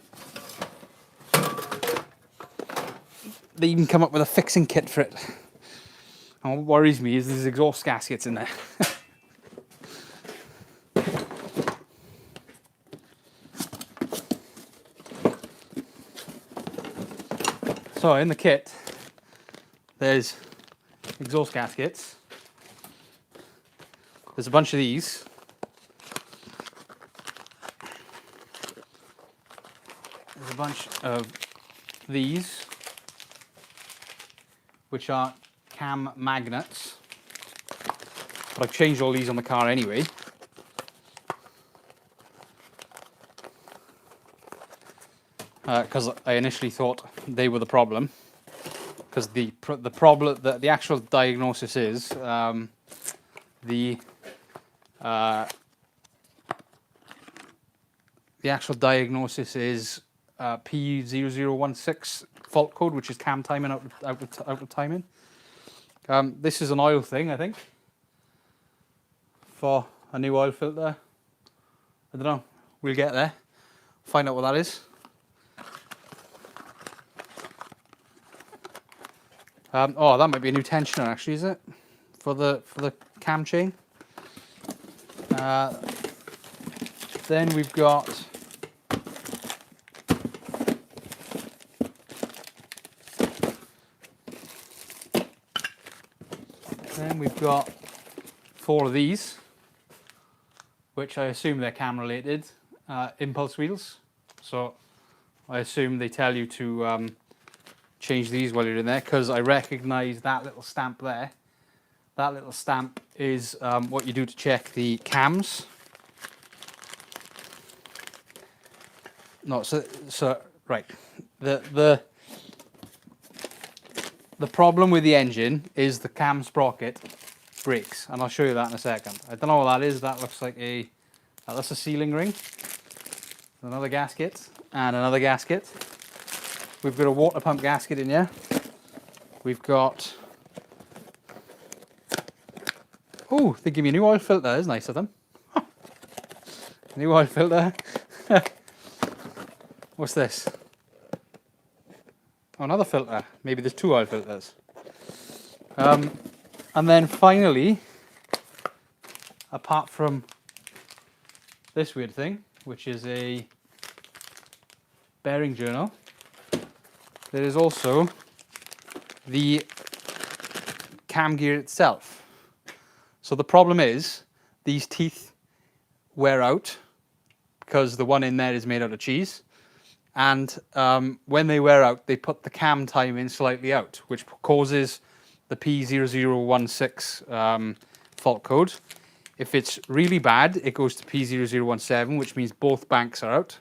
They even come up with a fixing kit for it. And what worries me is there's exhaust gaskets in there. So in the kit, there's exhaust gaskets. There's a bunch of these. There's a bunch of these, which are cam magnets. But I've changed all these on the car anyway. Because I initially thought they were the problem. Because the problem, the actual diagnosis is the actual diagnosis is P0016 fault code, which is cam timing out of timing. This is an oil thing, I think, for a new oil filter. I don't know. We'll get there. Find out what that is. Oh, that might be a new tensioner, actually, is it? For the cam chain. Then we've got four of these, which I assume they're cam related, impulse wheels. So I assume they tell you to change these while you're in there, because I recognise that little stamp there. That little stamp is what you do to check the cams. No, so right. The problem with the engine is the cam sprocket breaks, and I'll show you that in a second. I don't know what that is. That looks like that's a sealing ring. Another gasket and another gasket. We've got a water pump gasket in here. We've got, oh, they give me a new oil filter. That's nice of them. New oil filter. What's this? Oh, another filter. Maybe there's two oil filters. And then finally, apart from this weird thing, which is a bearing journal, there is also the cam gear itself. So the problem is these teeth wear out because the one in there is made out of cheese. And when they wear out, they put the cam timing slightly out, which causes the P0016 fault code. If it's really bad, it goes to P0017, which means both banks are out.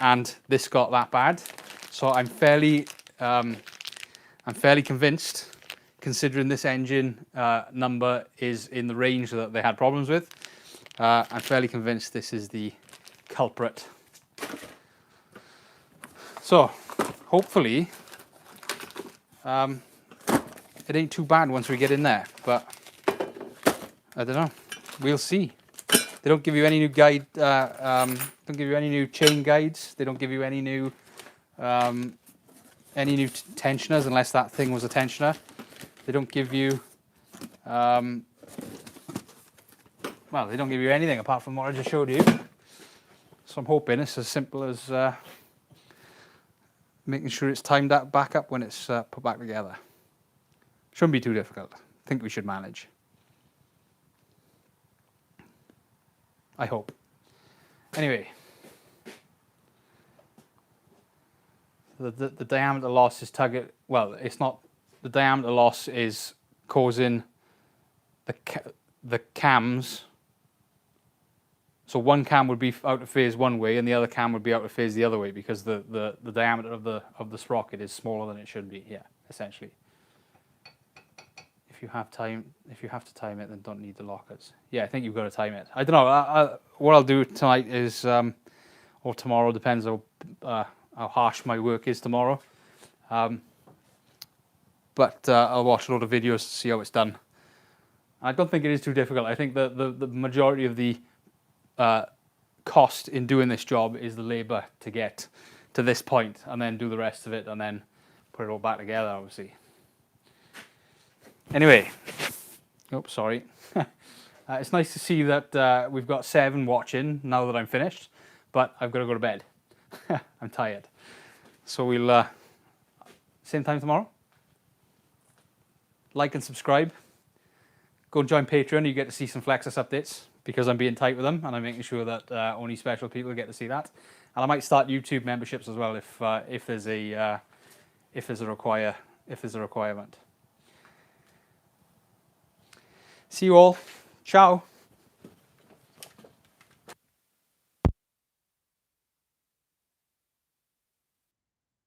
And this got that bad. So I'm fairly convinced, considering this engine number is in the range that they had problems with, I'm fairly convinced this is the culprit. So hopefully it ain't too bad once we get in there, but I don't know. We'll see. They don't give you any new guide. Don't give you any new chain guides. They don't give you any new tensioners, unless that thing was a tensioner. They don't give you well, they don't give you anything apart from what I just showed you. So I'm hoping it's as simple as making sure it's timed up back up when it's put back together. Shouldn't be too difficult. I think we should manage. I hope. Anyway, the diameter loss is well, it's not, the diameter loss is causing the cams. So one cam would be out of phase one way and the other cam would be out of phase the other way because the diameter of the sprocket is smaller than it should be. Yeah, essentially. If you have to time it, then don't need the lockers. Yeah, I think you've got to time it. I don't know. What I'll do tonight is, or tomorrow, depends how harsh my work is tomorrow. But I'll watch a lot of videos to see how it's done. I don't think it is too difficult. I think the majority of the cost in doing this job is the labour to get to this point, and then do the rest of it, and then put it all back together, obviously. Anyway, oops, sorry. It's nice to see that we've got 7 watching now that I'm finished, but I've got to go to bed. I'm tired. So we'll, same time tomorrow. Like and subscribe. Go and join Patreon, you get to see some Flexus updates, because I'm being tight with them, and I'm making sure that only special people get to see that. And I might start YouTube memberships as well if there's a requirement. See you all. Ciao.